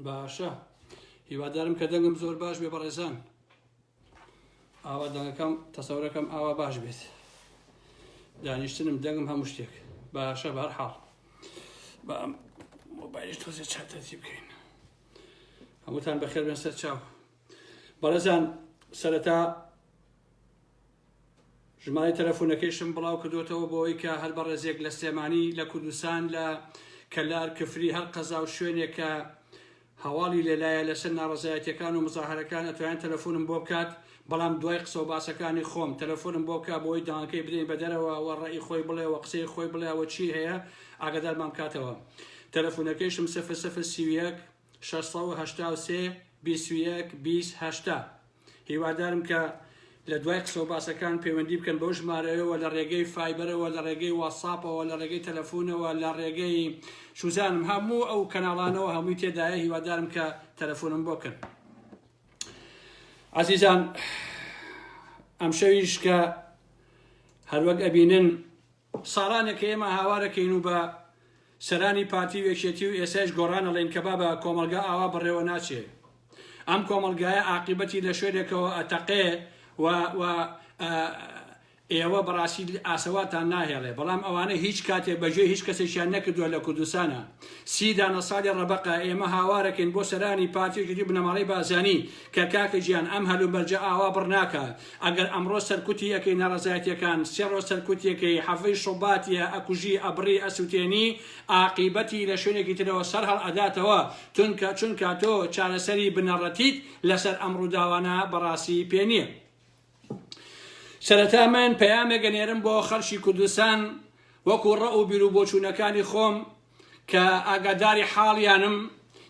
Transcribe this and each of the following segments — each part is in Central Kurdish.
باشە هیوادارم کە دەنگم زۆر باش بێ بەڕێزان ئاوا دەنگەکەم تەسەورەکەم ئاوا باش بێت دانیشتنم دەنگم هەموو شتێک باشە بەهەرحاڵ بە ئەم مۆبایلیش تۆزێ چارتەتی بکەین هەمووتان بەخێر بێن سەر چاو بەڕێزان سەرەتا ژمارەی تەلەفۆنەکەیشم بڵاو کردوتەوە بۆ ئەوەی کە هەر بە ڕێزێک لە سلێمانی لە کوردستان لە کەلار کفری هەر قەزا و شوێنێک کە هەواڵی لێلایە لەسەر ناڕەزایەتیەکان و مزاهرەکان ئەتوانن تەلەفۆنم بۆ بکات بەڵام دوای قسە و باسەکانی خۆم تەلەفۆنم بۆ بکات بۆی داڵەکەی بدەین بە دەرەوە و ڕێی خۆی بڵێ و قسەی خۆی بڵێەوە چی هەیە ئاگادارمان بکاتەوە تەلەفۆنەکەیشم 031 683 21 20 هیوادارم کە لە دوای قسە و باسەکان پەیوەندی بکەن بەو ژمارەیەوە لە ڕێگەی فایبەرەوە لە ڕێگەی واتساپەوە لە ڕێگەی تەلەفۆنەوە لە ڕێگەی شوزانم هەموو ئەو کەناڵانەوە هەمووی تێدایە هیوادارم کە تەلەفۆنم بۆ بکەن عەزیزان ئەم شەویش کە هەروەک ئەبینن ساڵانێک ئێمە هاوارەکەین و بە سەرانی پارتی وێکێتی و ئێساش گۆڕانەڵێن کە بابە کۆمەلگا ئاوا بڕێوە ناچێ ئەم کۆمەلگایە عاقیبەتی لە شوێنێکەوە ئەتەقێ و ئێوە بەڕاستی ئاسەواتان ناهێڵێ بەڵام ئەوانە هیچ کاتێک بەجێ هیچ کەسێکیان نەکردووە لە کوردستانە 30 دانە ساڵی ڕەبەقە ئێمە هاوارەکەین بۆ سەرانی پارتیێکی بنەماڵەی بازانی کە کاکە گیان ئەم هەلوبەرجە ئاوا بڕناکە ئەگەر ئەمڕۆ سەرکوتی ئەەکەی ناڕەزایەتیەکان سێڕۆ سەرکوتیەکەی حەفەی شوباتیە ئەکوژی ئەبڕی ئەسووتێنی عاقیبەتی لە شوێنێکی ترەوە سەر هەڵ ئەداتەوە چونکە تۆ چارەسەری بنەڕەتیت لەسەر ئەم ڕووداوانە بەڕاستی پێ نییە سەرەتا من پەیامێک گەنێرم بۆ خەڵکی کوردستان وەکو ڕە و بیر و بۆچوونەکانی خۆم کە ئاگاداری حاڵیانم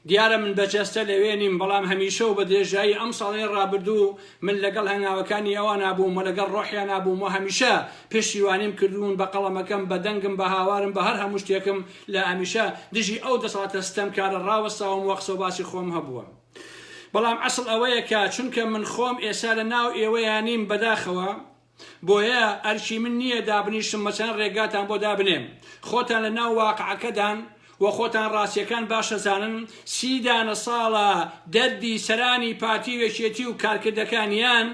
دیارە من بەجەستە لەوێنیم بەڵام هەمیشە و بە درێژایی ئەم ساڵی ڕابردوو من لەگەڵ هەنگاوەکانی ئەوە نابووم و لەگەڵ ڕۆحیان نابووم و هەمیشە پشتیوانیم کردوون بە قەڵەمەکەم بە دەنگم بە هاوارم بە هەر هەموو شتێکم لە هەمیشە دژی ئەو دەسەڵاتە ستەمکارە ڕاوەستاوم وە قسە و باسی خۆم هەبووە بەڵام ئەسڵ ئەوەیە کە چونکە من خۆم ئێستا لە ناو ئێوەیانیم بەداخەوە بۆیە ئەرکی من نییە دابنیشم مەچەند ڕێگاتان بۆ دابنێم خۆتان لە ناو واقعەکەدان و خۆتان ڕاستیەکان باشەزانن 30 دانە ساڵە دەردی سەرانی پارتی وێکێتی و کارکردەکانیان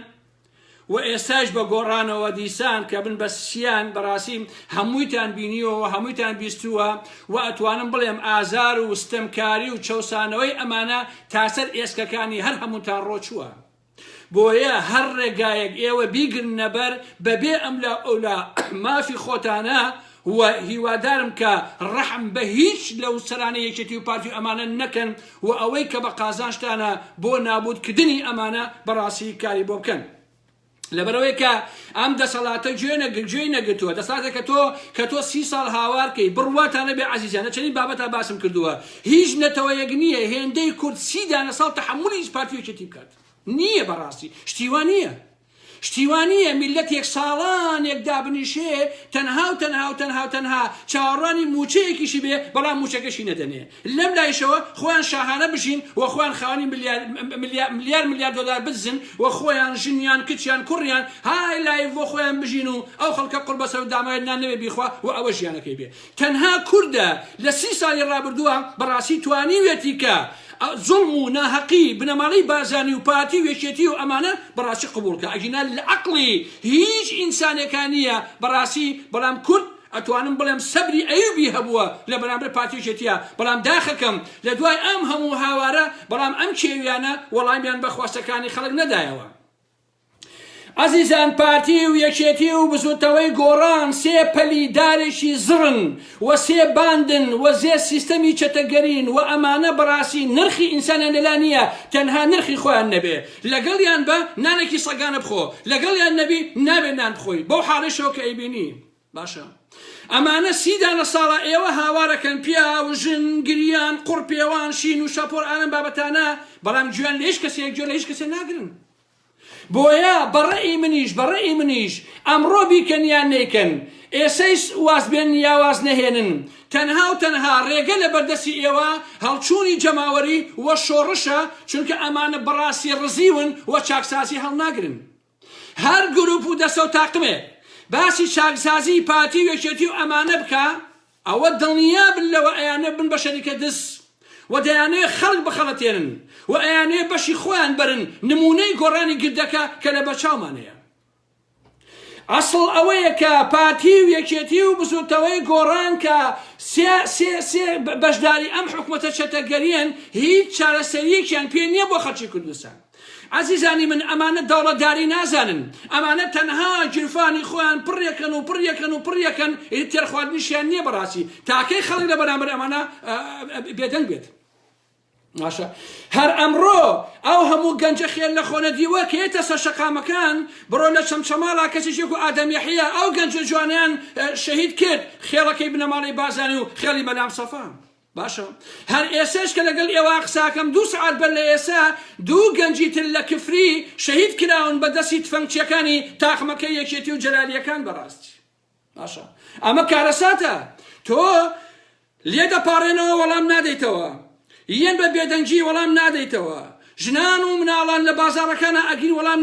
و ئێستاش بە گۆڕانەوە دیسان کە بن بە سیان بەڕاستی هەموویتان بینیەوە هەموویتان بیستووە و ئەتوانم بڵێم ئازار و ستەمکاری و چەوسانەوەی ئەمانە تاسەر ئێسکەکانی هەر هەمووتان ڕۆچووە بۆیە هەر ڕێگایەک ئێوە بیگرن نەبەر بەبێ ئەملا ئەولا مافی خۆتانە و هیوادارم کە ڕەحم بە هیچ لەو سەرانە یەکێتی و پارتی ئەمانە نەکەن و ئەوەی کە بە قازانشتانە بۆ نابودکردنی ئەمانە بەڕاستی کاری بۆ بکەن لەبەرەوەی کە ئەم دەسەڵاتە گوێی نەگرتووە دەسەڵاتە کە تۆ 30 ساڵ هاوارکەی بڕواتانە بێ عەزیزانە چەندین بابەتە باسم کردووە هیچ نەتەوەیەک نییە هێندەی کورد 30 دانە ساڵ تەحمولی هیچ پارتی وێکێتی بکات نییە بەڕاستی شتیوان نییە میلەتێک ساڵانێک دابنیشێ تەنها چاوەڕوانی موچەیەکیشی بێ بەڵام موچەکەشی نەدەنێ لەم لایشەوە خۆیان شاهانە بژین و خۆیان خاوەنی ملیار دۆلار بزن و خۆیان ژنیان کچیان کوڕیان های لای بۆ خۆیان بژین و ئەو خەڵکە قوڕ بەسەر دامایان نەبێ بیخوا و ئەوە ژیانەکەی بێ تەنها کوردە لە 30 ساڵی ڕابردووە بەڕاستی توانیوێتی کە ظلم و ناحەقی بنەماڵەی بازانی و پارتی وێکێتی و ئەمانە بەڕاستی قبوڵکە ئەگینا لە عەقڵی هیچ ئینسانێکانیە بەڕاستی بەڵام کورد ئەتوانم بڵێم سەبری ئەیوبی هەبووە لە بەرامبەر پارتی وێکێتیە بەڵام داخەکەم لە دوای ئەم هەموو هاوارە بەڵام ئەم کێویانە وەڵامیان بە خواستەکانی خەڵک نەدایەوە عەزیزان پارتی و یەکێتی و بزوتەوەی گۆڕان سێ پەلیدارێکی زڕن و سێ باندن و زێ سیستەمی چەتەگەرین و ئەمانە بەڕاستی نرخی ئینسانیان لەلا نییە تەنها نرخی خۆیان نەبێ لەگەڵیان بە نانێکی سەگانە بخۆ لەگەڵیان نەبی نابێ نان بخۆی بەو حاڵەشەوە کە ئەیبینی باشە ئەمانە 30 دانە ساڵە ئێوە هاوارەکەن پیا و ژن گریان قوڕ پێوان شین و شەپۆر ئالەم بابەتانە بەڵام گوێیان لە هیچ کەسێک گوێ لە هیچ کەسێ ناگرن بۆیە بەڕێی منیش ئەمڕۆ بیکەنیان نەیکەن ئێسەی واز بێن یا واز نەهێنن تەنها ڕێگە لە بەردەستی ئێوە هەڵچوونی جەماوەری وە شۆڕشە چونکە ئەمانە بەڕاستی ڕزیون وە چاکسازی هەڵناگرن هەر گروپ و دەسە و تاقمێ باسی چاکسازی پارتی وێکێتی و ئەمانە بکە ئەوە دڵنیا بن لەوە ئەیانە بن بە شەریکە دەست و دەیانەیە خەڵک بخەڵەتێنن و ئەیانەیە بەشی خۆیان بەرن نمونەی گۆڕانی گردەکە کە لە بەرچاومانەیە. ئەسڵ ئەوەیە کە پارتی و یەکێتی و بزوتەوەی گۆڕان کە سێ بەشداری ئەم حکومەتە چەتەگەریان هیچ چارەسەریەکیان پێ نییە بۆ خەڵکی کوردستان. عزیزانی من ئەمانە دەوڵەتداری نازانن، ئەمانە تەنها گیرفانی خۆیان پڕێکن و پڕێکن و پڕێکن تێرخواردنیشیان نییە بەڕاستی تاکەی خەڵک لە بەرامبەر ئەمانە بێدەنگ بێت. ماشە هەر ئەمڕۆ ئەو هەموو گەنجە خێر لە خۆنەدیوە کە هێتە سەر شەقامەکان بڕۆ لە چەمچەماڵا کەسێک و ئادەم یەحیە ئەو گەنجە جوانیان شەهید کرد خێڵەکەی بنەماڵی بازانی و خێڵی مەلام سەفا. باشە هەر ئێسش کە لەگەڵ ئێوە قساکەم 2 سعات بەر لە ئێسا 2 گەنجی تر لە کفری شەهید کراون بە دەستی تفەنگچیەکانی تاقمەکەی یەکێتی و جەلالیەکان بەڕاستی. باشە ئەمە کارەساتە تۆ لێ دەپاڕێنەوە وەڵام نادەیتەوە، یەن بە بێدەنگی وەڵام نادەیتەوە، ژنان و مناڵان لە بازاڕەکانە ئەگین وەڵام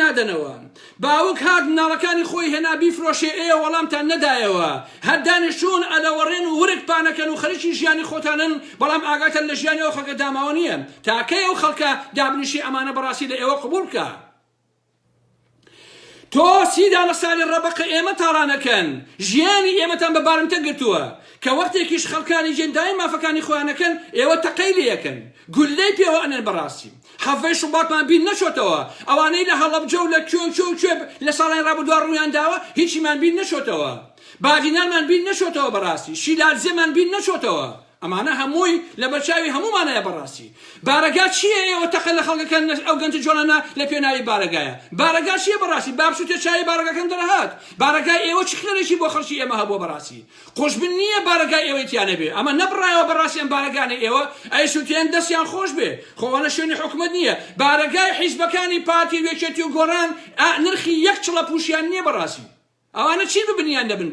نادەنەوە، باوک هات مناڵەکانی خۆی هێنا بیفرۆشێ ئێوە وەڵامتان نەدایەوە، هەر دانیشتوون ئەلەوەڕێن و ورک پانەکەن و خەریکی ژیانی خۆتانن بەڵام ئاگاتان لە ژیانی ئەو خەڵکە داماوە نییە تاکەی ئەو خەڵکە دابنیشی ئەمانە بەڕاستی لە ئێوە قبول بکە. تۆ 30 ساڵی ڕەبەقە ئێمە تاڕانەکەن ژیانی ئێمەتان بە بارمتە گرتووە کە وەختێکیش خەڵکانی جێندای مافەکانی خۆیانەکەن ئێوە تەقەی لەکەن گولەی پێوە ئەنێن بەڕاستی. حەڤەی شوباتمان بین نەچۆتەوە، ئەوانەی لە هەڵەبجە و لە کوێ لە ساڵی ڕابردووە ڕوویان داوە هیچیمان بین نەچۆتەوە، باغینانمان بین نەچۆتەوە بەڕاستی، شیلارزێمان بین نەچۆتەوە. ئەمانە هەمووی لە بەرچاوی هەمومانەیە بەڕاستی. بارەگا چییە ئێوە تەقە لە خەڵکەکەن ئەو گەنجە جوانانە لە پێناوی بارەگایە؟ بارەگا چییە بەڕاستی؟ بابسووتە چای بارەگەکەم دەرەهات. بارەگای ئێوە چ خێرێکی بۆ خەڵکی ئێمە هەبووە بەڕاستی؟ خۆشبن نییە بارەگای ئێوەیتیانە بێ، ئەمە نەبڕایەوە بەڕاستی ئەم بارەگانە ئێوە ئەی سووتێن دەستیان خۆش بێ، خۆوانە شوێنی حکومەت نییە. بارەگای حیزبەکانی پارتی وێکێتی و گۆڕان نرخی یەک چڵە پوشیان نییە بەڕاستی. ئەوانە چی ببنیان دەبن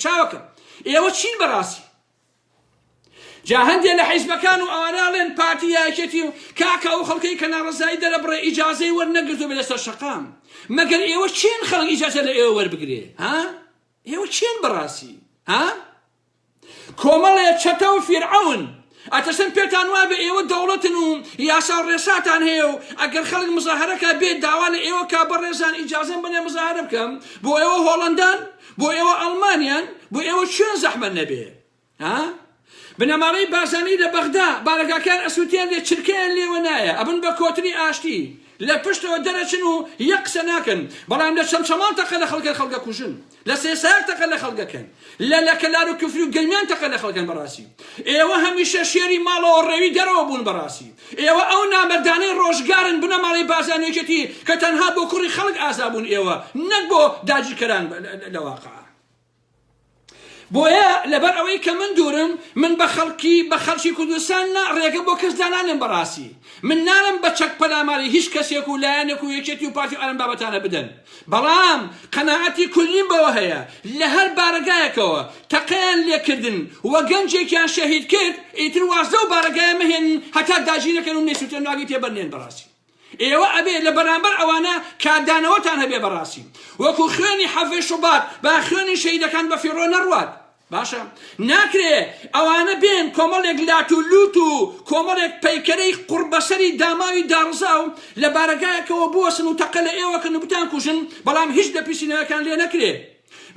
چاوەکە ئێوە چین بەڕاستی؟ جا هەندێک لە حیزبەکان و ئەواناڵێن پارتی یەکێتی و کاکە ئەو خەڵکەی کە ناڕەزایی دەرەبڕێ ئیجازەی وەرنەگرتو بێ لەسەر شەقام. مەگەر ئێوە چێن خەڵک ئیجازە لە ئێوە وەربگرێ؟ ئێوە چێن بەڕاستی؟ کۆمەڵێ چەتە و فیرعەون ئەتەسەن پێتان وابێ ئێوە دەوڵەتن و یاسا و ڕێساتان هەیە و ئەگەر خەڵک مزاهرەکە بێت داوا لە ئێوە کا بەڕێزان ئیجازەم بنێ مزاهرە بکەم بۆ ئێوە هۆڵەندان بۆ ئێوە ئەڵمانیان بۆ ئێوە چێن زەحمە نەبێ؟ بنەماڵەی بازانی لە بەغدا بارەگاکان ئەسووتیان لێ چرکیان لێوە نایە ئەبن بە کۆتری ئاشتی لە پشتەوە دەرەچن و یەک قسە ناکەن، بەڵام لە چەمچەماڵ تەقە لە خەڵکە کوژن، لە سێسار تەقە لە خەڵکەکەن، لە کەلار و کفری و گەلمیان تەقە لە خەڵکەن بەڕاستی. ئێوە هەمیشە شێری ماڵەوە ڕێوی دەرەوە بوون بەڕاستی. ئێوە ئەو نامەردانەی ڕۆژگارن بنەماڵەی بازانێکێتی کە تەنها بۆ کوڕی خەڵک ئازابوون ئێوە نەک بۆ داگیرکەران لە واقع. بۆیە لەبەر ئەوەی کە من دوورم من بە خەڵکی کوردستان ڕێگە بۆ کەس دانانێم بەڕاستی. من نارم بە چەک پەلاماری هیچ کەسێک و لایەنێک و یەکێتی و پارتی ئەم بابەتانە بدەن، بەڵام قەناعەتی کولیم بەوە هەیە لە هەر بارەگایەکەوە تەقەیان لێکردن وە گەنجێکیان شەهید کرد ئیتر وازدە و بارەگایە مەهێن هەتا داژینەکەن و نێسووتێن ناگی تێبەرنێن بەڕاستی. ئێوە ئەبێ لە بەرامبەر ئەوانە کاردانەوەتان هەبێ بەڕاستی وەکو خوێنی حەڤەی شوبات با خوێنی شەهیدەکان بە فیڕۆ نەڕوات. باشە ناکرێ ئەوانە بێن کۆمەڵێک لات و لوت و کۆمەڵێک پەیکەرەی قوربەسەری داماوی داڕزا و لە بارەگایەکەوە بوەسن و تەقە لە ئێوەکەن و بتان کوژن، بەڵام هیچ دەپیسینەوەکان لێ نەکرێ.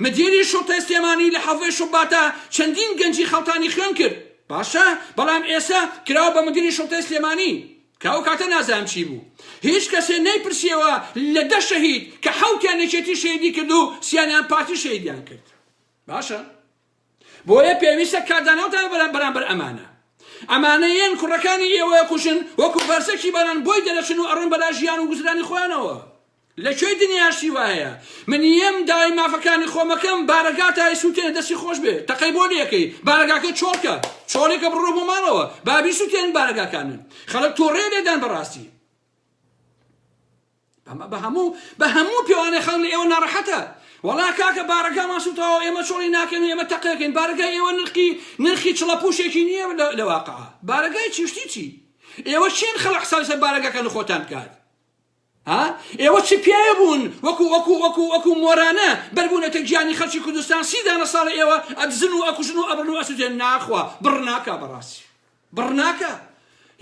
مدیری شوڕتای سلێمانی لە حەڤەی شوباتە چەندین گەنجی خەڵتانی خوێن کرد، باشە بەڵام ئێستا کراوە بە مدیری شوڕتای سلێمانی کە ئەو کاتە نازانم چی بوو. هیچ کەسێ نەیپرسیەوە لە 10 شەهید کە 7یان یەکێتی شەهیدی کرد و 3یان پارتی شەهیدیان کرد. باشە بۆیە پێویستە کاردانەوەتان بەرامبەر ئەمانەیەن کوڕەکانی ئێوە کوژن وەکو بەرسەکی بەران بۆی دەرەچن و ئەڕۆن بەلا ژیان و گوزرانی خۆیانەوە. لەکوێی دنیاشی وایە من یەم داوای مافەکانی خۆمەکەم بارەگاتای سووتێنە دەستی خۆش بێ تەقەی بۆ لەکەی بارەگاکە چۆڵکە چۆڵێکە بڕۆ بۆ ماڵەوە بابی سووتێن بارەگاکانن خەڵک تۆڕێ لێدان بەڕاستی. بە هەموو پێوانەی خەڵک لە ئێوە ناڕەحەتە. وەڵا کاکە بارەگا ماسووتەوە ئێمە چۆڵی ناکەن ئێمە تەقەکەین بارەگای ئێوە نرخی چڵە پوشێکی نییە لە واقع. بارەگای چیشتی چی؟ ئێوە چێن خەڵک حسابی سەر بارەگاکان خۆتان بکات؟ ئێوە چی پێیە بوون وەکو مۆرانە بەربوونەتە گیانی خەڵکی کوردستان 30 ساڵە ئێوە ئەدزن و ئەکوژن و ئەبرن و ئەسووتێن ناخوا بڕ ناکا بەڕاستی. بڕناکە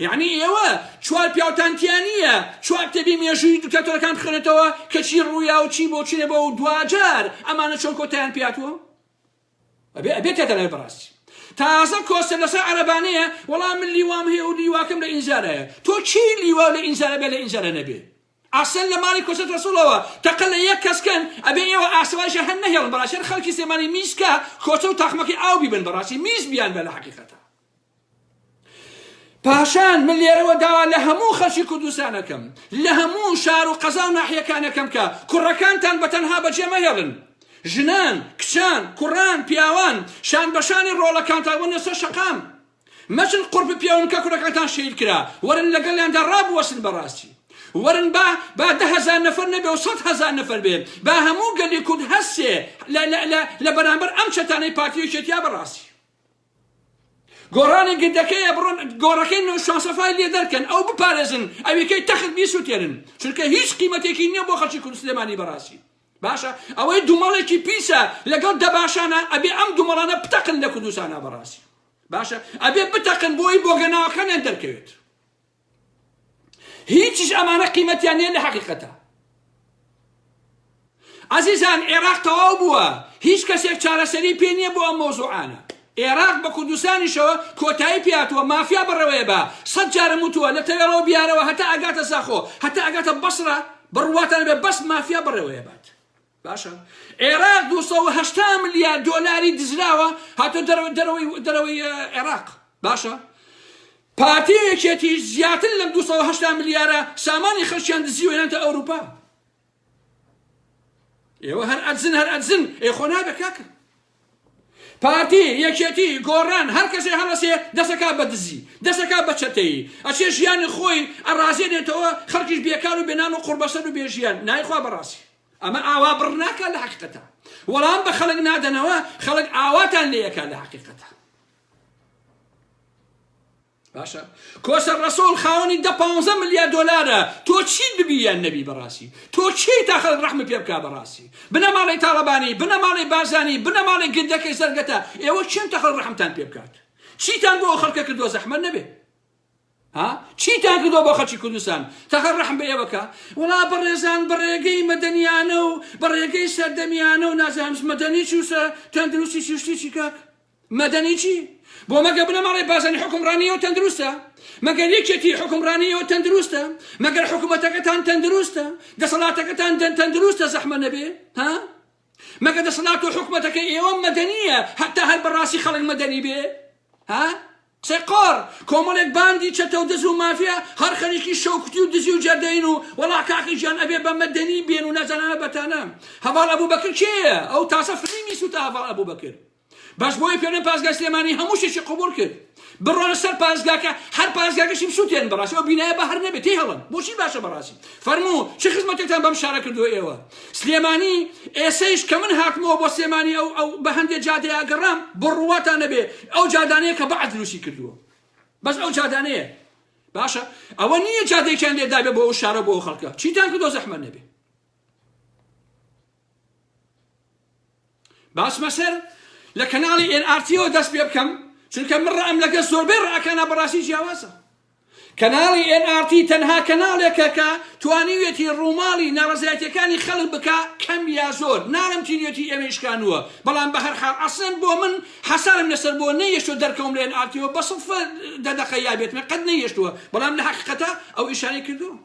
یعنی ئێوە چوار پیاوتانتیانە چوار کتێبی مێژووی دوکتۆرەکان بخوێنێتەوە کە چی ڕوویا و چی بۆ چینە بۆ و دوجار ئەمانە چۆن کۆتایان پێاتوە ئەبێتێتە لای بەڕاستی تازە کۆسە لەسەر عەرەبانەیە وەڵام من لیوام هەیە و لیواکەم لە ئینزارەیە تۆ چی لیوا لە ئینزارە بێ لە ئینزارە نەبێ ئاسن لە ماڵی کۆسەت ڕەسوڵەوە تەقە لە یەک کەسکەن ئەبێ ئێوە ئاسوایشە هەن نەهێڵن بەڕاستی خەڵکی سلێمانی میسکە کۆچە و تاقمەکەی ئاو بیبن بەڕاستی میس بیان بە لە حەقیقەتە پاشان من لێرەوە داوا لە هەموو خەڵکی کوردستانەکەم لە هەموو شار و قەزا و ناحیەکانەکەم کە کوڕەکانتان بەتەنها بەجێ مەهێڵن ژنان کچان کوڕان پیاوان شان بەشانی ڕۆڵەکانتان وەنە سەر شەقام مەچن قورب پیاون کە کوڕەکانتان شەید کرا وەرن لەگەڵیاندا ڕابوەسن بەڕاستی وەرن با 10,000 نەفەر نەبێ و 100,000 نەفەر بێ با هەموو گەلی کورد هەستێ لە بەرامبەر ئەم چەتانەی پارتیەکێتیا بەڕاستی گۆڕانی گردەکەیە بڕۆن گۆڕەکەی شانسەفای لێ دەرکەن ئەو بپارێزن ئەوەکەی تەخت بیسووتێنن چونکە هیچ قیمەتێکی نییە بۆ خەڵکی کورد سلێمانی بەڕاستی باشە ئەوەی دوومەڵێکی پیسە لەگەڵ دەباشانە ئەبێ ئەم دوومەڵانە بتەقن لە کوردستانە بەڕاستی باشە ئەبێ بتەقن بۆی بۆ گەناوەکانیان دەرکەوێت هیچیش ئەمانە قیمەتیان نیە لە حەقیقەتە عەزیزان عێراق تەواو بووە هیچ کەسێک چارەسەری پێ نییە بۆ ئەم مۆزوعانە عێراق بە کوردستانیشەوە کۆتایی پێهاتووە مافیا بڕەوەیە بە 100 جارە موتووە لە تەوێڵەوە بیارەوە هەتا ئەگاتە ساخۆ هەتا ئەگاتە بەسرە بڕواتان بێ بەس مافیا بڕەوەیە بات باشە عێراق 280 ملیار دۆلاری دزراوە هاتۆ دەرەوەی عێراق باشە پارتیەکێتی زیاتر لەم 280 ملیارە سامانی خەڵکیان دزیوە هێنتە ئەوروپا ئێوە هەر ئەدزن ئێخۆ نابێ کاکە پارتی یەکێتی گۆڕان هەر کەسێ هەڵەسێ دەسەکا بە دزی دەسەکا بە چەتەیی ئەچێ ژیانی خۆی ئەڕازێنێتەوە خەڵکیش بێکار و بێنان و قوربەسەر و بێژیان نایخوا بەڕاستی ئەمە ئاوا بڕ ناکە لە حەقیقەتە وەڵام بە خەڵک نادەنەوە خەڵک ئاواتان لێیەکە لە حەقیقەتە باشە کۆسە ڕەسوڵ خاوەنی 10-15 ملیار دۆلارە تۆ چی ببیان نەبی بەڕاستی تۆ چی تا خەڵک ڕەحمت پێ بکا بەڕاستی بنە ماڵی تاڵەبانی بنە ماڵی بازانی بنە ماڵی گندەکەی سەرگەتە ئێوە چێن تا خەڵک ڕەحمتان پێ بکات چیتان بۆ خەڵکە کردووە زەحمەت نەبێ ها چیتان کردووە بۆ خەڵکی کوردستان تا خەڵک ڕەحم بە ئێوەکە وڵا بەڕێزان بەڕێگەی مەدەنیانە و بەڕێگەی سەردەمیانە و نازانم مەدەنی چی وسە تەندروستی چی چی کاک مەدەنی چی بۆ مەگە بنە ماڵی بازانی حکومڕانیەوە تەندروستە مەگەر یەکێتی حکومڕانیەوە تەندروستە مەگەر حکوومەتەکەتان تەندروستە دەسەڵاتەکەتان تەندروستە زەحمە نەبێ ها مەگە دەسەڵات و حکوومەتەکەی ئێوە مەدەنیە هەتا هەر بەڕاستی خەڵک مەدەنی بێ ها قسەی قۆڕ کۆمەڵێک باندی چەتە و دز و مافیا هەر خەریکی شەوکتی و دزی و جەردەین و وەڵا کاکی گیان ئەبێ بە مەدەنی بێن و نەزانانە بەتانە هەڤاڵ ئەبووبەکر کێیە ئەو تاسە فریمی سوتە هەڤاڵ ئەبووبەکر باش بۆی پێێن پازگای سلێمانی هەموو شێکی قبول کرد بڕۆنە سەر پازگاکە هەر پازگاکەشی بسووتێن بەڕاستی ئەو بینایە بە هەر نەبێت تێی هەڵن بۆچی باشە بەڕاستی فەرموو چه خزمەتێکتان بەم شارە کردووە ئێوە سلێمانی ئێسەیش کە من هاتمەوە بۆ سلێمانی ئەو بە هەندێک جادەیە ئەگەڕام بڕواتان نەبێ ئەو جادانەیە کە بەعد دروستی کردووە بەس ئەو جادانەیە باشە ئەوە نییە جادەیەکیان لێدا بێ بۆ ئەو شارە بۆ ئەو خەڵکە چیتان کردووە زەحمەت نەبێ باسمە سەر لە کەناڵی NRTەوە دەست پێ بکەم چونکە من ڕەم لەگە زۆربەی ڕائەکانە بەڕاستی جیاوازە کەناڵی NRT تەنها کەناڵێکە کە توانیوێتی ڕووماڵی ناڕەزایەتیەکانی خەڵک بکە کەم یا زۆر ناڵم تینێتی ئێمەشکانووە بەڵام بە هەر حاڵ ئەسڵەن بۆ من حەسارم لەسەر بۆ نەیەشتووە دەرکەوم لە NRTەوە بە سڵفە دەدەقە یابێتمە قەت نەیەشتووە بەڵام لە حەقیقەتە ئەو ئیشانەی کردووە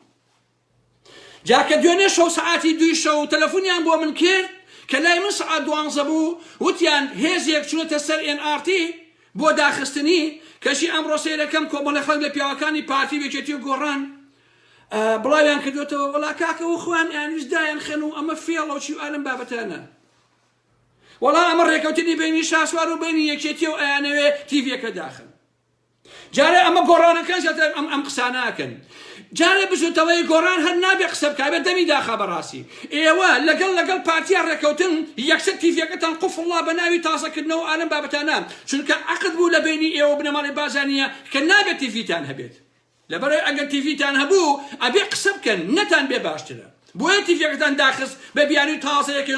جاکە دوێنێ شەو سەعاتی 2 شەو تەلەفۆنیان بۆ من کرد کە لای من سەعات 12 بوو وتیان هێزێک چونەتە سەر NRT بۆ داخستنی کەشی ئەمڕۆ سەیرەکەم کۆمەڵە خەڵک لە پیاوەکانی پارتی وێکێتی و گۆڕان بڵاویان کردوێتەوە وەڵا کاکە و خوان یانویستدایان خێن و ئەمە فێڵەوە چی و ئالم بابەتانە وەڵا ئەمە ڕێکەوتنی بینی شاسوار و بینی یەکێتی و ئەیانەوێ تیڤیەکە داخن جارێ ئەمە گۆڕانەکان زیاتر ئەم قساناکەن جارێ بزوتەوەی گۆڕان هەر نابێ قسە بکابێت دەمی داخا بەڕاستی ئێوە لەگەڵ پارتیا ڕێکەوتن یەکسەر تیڤیەکەتان قوفڵڵا بە ناوی تازەکردنەوە ئالم بابەتانە چونکە عەقد بوو لە بینی ئێوە بنەماڵی بازانیە کە نابێت تیڤیتان هەبێت لەبەرەوەی ئەگەر تیڤیتان هەبوو ئەبێ قسە بکەن نەتان بێ باشترە بۆیە تیڤیەکەتان داخست بە بیانی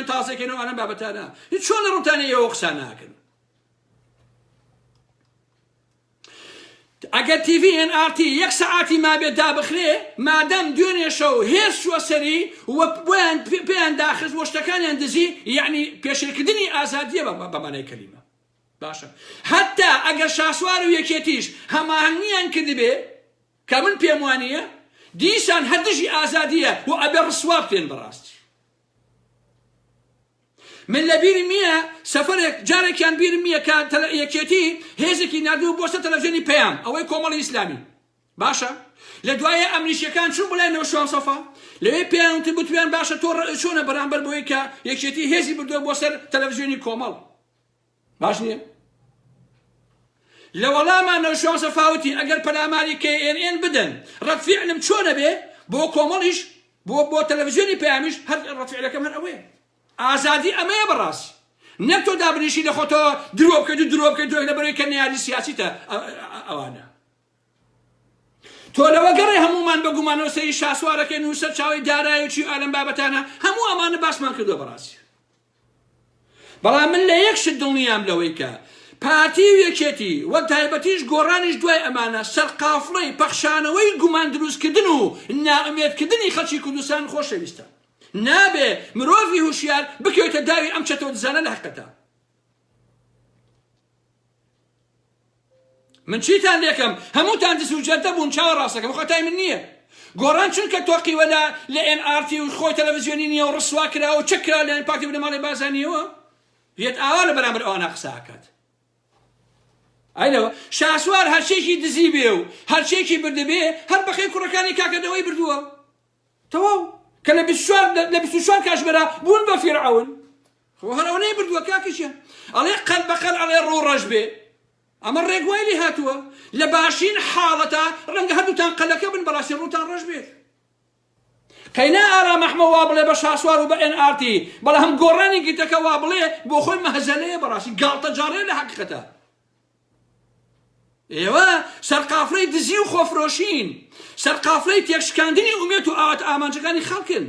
تازەیەکەن و ئالم بابەتانە هیچ چۆن لە ڕووتانە ئێوە قسە ناکەن ئەگەر TVNRT 1 سەعاتی مابێت دابخرێ مادەم دوێنێ شەو هێز چووە سەری وە پێیان داخست وە شتەکانیان دزی یعنی پێشێلکردنی ئازادیە بە مانای کەلیمە باشە هەتا ئەگەر شاسوار و یەکێتیش هەماهەنگیان کردبێ کە من پێم وانییە دیسان هەردژی ئازادیە و ئەبێ ڕسوا بکرێن بەڕاستی من لە بیرم نییە سەفەرێک جارێکیان بیرم نییە کە یەکێتی هێزێکی نردوو بۆستە تەلەڤیزیۆنی پەیام ئەوەی کۆمەڵی ئیسلامی باشە لە دوایە ئەمریشیەکان چوون بڵێنەوە شوان سەفا لەوێ پێیان بتویان باشە تۆ چۆنە بەرامبەر بۆی کە یەکێتی هێزی بردووە بۆ سەر تەلەڤیزیۆنی کۆمەڵ باش نییە لە وەڵامانەوە شوان سەفاوتی ئەگەر پەلاماری KNN بدەن ڕەتفیعلم چۆنە بێ بۆ کۆمەڵیش بۆ تەلەڤیزیۆنی پەیامیش هەر ڕەتفیعلەکەم هەر ئەوەیە ئازادی ئەمەیە بەڕاستی نەک تۆ دابنیشی لە خۆتەوە درۆ بکەیت و درۆ بکەیت لەبەرەوەی کە نەیاری سیاسیتە ئەوانە تۆ لەوە گەڕێ هەمومان بە گومانەوە سەری شاسوارەکەین و سەر چاوی دارایەکی ئالەم بابەتانە هەموو ئەمانە باسمان کردووە بەڕاستی بەڵام من لە یەک شت دڵنیام لەوەی کە پارتی و یەکێتی وەک تایبەتیش گۆڕانیش دوای ئەمانە سەرقافڵەی پەخشانەوەی گومان دروستکردن و نائومێدکردنی خەڵکی کوردستان خۆشەویستە نابێ مرۆڤی هوشیار بکەوێتە داوی ئەم چەتەوە دزانە لە حقەتە من چیتان لێکەم هەمووتان دز و جەردە بوون چاوە ڕاستەکەم خۆتای من نییە گۆڕان چونکە تۆقیوە لە NRT و خۆی تەلەڤیزیۆنی نییە و ڕسوا کراوە و چەک کرا لەیان پارتی بنەماڵی بازانیەوە هێت ئاوا لە بەرامبەر ئەوانە قساکات ئەینەوە شاسوار هەرچێکی دزی بێ و هەرچێکی بردەبێ هەر بەخێ کوڕەکانی کاکەدەوەی بردووە تەواو کە لە 24 کاتژمێرە بوون بە فیرعەون هەر ئەوەی بردووە کاکیشیان ئەڵێ قەل بەقەل ئەڵێ ڕوو ڕەش بێ ئەمە ڕێگوای لێ هاتووە لە باشین حاڵەتە ڕەنگە هەردووتان قەلەکە بن بەڕاستی ڕووتان ڕەش بێت قەینا ئارام ئەحمەد وا بڵێ بە شاسوار و بە NRT بەڵام هەم گۆڕانی گیتەکە وا بڵێ بۆ خۆی مەهەزەلەیە بەڕاستی گاڵتە جاڕێ لە حەقیقەتە ئێوە سەرقافڵەی دزی و خۆفرۆشین سەرقافڵەی تێکشکاندنی ئومێت و ئاوات ئامانجەکانی خەڵکن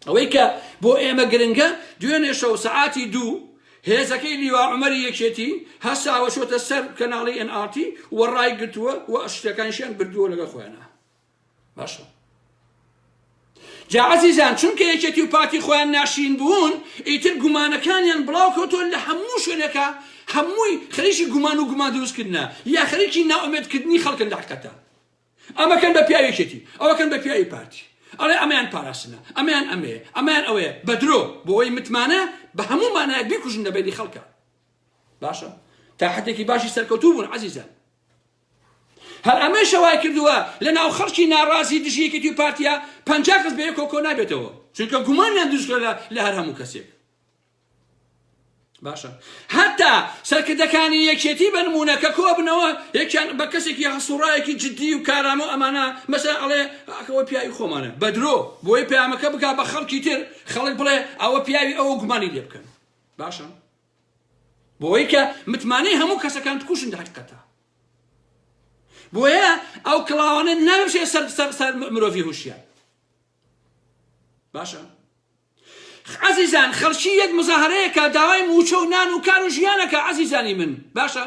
ئەوەی کە بۆ ئێمە گرنگە دوێنێ شەو سەعاتی 2 هێزەکەی لیوا عومەری یەکێتی هەساوە شۆتە سەر کەناڵی NRT و ڕای گرتووە و شتەکانیشیان بردووە لەگەڵ خۆیانە باشە جا عەزیزان چونکە یەکێتی و پارتی خۆیان ناشین بوون ئیتر گومانەکانیان بڵاو کەوتووە لە هەموو شوێنێکە هەمووی خەریکی گومان و گومان دروستکردنە یا خەریکی ناومێدکردنی خەڵکن لە حقەتە ئەمەکەن بە پیاوی یەکێتی ئەوەکەن بە پیاوی پارتی ئەڵێ ئەمەیان پاراستنە ئەمەیان ئەمەیە ئەمەیان ئەوەیە بە درۆ بۆەوەی متمانە بە هەموو مانایەک بیکوژن لە بەیدی خەڵکە باشە تا حدێکی باشی سەرکەوتوو بوون عەزیزان هەر ئەمەی شەوای کردووە لە ناو خەڵکی ناڕازی دژی یەکێتی و پارتیە 50 کەس بە یەک کۆ نابێتەوە چونکە گومانیان دروستکرا لە هەر هەموو کەسێک باشە هەتا سەرکردەکانی یەکێتی بە نمونە کە کۆ بنەوە یەکیان بە کەسێکی هەسوڕایەکی جددی و کارامە و ئەمانە مەسەلا ئەڵێ ئەوە پیاوی خۆمانە بە درۆ بۆی پەیامەکە بکا بە خەڵکی تر خەڵک بڵێ ئەوە پیاوی ئەوە گومانی لێ بکەن باشە بۆی کە متمانەی هەموو کەسەکان تووشن لە حەقیقەتە بۆیە ئەو کڵاوانە نامشێ سەر مرۆڤی هوشیار باشە عزیزان خەڵکی یەک مزاهرەیەکە داوای موچە و نان و کار و ژیانەکە عزیزانی من باشە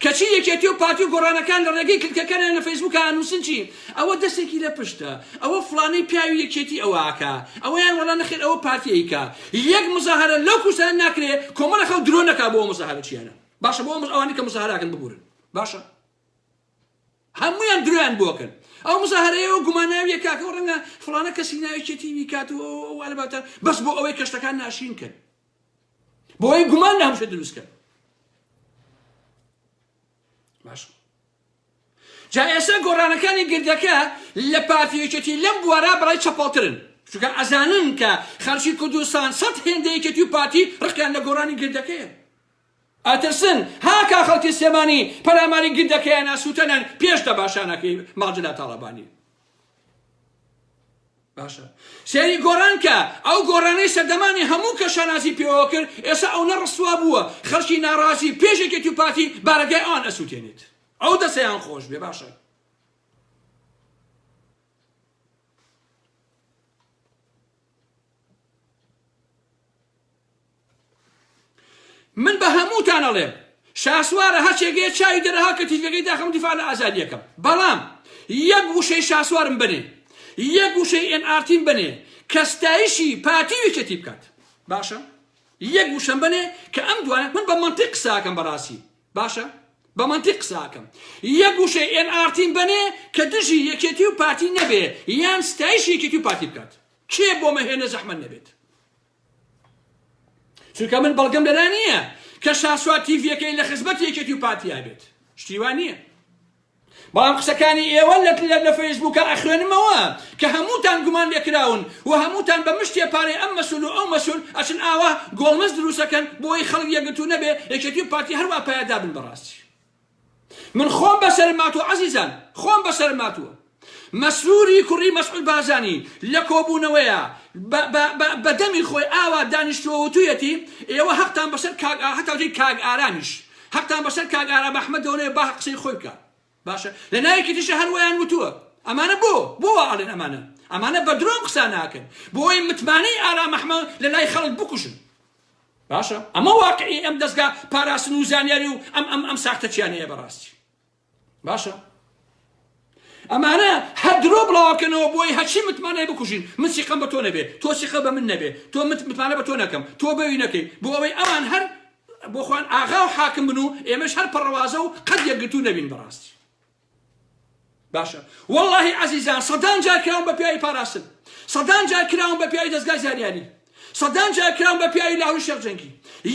کەچی یەکێتی و پارتی و گۆڕانەکان لە ڕێگەی کلکەکانیان لە فەیسبووکە ئەنووسن چی ئەوە دەستێکی لە پشتە ئەوە فڵانەی پیاوی یەکێتی ئەوەکە ئەوەیان وەڵا نەخێر ئەوە پارتیەکە یەک مزاهرە لەو کوردستان ناکرێ کۆمەڵە خەڵک درۆ نەکا بۆ مزاهرە چیانە باشە بۆ ئەوانی کە مزاهرەکەن ببورن باشە هەمویان درۆیان بۆکەن ئەو مزاهرەیە و گوماناویە کاکە ڕەنگە فڵانە کەسی ناوێکێتی ویکات و ئەلباتە بەس بۆ ئەوەی کەشتەکان ناشین کرد بۆ ئەوەی گومان نامشێت دروستکە باشە جا ئێستا گۆڕانەکانی گردەکە لە پارتیەکێتی لەم بوارە بەڕای چەپاڵترن چونکە ئەزانن کە خەڵکی کوردستان 100 هێندەیەکێتی و پارتی ڕقیان لە گۆڕانی گردەکەیە ئەترسن هاکا خەڵکی سێمانی پەلاماری گردەکەیان ئاسووتەنان پێش دە باشانەکەی ماجلا تاڵەبانی باشە سێری گۆڕان کە ئەو گۆڕانەی سەردەمانی هەموو کە شانازی پێوە کرد ئێستا ئەو نەڕسوا بووە خەڵکی ناڕازی پێشێکێتی و پارتی بارەگای ئەوان ئەسووتێنێت ئەو دەسەیان خۆش بێ باشە من بە هەمووتان ئەڵێم شاسوارە هەچێگەیە چاوی دەرەها کە تیفەکەی داخەم دیفاع لە ئازادیەکەم بەڵام یەک وشەی شاسوارم بنێ یەک وشەی NRTم بنێ کە ستایشی پارتی وێچەتی بکات باشە یەک وشەم بنێ کە ئەم دوانە من بە منطق قساکەم بەڕاستی باشە بە منطق قساکەم یەک وشەی NRTم بنێ کە دژی یەکێتی و پارتی نەبێ یان ستایشی یەکێتی و پارتی بکات کێ بۆ مەهێنە زەحمەت نەبێت چونکە من بەڵگەم لەلا نییە کە شاسوار تیڤەکەی لە خزمەت یەکێتی و پارتیا بێت شتیوان نییە بەڵام قسەکانی ئێوە لە فەیسبووکە ئەخوێنمەوە کە هەمووتان گومان لێکراون و هەمووتان بە مشتێ پارەی ئەم مەسوول و ئەو مەسوول ئەچن ئاوا گۆڵمەز دروستەکەن بۆی خەڵک یەکگرتوو نەبێ یەکێتی و پارتی هەروە پایەدا بن بەڕاستی من خۆم بەسەرم ماتووە عەزیزان خۆم بەسەرم ماتووە مەسرووری کوڕی مەسعود بارزانی لە کۆبوونەوەیە بە دەمی خۆی ئاوا دانیشتووە وتوویەتی ئێوە حەقتان بەسەر هەتاوتی کاگ ئارانیش حەقتان بەسەر کاگ ئارا مەحمەدەوەیە با قسەی خۆی بکە باشە لە نایەکی دیشە هەروەیان وتووە ئەمانە بۆ ئاڵێن ئەمانە بە درۆم قسە ناکەن بۆی متمانەی ئارا مەحمەد لە لای خەڵک بکوشن باشە ئەمە واقعی ئەم دەستگا پاراستن و زانیاری و ئەم ساختەچیانەیە بەڕاستی باشە ئەمانە هەر درۆ بڵاوکەنەوە بۆی هەچی متمانەی بکوژین من سیقەم بە تۆ نەبێ تۆ سیقە بە من نەبێ تۆ متمانە بە تۆ نەکەم تۆ بەوی نەکەی بۆ ئەوەی ئەمان هەر بۆ خۆیان ئاغا و حاکم بن و ئێمەش هەر پەڕەوازە و قەت یەکگرتوو نەبین بەڕاستی باشە وەڵڵاهی عەزیزان سەدان جار کراون بە پیاوی پاراستن سەدان جار کراون بە پیاوی دەستگای زانیاری سەدان جار کراون بە پیاوی لاهوری شێخجەنگی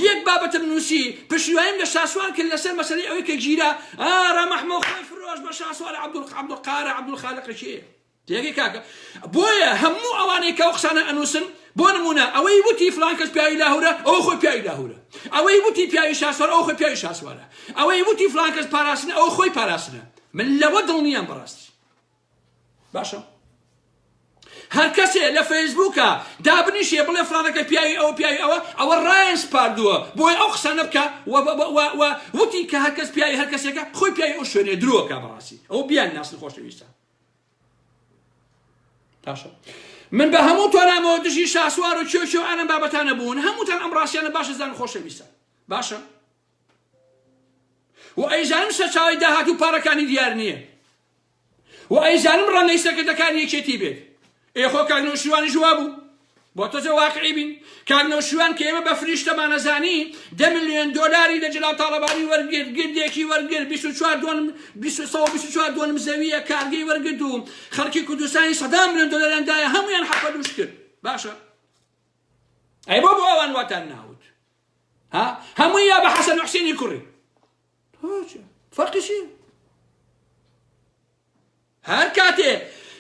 یەک بابەتم نووسی پشتیوانیم لە شاسوان کرد لەسەر مەسەلەی ئەوەی کە گیرە ئارا مەحمەد خۆی فرۆش بە شاسوان عەبدولقارە عەبدولخالق چییە تێگەی کاکە بۆیە هەموو ئەوانەی کە ئەو قسانە ئەنووسن بۆ نمونە ئەوەی وتی فلان کەس پیاوی لاهورە ئەوە خۆی پیاوی لاهورە ئەوەی وتی پیاوی شاسوار ئەوە خۆی پیاوی شاسوارە ئەوەی وتی فلان کەس پاراستنە ئەوە خۆی پاراستنە من لەوە دڵنیام بەڕاستی باشە هەر کەسێ لە فەیسبووکە دابنیشێ بڵێ فلانەکە پیاوی ئەوە پیاوی ئەوە ڕایەن سپاردووە بۆی ئەو قسانە بکە وتی کە هەر کەس پیاوی هەر کەسێکە خۆی پیاوی ئەو شوێنێ درۆکە بەڕاستی ئەو بیان ناسن خۆشەویستە باشە من بە هەموو تۆنامەوە دژی شاسوار و کێو ئەم بابەتانە بوون هەمووتان ئەم ڕاستیانە باشە زان خۆشەویستە باشە و ئەیزانم سەرچاوی داهات و پارەکانی دیار نییە و ئەیزانم ڕەنگەی سەرکردەکانی یەکێتی بێت ئێخۆ کاگنەوشیوانی جووا بوو بۆ تۆزە واقعی بین کاگنەوشیوان کە ئێمە بە فریشتەمانەزانی 10 ملیۆن دۆلاری لە جەلاو تاڵەبانی وەرگرت گردێکی وەرگرت 24 دوانم زەویە کارگەی وەرگرت و خەڵکی کوردستانی 100 ملیۆن دۆلاریان دایە هەمویان حەپەلوش کرد باشە ئەی بۆ ئەوان واتان ناوت هەمووی یا بە حەسەن و حوسێنی کوڕی فەرقی چییە هەر کاتێ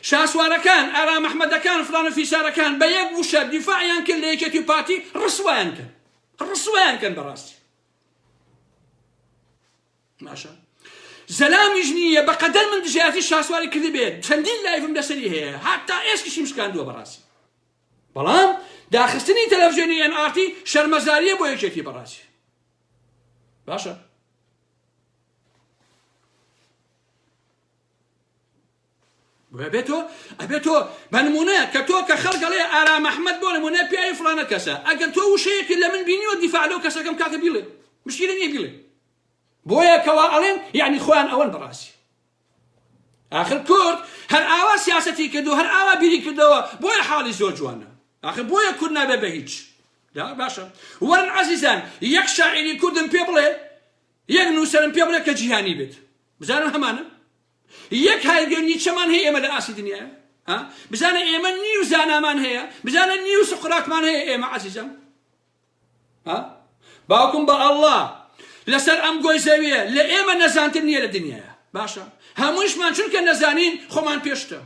شاسوارەکان ئارا مەحمەدەکان فلان و فیسارەکان بە یەک وشە دیفاعیان کرد لە یەکێتی و پارتی ڕسوایان کەن بەڕاستی باشە زەلامیش نییە بەقەدەر من دژایەتی شاسواری کردی بێت چەندین لایڤم لەسەری هەیە هەتا ئێسکیشی مشکاندووە بەڕاستی بەڵام داخستنی تەلەڤیزیۆنی NRT شەرمەزاریە بۆ یەکێتی بەڕاستی باشە ئەبێتۆ بە نمونە کە تۆ کە خەڵگەڵێ ئارا مەحمەد بۆ نمونە پیاوی فلانە کەسە ئەگەر تۆ وشەیەکی لە من بینیوە دیفاع لەو کەسەکەم کاتە بیڵێ مشکلە نییە بیڵێ بۆیە کەوا ئەڵێن یعنی خۆیان ئەوەن بەڕاستی ئاخر کورد هەر ئاوا سیاسەتی کردو هەر ئاوا بیری کردەوە بۆیە حاڵی زۆر جوانە ئاخر بۆیە کورد نابێ بە هیچ باشە وەرن عەزیزان یەک شاعیری کوردم پێ بڵێ یەک نووسەرم پێ بڵێ کە جیهانی بێت بزانم هەمانە یەک هایدگر نیچەمان هەیە ئێمە لە ئاسی دنیایە بزانە ئێمە نیو زانامان هەیە بزانە نیو سقراطمان هەیە ئێمە عەزیزم باوکم بە ئەڵڵا لەسەر ئەم گۆی زەویە لە ئێمە نەزانتر نییە لە دنیایە باشە هەموویشمان چونکە نەزانین خۆمان پێشتە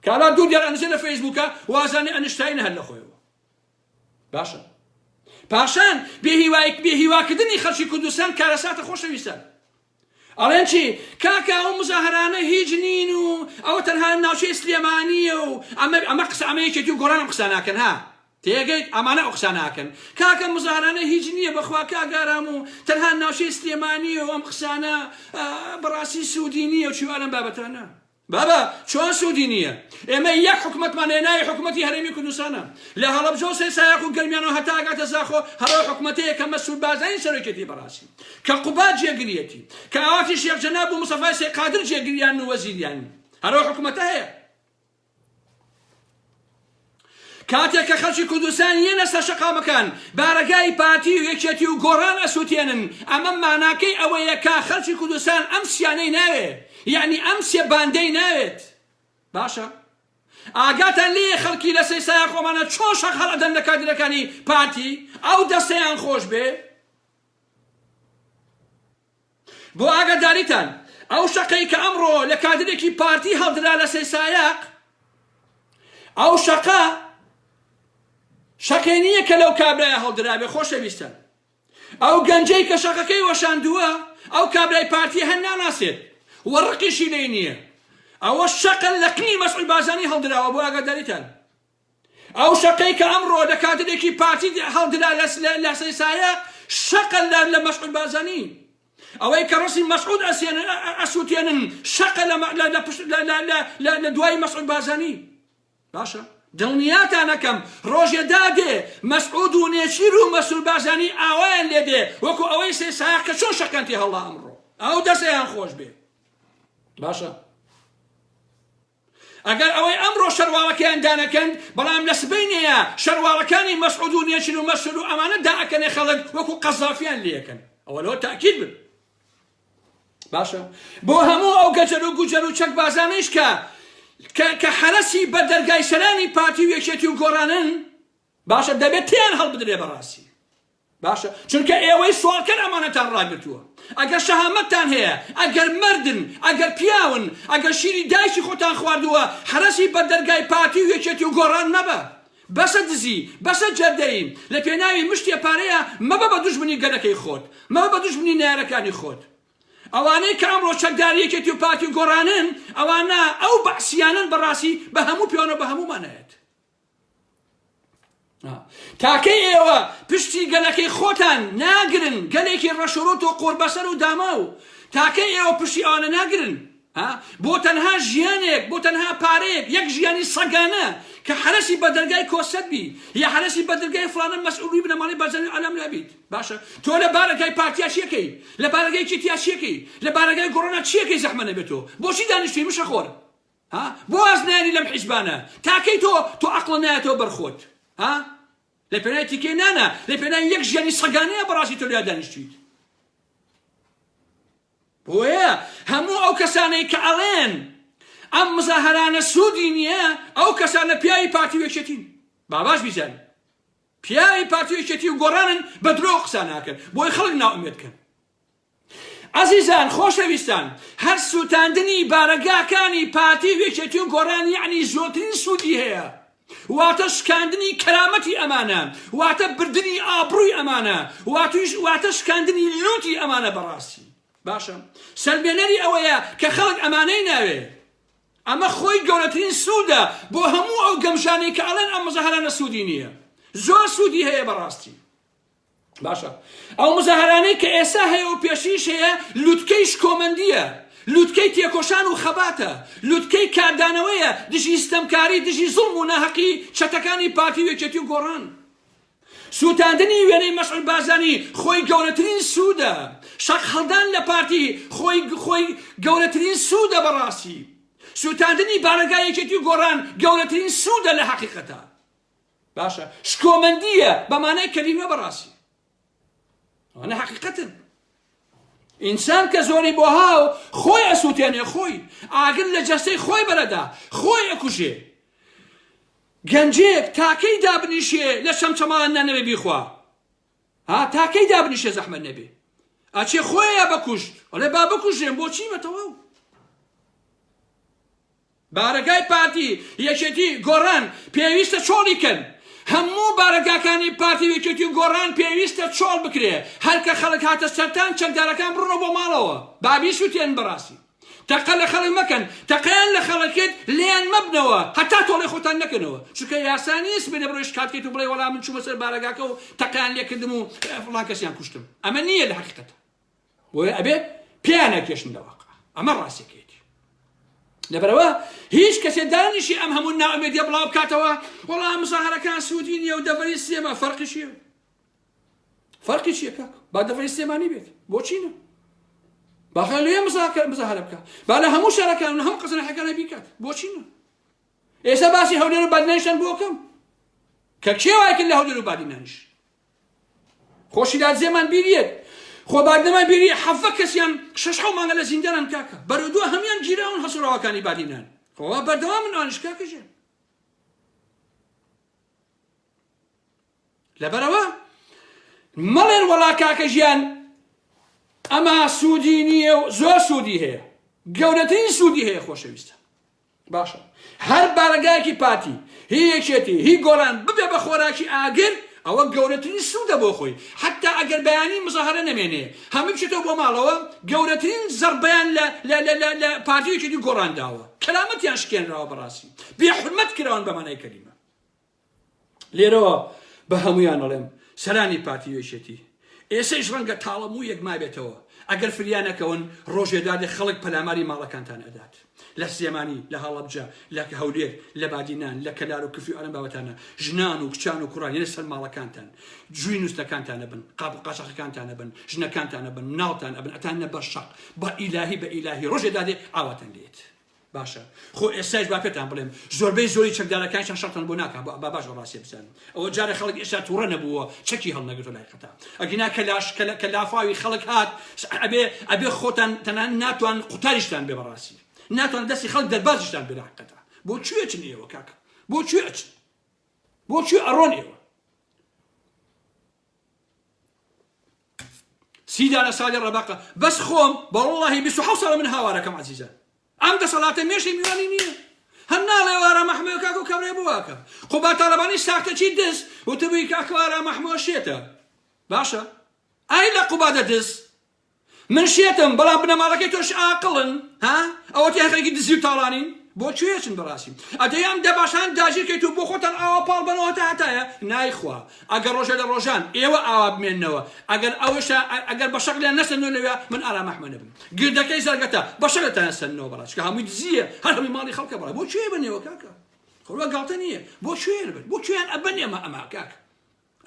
کالا دوو دیار ئەنووسێ لە فەیسبووکە وازانێ ئەنشتاینە هەر لە خۆیەوە باشە پاشان بێهیواکردنی خەڵکی کوردستان کارەساتە خۆشەویستان ئەڵێن چی کاکە ئەو مزاهرانە هیچ نین و ئەوە تەنها ناوچەی سلێمانیە و ئەمە قسە ئەمە یەکێتی و گۆڕانم قسە ناکەن تێگەیت ئەمانە ئەو قسە ناکەن کاکە مزاهرانە هیچ نییە بەخوا کاگارام و تەنها ناوچەی سلێمانیە و ئەم قسانە بەڕاستی سوودی نییە و چیوانم بابەتانە بابا چۆن سوودی نییە ئێمە یەک حکومەتمان هێنای حکومەتی هەرێمی کوردستانە لە هەڵەبجە و سەیسایەق و گەرمیانەوە هەتا ئاگاتە زاخۆ هەڕەوەی حکومەتەیە کە مەسئول بازرگانی سەرۆکێتی بەڕاستی کە قوبات جێگریەتی کە ئاواتی شێخ جەناب و مستەفای سێ قادر جێگریان و وەزیریان هەرەوەی حکومەتە هەیە کاتێک کە خەڵکی کوردستان یەنە سەر شەقامەکان بارەگای پارتی و یەکێتی و گۆڕان ئەسووتێنن ئەمە ماناکەی ئەوەیە کە خەڵکی کوردستان ئەم سیانەی ناوێت یعنی ئەم سێ باندەی ناوێت باشە ئاگاتان لێ خەڵکی لە سەیسایە خۆمانە چۆن شەق هەڵەدەن لە کادرەکانی پارتی ئەو دەستەیان خۆش بێ بۆ ئاگاداریتان ئەو شەقەی کە ئەمڕۆ لە کادرێکی پارتی هەڵدرا لە سەیسایەق ئەو شەقە شەقێ نییە کە لەو کابرایە هەڵدرابێ خۆشەویستان ئەو گەنجەی کە شەقەکەی وەشاندووە ئەو کابرای پارتی هەن ناناسێت وەڕقیشی لێ نییە ئەوە شەقە لە قنی مەسعود بارزانی هەڵدراوە بۆ ئاگاداریتان ئەو شەقەی کە ئەمڕۆ لە کادرێکی پارتی هەڵدرا لە سەیسایەق شەقە لە مەسعود بارزانی ئەوەی کە ڕەسی مەسعود ئەسووتێنن شەقە لە دوای مەسعود بارزانی باشە دڵنیاتان نەکەم ڕۆژێ دادێ مەسعود و نێچیر و مەسعود بارزانی ئاوایان لێ دێ وەکو ئەوەی سەیسایەق کە چۆن شەقەنتی هەڵا ئەمڕۆ ئەو دەستەیان خۆش بێ باشە ئەگەر ئەوەی ئەمڕۆ شەرواڵەکەیان دانەکەن بەڵام لە سبەینەیە شەرواڵەکانی مەسعود و نێچیر و مەسعود و ئەمانە دائەکەنێ خەڵک وەکو قەزافیان لێەکەن ئەوە لەوە تاکید بن باشە بۆ هەموو ئەو گەجەر و گوجەر و چەک بازانەیش کە حەرەسی بە دەرگای سەرانی پارتی و یەکێتی و گۆڕانن باشە دەبێت تیان هەڵبدرێ بەڕاستی باشە چونکە ئێوەی سوالکەر ئەمانەتان ڕاگرتووە ئەگەر شەهامەتتان هەیە ئەگەر مردن ئەگەر پیاون ئەگەر شیری دایکی خۆتان خواردووە حەرەسی بە دەرگای پارتی و یەکێتی و گۆڕان مەبە بەسە دزی بەسە جەردەی لە پێناوی مشتێ پارەیە مەبە بە دوژمنی گەلەکەی خۆت مەبە بە دوژمنی نارەکانی خۆت ئەوانەی کە ئەمڕۆ چەکداری یەکێتی و پارتی و گۆڕانن ئەوانە ئەو بەعسیانن بەڕاستی بە هەموو پیانە بە هەموومانەیەت تاکەی ئێوە پشتی گەلەکەی خۆتان ناگرن گەلێکی ڕەشوڕوت و قوربەسەر و داما و تاکەی ئێوە پشتی ئەوانە ناگرن بۆ تەنها ژیانێک بۆ تەنها پارەیەک یەک ژیانی سەگانە کە حەرەسی بە دەرگای کۆسەت بی یا حەرەسی بە دەرگای فڵانە مەسئولی بنەماڵی بەرزانی ئەلەم نابیت باشە تۆ لە بارەگای پارتیا چیەکەی لە بارەگای کێتیا چیەکەی لە بارەگای گۆڕانە چیەکەی زەحمە نەبێتەوە بۆچی دانیشتووی مشەخۆر بۆ ئاز نانی لەم حیزبانە تاکەی تۆ عەقڵ نایەتەوە بەرخۆت لە پێناوی تیکەی نانە لە پێناوی یەک ژیانی سەگانەیە بەڕاستی تۆ لێ دانیشتویت بۆیە هەموو ئەو کەسانەی کە ئەڵێن ئەم مزاهرانە سوودی نییە ئەو کەسانە پیاوی پارتی و یەکێتین باباش بیزانن پیاوی پارتی و یەکێتی و گۆڕانن بە درۆ قسە ناکەن بۆی خەڵک ناومێدکەن عەزیزان خۆشەویستان هەر سوتاندنی بارەگاکانی پارتی و یەکێتی و گۆڕان یعنی زۆرترین سوودی هەیە واتە شکاندنی کەرامەتی ئەمانە واتە بردننی ئابڕووی ئەمانە واتە شکاندنی لوتی ئەمانە بەڕاستی باشە سەربێنەری ئەوەیە کە خەڵک ئەمانەی ناوێ ئەمە خۆی گەورەترین سوودە بۆ هەموو ئەو گەمژانەی کە ئەڵێن ئەم مزاهرانە سوودی نییە زۆر سوودی هەیە بەڕاستی باشە ئەو مزاهرانەی کە ئێستا هەیە و پێشیش هەیە لوتکەی شکۆمەندیە لوتکەی تێکۆشان و خەباتە لوتکەی کاردانەوەیە دژی ستەمکاری دژی زوڵم و ناحەقی چەتەکانی پارتی و یەکێتی و گۆڕان سوتاندنی وێنەی مەسعود بارزانی خۆی گەورەترین سوودە شەق هەڵدان لە پارتی خۆی گەورەترین سوودە بەڕاستی سوتاندنی بارەگای یەکێتی و گۆڕان گەورەترین سوودە لە حەقیقەتە باشە شکۆمەندیە بەمانای کەلیمە بەڕاستی ئەوانە حەقیقەتن ئینسان کە زۆری بۆ هاو خۆی ئەسووتێنێ خۆی ئاگر لە جەستەی خۆی بەرەدا خۆی ئەکوژێ گەنجێک تاکەی دابنیشێ لە شەمچەماڵان نەنەوێ بیخوا تاکەی دابنیشێ زەحمەت نەبێ ئەچێ خۆیە بەکوشت ئەڵێ با بکوژێن بۆچی مەتەواو بارەگای پارتی یەکێتی گۆڕان پێویستە چۆڵی کەن هەموو بارەگاکانی پارتی یەکێتی و گۆڕان پێویستە چۆڵ بکرێ هەرکە خەڵک هاتە سەرتان چەکدارەکان بڕنەوە بۆ ماڵەوە بابی سووتێن بەڕاستی تەقە لە خەڵک مەکەن تەقەیان لە خەڵکێت لێیان مەبنەوە هەتا تۆڵی خۆتان نەکەنەوە چونکە یاسا نیست بێنە بڕۆی شکاتکەیت و بڵێ وەڵام من چوومە سەر بارەگاکە و تەقەیان لێکردم و فڵان کەسیان کوشتم ئەمە نییە لە حەقیقەتە بۆیە ئەبێ پێیان نەکێشن لە واقع ئەمە ڕاستیەکەیەتی لەبەرەوە هیچ کەسێ دانیشی ئەم هەموو ناومێدیە بڵاو بکاتەوە وەڵام مزاهرەکان سوودی نییە و دەڤەری سێمە فەرقی چییە؟ فەرقی چییە کاک؟ با دەڤەری سێمانی بێت بۆچی نە؟ باخە لێ مزاهرە بکات با لە هەموو شارەکان و هەموو قەزنەحەکانە بیکات بۆچی نە؟ ئێستا باسی هەولێر و بادینانیشتان بۆ کەم کە کێوای کرد لە هەولێر و بادینانیش خۆشیلات زێمان بیریێت خۆ بادنەمان بیری حەفە کەسیان شەش حەو مانگە لە زیندانان کاکە بەرەودووە هەمیان گیراون هەسوڕاوەکانی بادینان خۆ بەردەوام من ئانیش کاکەژێ لەبەرەوە مەڵێن وەڵا کاکە ژیان ئەمە سوودی نییە و زۆر سوودی هەیە گەورەترین سوودی هەیە خۆشەویستە باشە هەر بارەگایەکی پاتی هی یەکێتی هی گۆڕان ببێ بە خۆراکی ئاگر ئەوە گەورەترین سوودە بۆ خۆی حتا ئەگەر بەیانی مزاهرە نەمێنێ هەموو بچێتەوە بۆ ماڵەوە گەورەترین زەربەیان لە پارتیەکێتی گۆڕانداوە کەلامەتیان شکێنراوە بەڕاستی بێحورمەت کراون بەمانای کەلیمە لێرەوە بە هەمویان ئەڵێم سەرانی پارتی یەکێتی ئێسەیش ڕەنگە تاڵەموو یەک مابێتەوە ئەگەر فریانەکەون ڕۆژێدادێ خەڵک پەلاماری ماڵەکانتان ئەدات لە سێمانی لە هەڵەبجە لە هەولێر لە بادینان لە کەلار و کفی ئەلەم بابەتانە ژنان و کچان و کوڕان یەنە سەر ماڵەکانتان جووی نووسەکانتانە بن قاپ و قاچاقەکانتانە بن ژنەکانتانە بن ناوتان ئەبن ئەتانە بە شەق بە ئیلاهی ڕۆژێدادێ ئاواتان لێت باشە خۆ ئێستاش با پێتان بڵێم زۆربەی زۆری چەکدارەکانیان شەڕتان بۆ ناکەن با باش ڕاستی بزانن ئەوە جارە خەڵک ئێستا تووڕە نەبووە چەکی هەڵنەگرتۆ لای قەتا ئەگینا کە لافاوی خەڵک هات ئەبێ خۆتان تەنان ناتوان قوتاریشتان بێ بەڕاستی ناتوان دەستی خەڵک دەربازیشتان بێ قەتا بۆ کوێ چن ئێوە کاکە بۆ کوێ ئەچن بۆ کوێ ئەڕۆن ئێوە سیدا لە ساڵی ڕەباقە بەس خۆم بەوەڵڵاهی 27 ساڵە من هاوارەکەم عەزیزان ئەم دەسەڵاتە مێشەی میوانی نییە هەر ناڵێ وارە مەحموود کاک و کەمرێ بواکە خۆ با تاڵەبانی ساختەچی دەست وتبووی کاک وارە مەحموود شێتە باشە ئای لە قوبادە دەست من شێتم بەڵام بنەماڵەکەی تۆش ئاقڵن ها ئەوە تێخێکی دزی و تاڵانی بۆ کوێچن بەڕاستی ئەدەیام دەباشان داگیرکەیت و بۆ خۆتان ئاوا پاڵ بنەوە تا هەتایە نایخوا ئەگەر ڕۆژە لە ڕۆژان ئێوە ئاوا بمێننەوە ئەگەر ئەوەشە ئەگەر بەشەق لێن نەسەنەوە لەوێ من ئارا مەحمەد بم گردەکەی زەرگەتە بەشەق لێتان نەسەنەوە بەڕاستی کە هەمووی دزیە هەر هەمووی ماڵی خەڵکە بەڕە بۆ کوێ بنێوە کاکە خۆڵوە گاڵتە نییە بۆ کوێ بن بۆ کوێیان ئەبەن ئەمە کاکە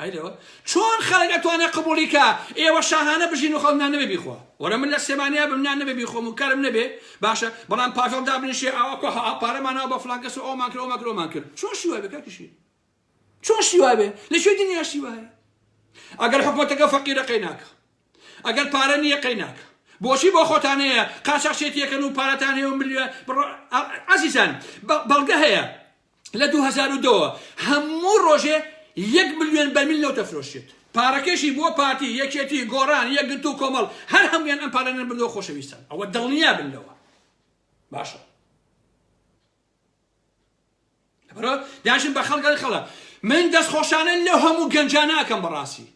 ئەیلەوە چۆن خەڵک ئەتوانێت قبوڵی کە ئێوە شاهانە بژین و خەڵک نان نەبێ بیخوا وەرە من لە سێمانیا بم نان نەبێ بیخۆم و کارم نەبێ باشە بەڵام پافێڵ دابنیشێ ئەوە پارەمانەوە بە فڵان کەس و ئەومان کرد ئەومان کرد چۆن شیوای بێ کاکیشی چۆن شیوای بێ لەکوێ دنیا شیوایە ئەگەر حکومەتەکە فەقیرە قەی ناکە ئەگەر پارە نییە قەی ناکە بۆچی بۆ خۆتانەیە قاچاق شێتیەکەن و پارەتان هەیە و ملیۆن عەزیزان بەڵگە هەیە لە 2002 هەموو ڕۆژێ 1 ملیۆن بەرمیل لەو دەفرۆشێت پارەکەشی بۆ پارتی یەکێتی گۆڕان یەکگرتو و کۆمەڵ هەر هەمویان ئەم پارەنە بردەوە خۆشەویستان ئەوە دڵنیا بن لەوە باشە لەبەرەوە داشن بە خەڵک من دەستخۆشانە لەو هەموو گەنجاناکەم بەڕاستی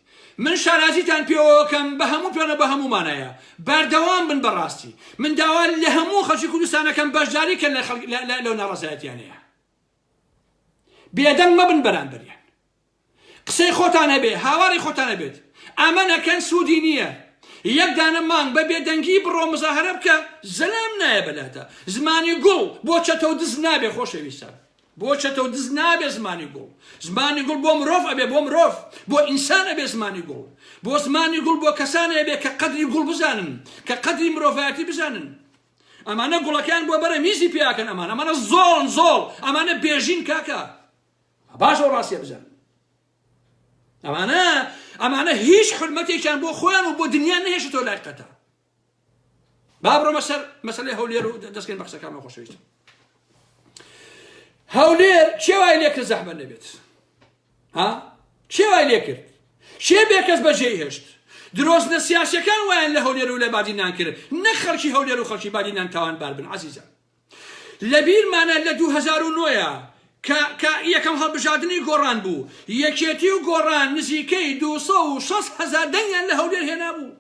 من شارازیتان پێوەکەم بە هەموو پێنە بە هەمومانەیە بەردەوام بن بەڕاستی من داوا لە هەموو خەڵکی کوردستانەکەم بەشداریکەن لەو ناڕەزایەتیانەیە بێدەنگ مەبن بەرامبەریان قسەی خۆتان هەبێ هاواری خۆتان هەبێت ئەمەنەکەن سوودی نییە یەک دانە مانگ بە بێدەنگی بڕۆ مزاهرە بکە زەلام نایە بەلاتە زمانی گوڵ بۆ چەتە و دز نابێ خۆشەویستان بۆ چەتە و دز نابێ زمانی گوڵ بۆ مرۆڤ ئەبێ بۆ مرۆڤ بۆ ئینسان ئەبێ زمانی گوڵ بۆ زمانی گوڵ بۆ کەسانە ئەبێ کە قەدری گوڵ بزانن کە قەدری مرۆڤایەتی بزانن ئەمانە گوڵەکان بۆ بەرە میزی پیاکەن ئەمانە زۆڵ ئەمانە بێژین کاکە باش ئەو ڕاستیە بزانن ئەمانە هیچ حرمەتێکیان بۆ خۆیان و بۆ دنیا نەهێشتەوە لای قەتا با بڕۆمە سەر مەسەلەی هەولێر و دەستکەین بە قسەکانمە خۆشەویستم هەولێر کێوای لێ کرد زەحمەت نەبێت کێوای لێ کرد کێ بێکەس بەجێی هێشت درۆستنە سیاسیەکان وایان لە هەولێر و لە بادینان کرد نە خەڵکی هەولێر و خەڵکی بادینان تاوانبار بن عەزیزان لە بیرمانە لە 2009 کە یەکەم هەڵبژاردننی گۆڕان بوو یەکێتی و گۆڕان نزیکەی 260,000 دەنگیان لە هەولێر هێنا بوو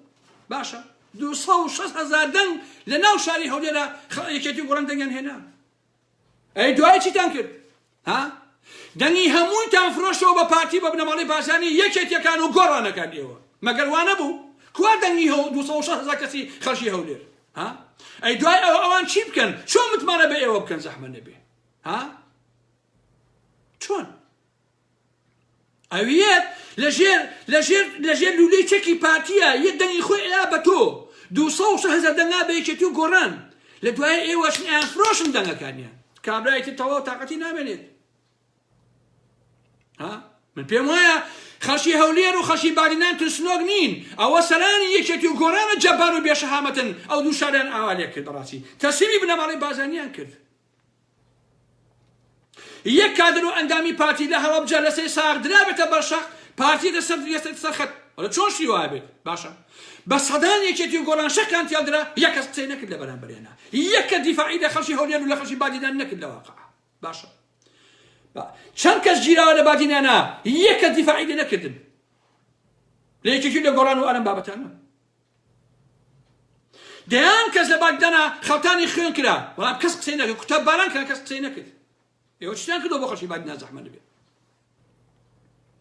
باشە 260,000 دەنگ لە ناو شاری هەولێرە یەکێتی و گۆڕان دەنگیان هێنا ئەی دوای چیتان کرد دەنگی هەموویتان فرۆشتەوە بە پارتی بە بنەماڵی بازانی یەکێتیەکان و گۆڕانەکان ئێوە مەگەر وانە بوو کوا دەنگی 260,000 کەسی خەڵکی هەولێر ئەی دوای ئەوان چی بکەن چۆن متمانە بە ئێوە بکەن زەحمە نەبێ ها چۆن ئەویەت لەژێر لولەی چەکی پارتیە یەک دەنگی خۆی ئەیا بە تۆ 200,000 دەنگا بە یەکێتی و گۆڕان لە دوای ئێوەش ئەیان فرۆشن دەنگەکانیان کابرایەتی تەواو تااقەتی نامێنێت ها من پێم وایە خەڵکی هەولێر و خەڵکی بادینان ترسنۆک نین ئەوە سەرانی یەکێتی و گۆڕانە جەبار و بێشەهامەتن ئەو دوو شاریان ئاوا لێ کرد بەڕاستی تەسلیمی بنەماڵی بازانیان کرد یەک کادر و ئەندامی پارتی لە هەڵەبجە لەسەر ساغ درابێتە بەرشەق پارتی لەسەر سەرخەت وەڵە چۆن شتی وایە بێت باشە بە سەدان یەکێتی و گۆڕان شەکان تیادرا یەک کەس قسەی نەکرد لە بەرامبەرێنە یەک کە دیفاعی لە خەڵکی هەولێر و لە خەڵکی بادینان نەکرد لە واقع باشە چەند کەس گیراوە لە بادینانە یەک کە دیفاعی لێ نەکردن لە یەکێکی لە گۆڕان و ئەرەم بابەتانە دەیان کەس لە بادینانە خەڵتانی خوێن کرا بەڵام کەس قسەی نەکرد کوتاب باران کە کەس قسەی نەکرد ئێوە چیان کردەوە بۆ خەڵکی بادینان زەحمە نەبێت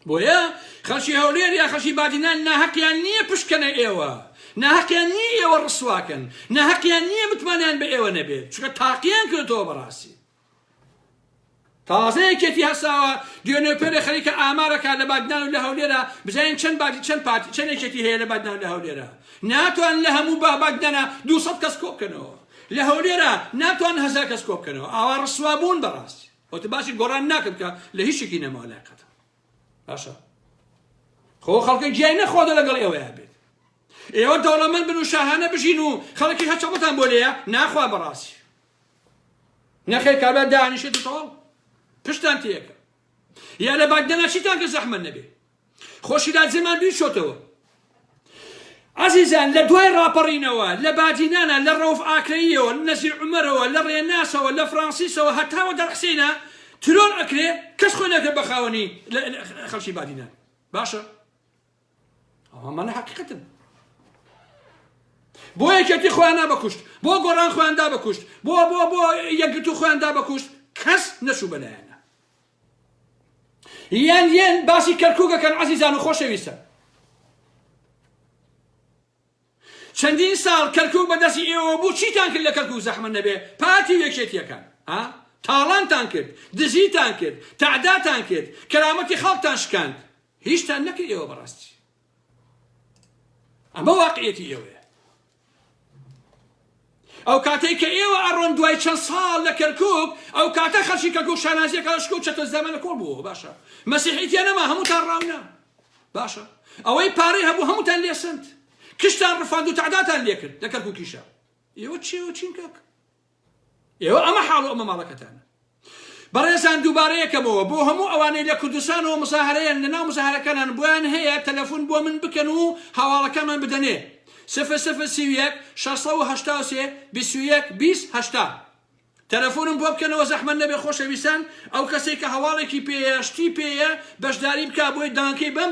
بۆیە خەڵکی هەولێر یا خەڵکی بادینان ناهەقیان نییە پشکەنە ئێوە ناهەقیان نییە ئێوە ڕسواکەن ناهەقیان نییە متمانیان بە ئێوە نەبێت چونکە تاقییان کردەوە بەڕاستی تازەیەکێتی هەساوە دیۆنێپێرە خەریکە ئامارەکە لە بادینان و لە هەولێرە بزانین چەند پارتی چەندێکێتی هەیە لە بادینان و لە هەولێرە ناتوان لە هەموو بادینانە 200 کەس کۆ بکەنەوە لە هەولێرە ناتوان 1000 کەس کۆ بکەنەوە ئاوا ڕسوا بوون بەڕاستی ئەوتە باسی گۆڕان ناکەم کە لە هیچێکی نەماوە لاقەتە باشە خۆ خەڵکی گیای نەخوادە لەگەڵ ئێوەیە بێت ئێوە دەوڵەمەند بن و شاهانە بژین و خەڵکی هەچەڵەتان بۆ لێیە ناخوا بەڕاستی نەخێر کابرا دانیشێت تەواو پشتان تێکە یا لە بادینانە چیتان کە زەحمە نەبێ خۆشی لازممان بیشۆتەوە عزیزان لە دوای ڕاپەڕینەوە لە بادینانە لە ڕەوف ئاکرەیەوە لە نەزیر عومەرەوە لە ڕێناسەوە لە فرانسیسەوە هەتاوە دەرحسینە ترۆن ئەکرێ کەس خۆی نەکرد بە خاوەنی خەڵکی بادینان باشە ئەوەمانە حەقیقەتن بۆ یەکێتی خۆیان بەکوشت بۆ گۆڕان خۆیان بەکوشت بۆ یەکگرتو خۆیان بەکوشت کەس نەچوو بەلایەنە یان باسی کەرکووکەکەن عەزیزان و خۆشەویستە چەندین ساڵ کەرکووک بەدەستی ئێوە بوو چیتان کرد لە کەرکووک زەحمە نەبێ پارتی یەکێتیەکان تاڵانتان کرد دزیتان کرد تعداتان کرد کەرامەتی خەڵکتان شکاند هیچتان نەکرد ئێوە بەڕاستی ئەمە واقعیەتی ئێوەیە ئەو کاتێک کە ئێوە ئەڕۆن دوای چەند ساڵ لە کەرکووک ئەو کاتە خەڵکی کەرکووک شانازیەکە لە شکوو چەتە زەمانە کۆڵ بووە باشە مەسیحیتیان نەما هەمووتان ڕاونا باشە ئەوەی پارەی هەبوو هەمووتان لێسەند کشتان ڕفاند و تعداتان لێ کرد لە کەرکووکیشە ئێوە چێوە چینکەک ئێوە ئەمە حاڵ و ئەمە ماڵەکەتانە بەڕێزان دووبارەیەکەمەوە بۆ هەموو ئەوانەی لە کوردستانەوە مزاهرەیان لەناو مزاهرەکانان بۆیان هەیە تەلەفۆن بۆ من بکەن و هەواڵەکەمان بدەنێ 0031 683 21 20 80 تەلەفۆنم بۆ بکەنەوە زەحمەت نەبێ خۆشەویستان ئەو کەسێک کە هەواڵێکی پێیە شتی پێیە بەشداری بکە بۆی دانکەی بەم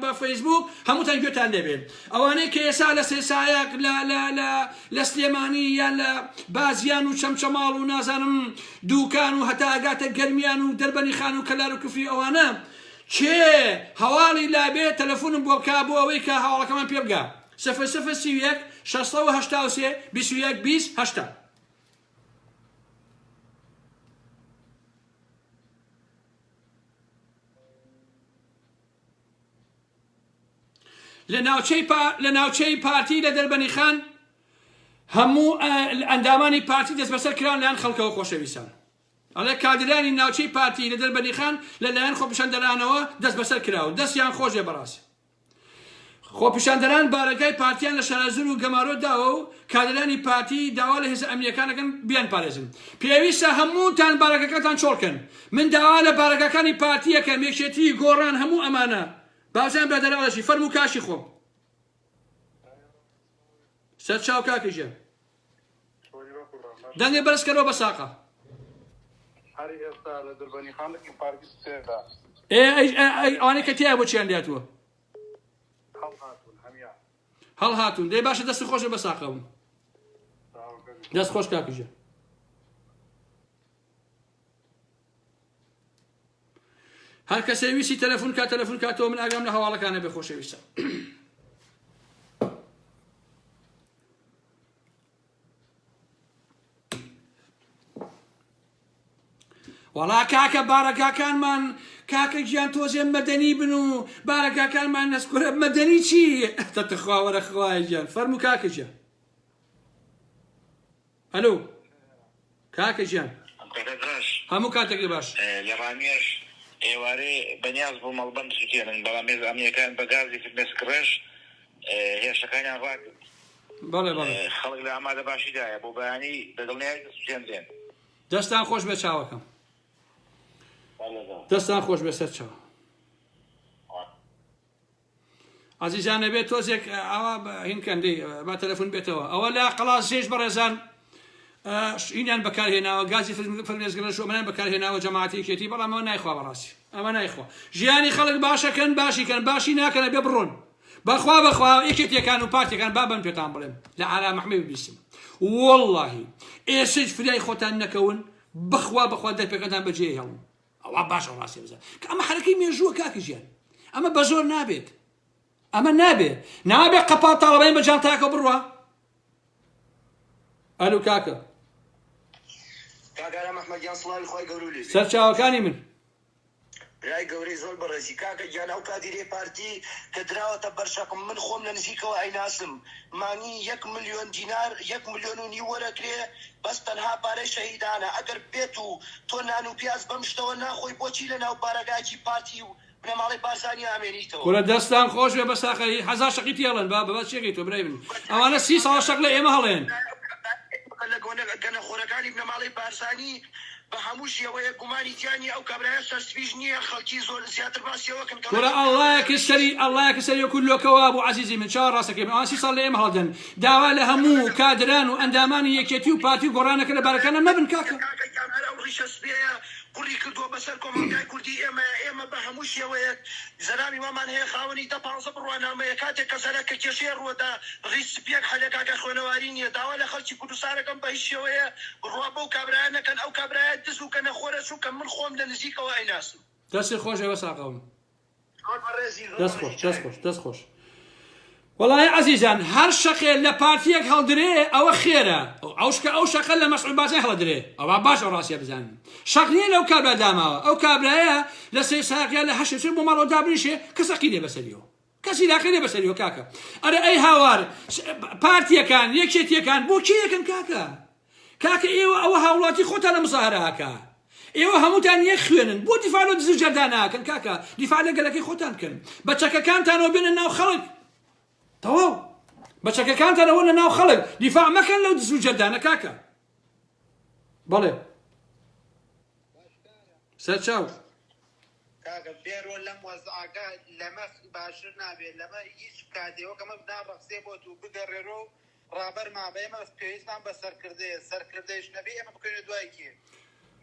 بە فەیسبوک هەمووتان گوێتان دەبێت ئەوانەی کە ئێستا لە سێسایەک لە سلێمانی یان لە بازیان و چەمچەماڵ و نازانم دووکان و هەتا ئاگاتە گەرمیان و دەربەنی خان و کەلار و کوفری ئەوانە چێ هەواڵی لابێت تەلەفۆنم بۆ بکە بۆ ئەوەی کە هەواڵەکەمان پێ بگا 0031 683 21 20 80 لە ناوچەی پارتی لە دەربەنی خان هەموو ئەندامانی پارتی دەست بەسەر کران لەیان خەڵکەوە خۆشەویستان ئەڵێ کادرانی ناوچەی پارتی لە دەربەنی خان لەلایەن خۆپیشاندەرانەوە دەست بەسەر کراوە دەستیان خۆشێ بەڕاستی خۆپیشاندەران بارەکەی پارتیان لە شەرازور و گەمارۆ داوە و کادرانی پارتی داوا لە هێزە ئەمنیەکانەکەن بیان پارێزن پێویستە هەمووتان بارەکەکەتان چۆڵکەن من داوا لە بارەکەکانی پارتیەکەم یەکێتی گۆڕان هەموو ئەمانە بازیان برادەراوەشی فەرموو کاشی خۆم سەر چاو کاکەژە دەنگێ بەرزکەرەوە بە ساقە ئەوانەی کە تیا بۆ چیان لاتووە هەڵ هاتوون دەی باشە دەستی خۆشە بە ساقەون دەست خۆش کاکەژە هەر کەسێ ویستی تەلەفۆن کاتەوە من ئاگام لە هەواڵەکانە بێ خۆشەویستە وەڵا کاکە بارەکەکانمان کاکە گیان تۆزێ مەدەنی بن و بارەکەکانمان نەسکورە مەدەنی چی؟ تەتەخواوەرە خوای گیان فەرموو کاکە گیان. ئەلۆ کاکە گیان هەموو کاتێکی باش لە ڕامێژ ئێوارەی بەنیاز بۆ مەڵبەند سوتێنن بەڵام مێز ئەمیەکان بە گازی فرمێسکڕێش هێشتەکانیان ڕاک بەڵێ بەڵێ خەڵک لە ئامادە باشیدایە بۆ بەیانی دەدڵنیای سوتێن دێن. دەستان خۆش بێ چاوەکەم دەستان خۆش بێ سەر چاو عزیزانە بێت تۆزێک ئەوە هینکەندی با تەلەفۆن بێتەوە ئەوە لە قەڵاس شێش بەڕێزان ئینیان بەکارهێناوە گازی فرمێسکرە شۆمەیان بەکارهێناوە جەماعەتێکێتی بەڵام ئەمە نایخوا بەڕاستی ئەمە نایخوا ژیانی خەڵک باشەکەن باشیکەن باشی ناکەنە بێ بڕۆن بەخوا بەخوا یەکێتیەکان و پارتێکان با بن پێتان بڵێم لە ئارا مەحمەد بیسم واللهی ئێسش فریای خۆتان نەکەون بخوا بەخوا دەرپێکەتان بەجێ هێڵن ئەوە باشە ڕاستی بزە کە ئەمە حرەکەی مێژووە کاکی ژیان ئەمە بە زۆر نابێت ئەمە نابێت نابێت قەپات تاڵەبین بەجان تاکە بڕوە. ئەلو کاکە کاکارە مەحمەدیان سڵاوی خۆی گەورە سەر چاوەکانی من برای گەورەی زۆر بەڕێزی کاکە گیان ئەو کادیرێ پارتی کە دراوەتە بەرشەکم من خۆم لە نزیکەوە ئەیناسم مانی 1 ملیۆن دینار 1 ملیۆن و نیو وەرەگرێ بەس تەنها پارەی شەهیدانە ئەگەر بێت و تۆ نان و پیاز بەم شتەوە ناخۆی بۆچی لە ناو بارەگاکی پارتی و بنەماڵی بارزانی ئامێنیتەوە کورە دەستان خۆش بێ بە ساقەی هەزار شەقی تێڵن با بەبەت شێکی تۆ برای من ئەوانە 30 ساڵ شەق لە ئێمە هەڵێن لە گەنە خۆرەکانی بنەماڵی بارزانی بە هەموو شێوەیە گومانی تیانی ئەو کابرایە سەرسویژ نییە خەڵکی زۆر زیاتر باسیەوەکەن کورە ئەڵڵایەکە سەری کولۆکەوە بۆ عزیزی من چاوە ڕاستەکەی ئەوان 30 ساڵ لە ئێمە هەڵدەن داوا لە هەموو کادران و ئەندامانی یەکێتی و پارتی و گۆڕانەکە لە بارەکانە مەبن کاکە کوڕی کردووە بەسەر کۆمەلگای کوردی ئێمە بە هەموو شێوەیەک زەرامی وامان هەیە خاوەنی 15 بڕوانامەیە کاتێک کە زەرەکە کێشەیە ڕووەدا ڕیسپێک حەلەکاکە خوێنەواری نییە داوا لە خەڵکی کوردستانەکەم بە هیچ شێوەیە ڕوا بەو کابرایە نەکەن ئەو کابرایە دز و کە نەخۆرە چوو کە من خۆم لە نزیکەوە ئەیناسم. دەستی خۆشە بە ساقەوم دەست خۆش وەڵای عزیزان هەر شەقێ لە پارتیەک هەڵدرێ ئەوە خێرە ئەو شەقە لە مەسعود بازرگان هەڵدرێ ئەوە باشە ڕاستیە بزانین شەق نییە لەو کابرا داماوە ئەو کابرایە لە سێ ساقیان لە هەشت بۆ ماڵەوە دابنیشێ کەسەقی لێ بەسەریەوە کەسی لاقی لێ بەسەریەوە کاکە ئەرە ئەی هاوار پارتیەکان یەکێتیەکان بۆ کێ یەکن کاکە ئێوە ئەوە هاوڵاتی خۆتان لە مزاهرەکە ئێوە هەمووتان یەک خوێنن بۆ دیفاع لە دز جەردان ناکەن کاکە دیفاع لە گەلەکەی خۆتان بکەن بەچەکەکانتانەوە بێنن ناو خەڵک تەواو بەچەکەکانتانەوە لە ناو خەڵک دیفاع مەکەن لەو دز و جەردانە کاکە بەڵێ سەر چاو کاکە بێرۆ لەم وەزعەکە لەمە باشتر نابێت لەمە هیچ کاتێوەکەمە بداڕەخسێ بۆ و بگەڕێرۆ ڕابەر مابەیمە پێویستمان بە سەرکردەیەش نەبێ ئێمە بکەینە دوای کێ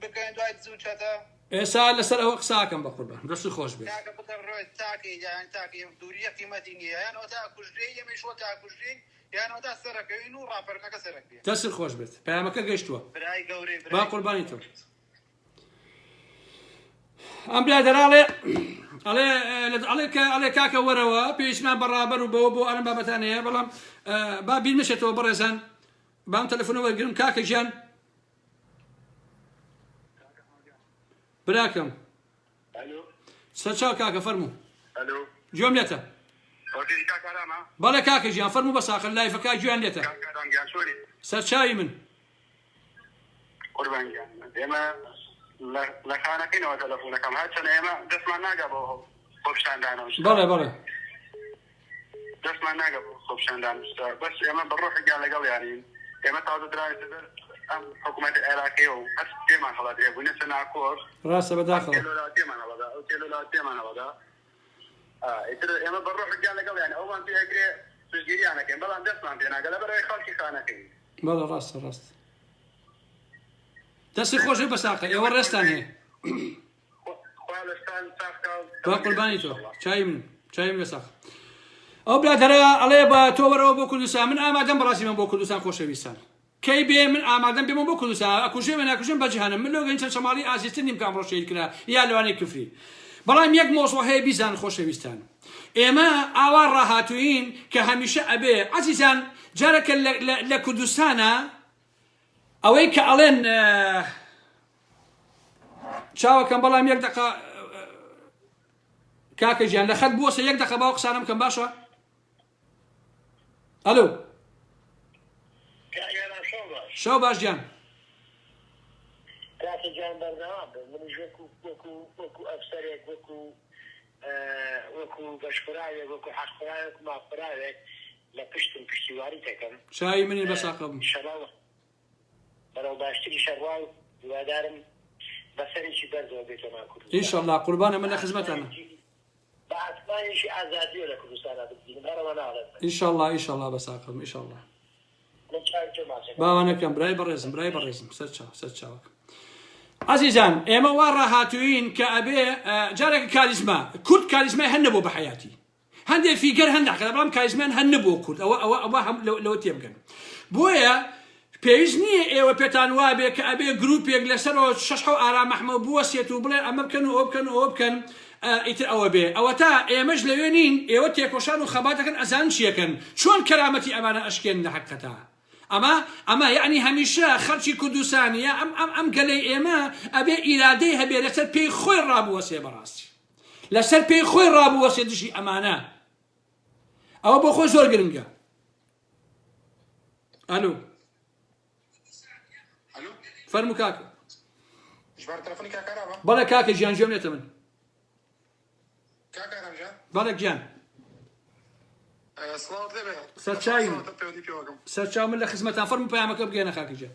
بکەین دوای زووچەتە ئێستا لەسەر ئەوە قساکەم بە قوربان دەستی خۆش بێت کاکە بگەڕێت تاکەی یان تاکەی دووریە قیمەتی نییە یانەوە تا کوژرێ ئێمەش وە تاکوژرین یانەوە تا سەرەکەوین و ڕاپەرەکە سەرەکەوێت دەستی خۆش بێت پەیامەکە گەیشتووە برای گەورەی با قوربانی تۆ ئەم برادەراڵێ ئەڵێ کاکە وەرەوە پێویستمان بەڕابەر و بەوە بۆ ئەرم بابەتان هەیە بەڵام با بیرمەشێتەوە بەڕێزان بام تەلەفۆنەوە وەرگرم کاکە گیان براکەم سەر چاو کاکە فەرموو گوێم لێتە بەڵێ کاکە گیان فەرموو بە ساقل لایفەکە گوێیان لێتە سەر چاوی من لە خانەکەینەوە تەلەفۆنەکەم هەرچەندە ئێمە دەستمان ناگا بۆ خۆپشاندانەوە بەڵێ دەستمان ناگە بۆ خۆپشاندانشتا بەس ئێمە بەڕۆحێکیان لەگەڵ یانین ئێمە تازە درایتر ئەم حکوومەتی عێراقیەوە و هەر تێمان هەڵەدرێ بووینە سە ناکۆر ڕاستە بەداخەوە تێلۆلاتێمانەوەدا ئیتر ئێمە بەڕۆحێکیان لەگەڵ یان ئەومان پێکرێ سوژگیریانەکەین بەڵام دەستمان پێناگە لەبەرەوەی خەڵکی خانەکەین بەڵێ ڕاست دەستی خۆشی بە ساقە ئێوە ڕێستان هەیە با قوربانی تۆ چاوی من لە ساق ئەو برادەرە ئەڵێ بە تۆ وەرەوە بۆ کوردستان من ئامادەم بەڕاستی من بۆ کوردستان خۆشەویستان کەی بێ من ئامادەم بێمە بۆ کوردستان ئەکوژێ من ناکوژێم بە جیهانم من لەوگەین چەند شەماڵی ئازیزتر نیم کام ڕۆژەیت کرا یا لەوانەی کفری بەڵام یەک مۆزوع هەیە بیزان خۆشەویستان ئێمە ئاوا ڕاهاتووین کە هەمیشە ئەبێ عەزیزان جارێکە لە کوردستانە ئەوەی کە ئەڵێن چاوەکەم بەڵام یەک دقە کاکە گیان لە خەت بووەسە یەک دقە باو قسانە بکەم باشە؟ ئەلۆ شەو باش گیان کاکە گیان بەردەوام بە منیش وەکو ئەفسەرێک وەکو بەشخراوێک وەکو حەقخراوێک مافراوێک لە پشتم پشتیواری دەکەم چای منی بەساقەم شەڵاو بەرەو باشتری شەڕوا و هیوادارم بەسەرێکی بەرزەوە بێتەوە کوردستان ئینشەڵڵا قوربانە من لە خزمەتانە بە ئاسمانێکی ئازادیە لە کوردستانە بگرین هەرەوە ناڵێت ئینشەڵڵا بەساقەم ئینشەڵڵا من چاوی ماسێک باوانەکەم برای بەڕێزم سەر چاوەکە عزیزان ئێمە وا ڕاهاتووین کە ئەبێ جارێک کالیزما کورد کالیزمای هەن نەبوو بە حیاتی هەندێک فیگەر هەنداکە بەڵام کالیزمان هەن نەبوو کورد ئەوە لەوە تێبگەن بۆیە پێویست نییە ئێوە پێتان وابێ کە ئەبێ گروپێک لەسەرەوە شەش ئارام مەحمە بوەسێت و بڵێ ئەمە بکەن و ئەوە بکەن و ئەوە بکەن ئیتر ئەوە بێ ئەوە تا ئێمەش لەوێ نین ئێوە تێکۆشان و خەباتەکەن ئەزان چیەکەن چۆن کەرامەتی ئەمانە ئەشکێن لە حەقەتە ئەمە یعنی هەمیشە خەڵکی کوردستانیە ئەم گەلەی ئێمە ئەبێ ئیرادەی هەبێ لەسەر پێی خۆی ڕابوەسێ بەڕاستی لەسەر پێی خۆی ڕابوەسێ دژی ئەمانە ئەوە بۆ خۆی زۆر گرنگە ئەلو فەرموو کاکە بەڵێ کاکە گیان گوێم لێتە من بەڵێ گیان سەرچاو من لە خزمەتان فەرموو پەیامەکە بگەێنە کاکە گیان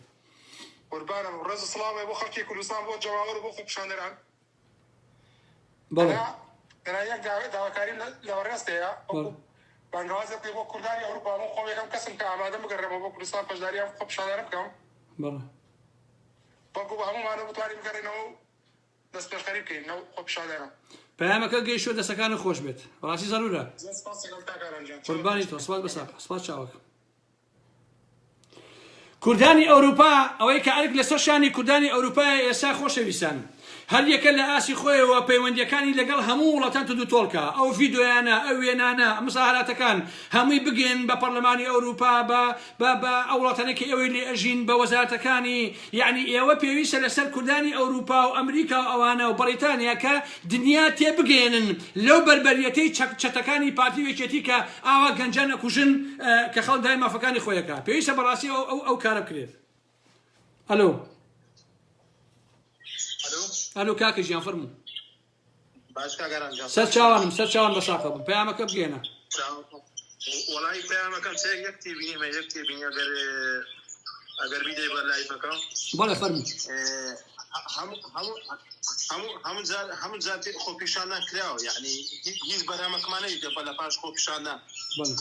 قوربانم ڕێز سڵامێ بۆ خەڵکی کوردستان بۆ جەواوەر بۆ خۆپیشاندەران بەڵێ یەک داواکاری لەوە ڕاستەیە بانگوازێک بۆ کوردانی ئەوروپا بۆ خۆم یەکەم کەسم کە ئامادە بگەڕێمەوە بۆ کوردستان پەشداریان خۆپیشاندەرە بکەم بەڵێ بەڵکو بە هەمومانە بتوانین بگەڕێنەوە و دەست پێشخەری بکەین لەو خۆپیشاندەرە پەیامەکە گەیشتووە دەستەکانت خۆش بێت ڕاستی زەرورە قوربانی تۆ سوپاس بەساق سوپاس چاوەکە کوردانی ئەوروپا ئەوەی کە ئەرک لەسەر شانی کوردانی ئەوروپای ئێستا خۆشەویستان هەر یەکە لە ئاسی خۆیەوە پەیوەندیەکانی لەگەڵ هەموو وڵاتان دووتۆڵکە ئەو ڤیدۆیانە ئەو وێنانە مزاهراتەکان هەمووی بگەن بە پەرلەمانی ئەوروپا بە ئەو وڵاتانێکی ئێوەی لێ ئەژین بە وەزارەتەکانی یعنی ئێوە پێویستە لەسەر کوردانی ئەوروپا و ئەمریکا و ئەوانە و بەریتانیا کە دنیا تێبگەێنن لەو بربەریەتەی چەتەکانی پارتی وێچێتی کە ئاوا گەنجان ئەکوژن کە خەڵک دای مافەکانی خۆیەکە پێویستە بەڕاستی ئەو کارە بکرێت ئەلۆ ئەلو کاکە ژیان فەرموو سەر چاوان بەساقە بوو پەیامەکە بگێنە وەڵی پەیامەکەم یەکتی بینیمە یەکتی بینی ئەگەر بیدەی بەر لایفەکە بەڵێ فەرموو هەموو جاتی خۆپیشاندان کراوە یعنی هیچ بەرهەمەکمانەی دەبە لە پاش خۆپیشاندان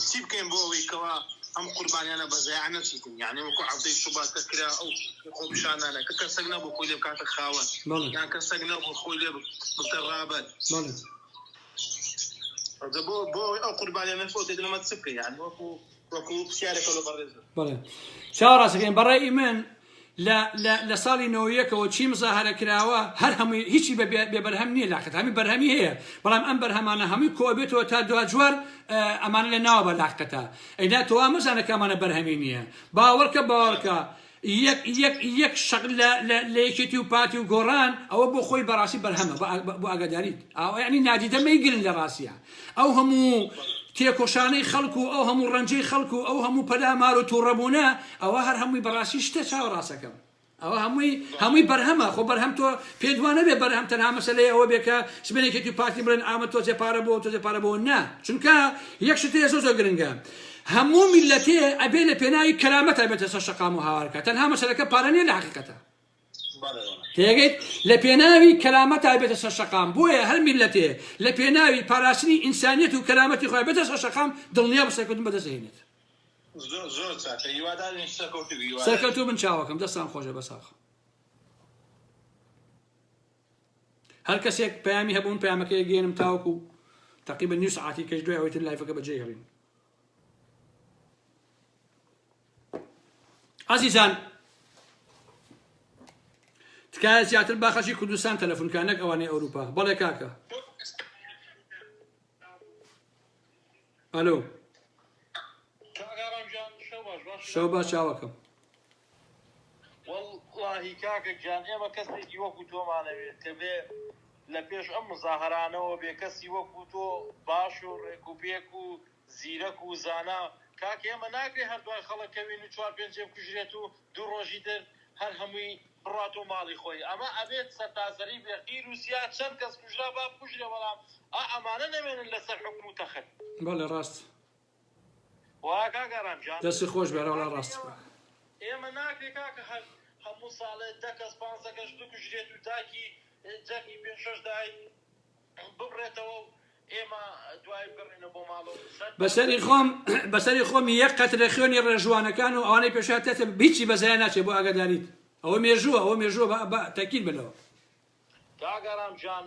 چی بکەین بۆ ئەوەی کەوا ئەم قوربانیانە بەزایانە چیتن یعنی وەکو عەبدەی سوباتە کرا ئەو خۆپیشاندانە کە کەسێک نەبوو خۆی لێ بکاتە خاوەن یان کەسێک نەبوو خۆی لێ بکە ڕابەت بۆ ئەو قوربانیانە فۆتێ دەمە چ بکەین یعنی وەکو پرسیارێکە لە بەڕێزە بەڵێ چاوەڕاستەکەین بەڕێی من لە ساڵی نەوەیەکەوە چی مزاهرە کراوە هەر هەمووی هیچی بێبەرهەم نییە لاقەت هەمی بەرهەمی هەیە بەڵام ئەم بەرهەمانە هەمووی کۆبێتەوە تا دوجوار ئەمانە لە ناوە بە لاقەتە ئەیدا تۆوا مەزانەکە ئەمانە بەرهەمی نییە باوەڕکە یەک شەق لە یەکێتی و پاتی و گۆڕان ئەوە بۆ خۆی بەڕاستی بەرهەمە بۆ ئاگاداریت یعنی نادیدە مەیگرن لە ڕاستیە ئەو هەموو تێکۆشانەی خەڵکو و ئەو هەموو ڕەنجەی خەڵکو و ئەو هەموو پەلامار و تووڕەبوونە ئەوە هەر هەمووی بەڕاستی شتە چاوەڕاستەکەم ئەوە هەمووی بەرهەمە خۆ بەرهەم تۆ پێدوانە بێ بەرهەم تەنها مەسەلەی ئەوە بێ کە سبێنێکێتی پارتی بڵێن ئامە تۆ جێپارە بۆ نا چونکە یەک شتەیە زۆر گرنگە هەموو میلەتێ ئەبێ لە پێناوی کەرامەت ئەبێتە سەر شەقام و هاوارکە تەنها مەسەلەکە پارە نیە لە حەقیقەتە تێگەیت لە پێناوی کەرامەت ئەبێتە سەر شەقام بۆیە هەر میلەتێ لە پێناوی پاراستنی ئینسانیەت و کەرامەتی خۆی بێتە سەر شەقام دڵنیا بە سەرکەوتن بەدەستهێنێت سەرکەوتوو من چاوەکەم دەستان خۆشە بەساخ هەر کەسێک پەیامی هەبوون پەیامەکەی گێنم تاوەکو تقریبا نیو ساعتی کەش دوای ئەوەی تر لایفەکە بەجێ هێڵین عزیزان تکایە زیاتر با خەڵکی کوردستان تەلەفۆنکە نەک ئەوانەی ئەوروپا بەڵێ کاکە ئەلۆ شەو باش چاوەکەم والله واللهی کاکە گیان ئێمە کەسێکی وەکو تۆمانەوێت کە بێ لە پێش ئەم مزاهرانەوە بێ کەسی وەکو تۆ باش و ڕێک و پێک و زیرەک و زانا کاکە ئێمە ناگرێ هەردوای خەڵکەوین و 4-5 کوژرێت و 2 ڕۆژی تر هەر هەمووی بڕات و ماڵی خۆی ئەمە ئەبێت سەرتاسەری بێقی رووسیا چەند کەس کوژرا با کوژرێ بەڵام ئەمانە نەمێنن لەسەر حکم و تەخت بەڵێ ڕاست وا کاگەڕام جان دەستی خۆش بێرەوە ڕاست ئێمە ناکرێت کاکە هەموو ساڵێ 10 کەس 15 کەس بکوژرێت و تاکی جەکی 5-6 دای ببڕێتەوە ئێمە دوای بگەڕێنە بۆ ماڵەوە بەسەری خۆم یەک قەترە خوێنی ڕێژوانەکان و ئەوانەی پێشاتێتە بیچی بەزایە ناچێت بۆ ئاگاداریت ئەوە مێژووە بە تاکید بنەوە کاگەڕام جان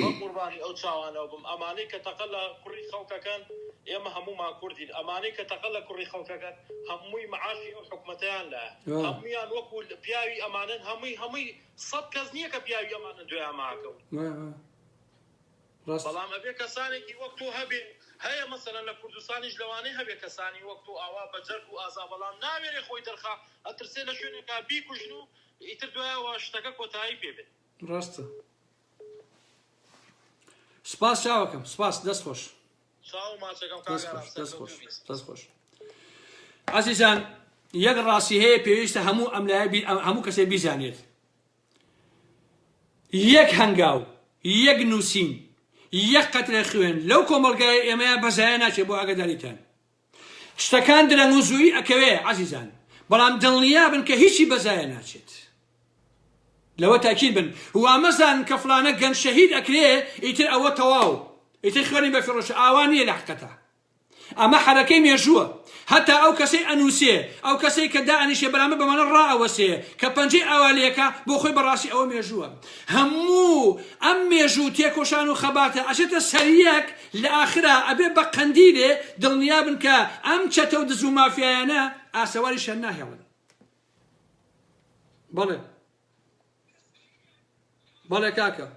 بە قوربانی ئەو چاوانەوە بم ئەمانەی کە تەقە لە کوڕی خەڵکەکەن ئێمە هەمومان کوردین ئەمانەی کە تەقە لە کوڕی خەڵکەکەن هەمووی معاشی ئەو حکومەتیان لە هەمویان وەکو پیاوی ئەمانن هەمووی 100 کەس نییە کە پیاوی ئەمانن دوێیان ماکەون بەڵام ئەبێ کەسانێکی وەک تۆ هەبێ هەیە مەسەلەن لە کوردستانیش لەوانەیە هەبێ کەسانی وەک تۆ ئاوا بە جەرگ و ئازا بەڵام ناوێرێ خۆی دەرخا ئەترسێ لە شوێنێکا بیکوژن و ئیتر دوایەوە شتەکە کۆتایی پێ بێت ڕاستە سپاس چاوەکەم سپاس دەستخۆش دەستخۆش عەزیزان یەک ڕاستی هەیە پێویستە هەموو کەسێک بیزانێت یەک هەنگاو یەک نووسین یەک قەترە خوێن لەو کۆمەڵگای ئێمەیە بەزایە ناچێت بۆ ئاگاداریتان شتەکان درەنگ و زووی ئەکەوێ عەزیزان بەڵام دڵنیا بن کە هیچی بەزایە ناچێت لەوە تاکید بن وا مەزان کە فلانە گەنج شەهید ئەکرێ ئیتر ئەوە تەواو ئیتر خوێنی بە فیڕۆژ ئاوا نییە لە حقەتە ئەمە حرەکەی مێژووە هەتا ئەو کەسەی ئەنووسێ ئەو کەسەی کە دائەنیشێ بەرامبەر بەمانە ڕائەوەسێ کە پەنجەی ئاوالەیەکە بۆ خۆی بەڕاستی ئەوە مێژووە هەموو ئەم مێژوو تێکۆشان و خەباتە ئەچێتە سەریەک لە ئاخرا ئەبێ بە قەندیلێ دڵنیا بن کە ئەم چەتە و دز و مافیایانە ئاسەواری شەر ناهێڵن بەڵێ بەڵێ کاکە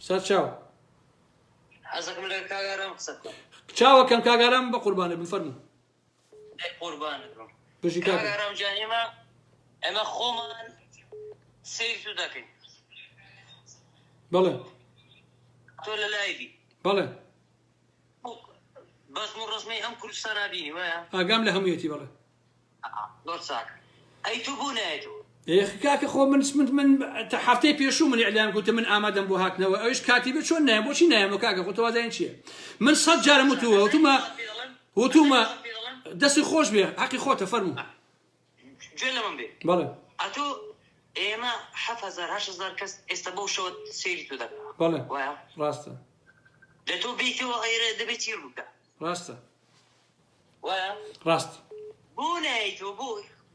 سەر چاو حەزەکەم لە کاگارام قسە بکەم چاوەکەم کاگارام بە قوربانە بفەرموو قوربانت بژی کاکە کاگارام جان ئێمە خۆمان سەیری تو دەکەین بەڵێ تۆ لە لایبی بەڵێ بەسم و ڕسمی ئەم کوردستانە بینی وایە ئاگام لە هەموویەتی بەڵێ زۆر چاکە ئەی تو بوو نایە تۆ کاکە خۆ من هەفتەی پێشوو من ئیعلان گوتم من ئامادەم بۆ هاتنەوە ئەوش کاتی بێت چۆن نایە بۆچی نایەمەوە کاکە خۆ تۆوازایان چییە من 100 جارم وتومە دەستی خۆش بێ حەقی خۆتە فەرموو گوێ لە من بێ بەڵێ ئەتۆ ئێمە 7,000-8,000 کەس ئێستا بەو شەوە سەیری تو دەکەن بەڵێ وایە ڕاستە لە تۆ بیتەوە ئەیرە دەبێت چیر بکە ڕاستە وایە ڕاست بۆ نایە تۆ بۆ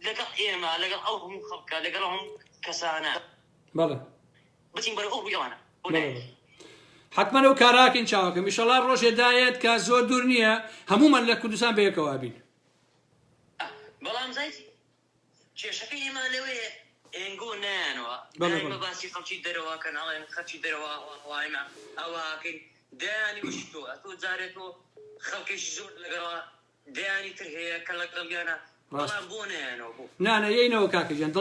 لەگەڵ ئێمە لەگەڵ ئەو هەموو خەڵکە لەگەڵ هەموو کەسانە بەڵێ بچین بەرە ئەو بوویەوانە حتمما ئەو کاراکەین چاوەکەم ئینشەڵا ڕۆژێدایەت کە زۆر دوور نییە هەموومان لە کوردستان بەیەکەوە بین بەڵام زایتی کێشەکەی ئێمە لەوەیە ئێنگۆ نایانەوە بە باسی خەڵکی دەرەوەکەن ئەڵێن خەڵکی دەرەوە وایمە ئەوەکەین دایانی وشی تۆ ئەتۆ جارێت تۆ خەڵکێکی زۆر لەگەڵەوە دایانی تر هەیە کە لەگەڵیانە بەڵام بۆ نایانەوە بۆ نانەیەینەوە کاکەجان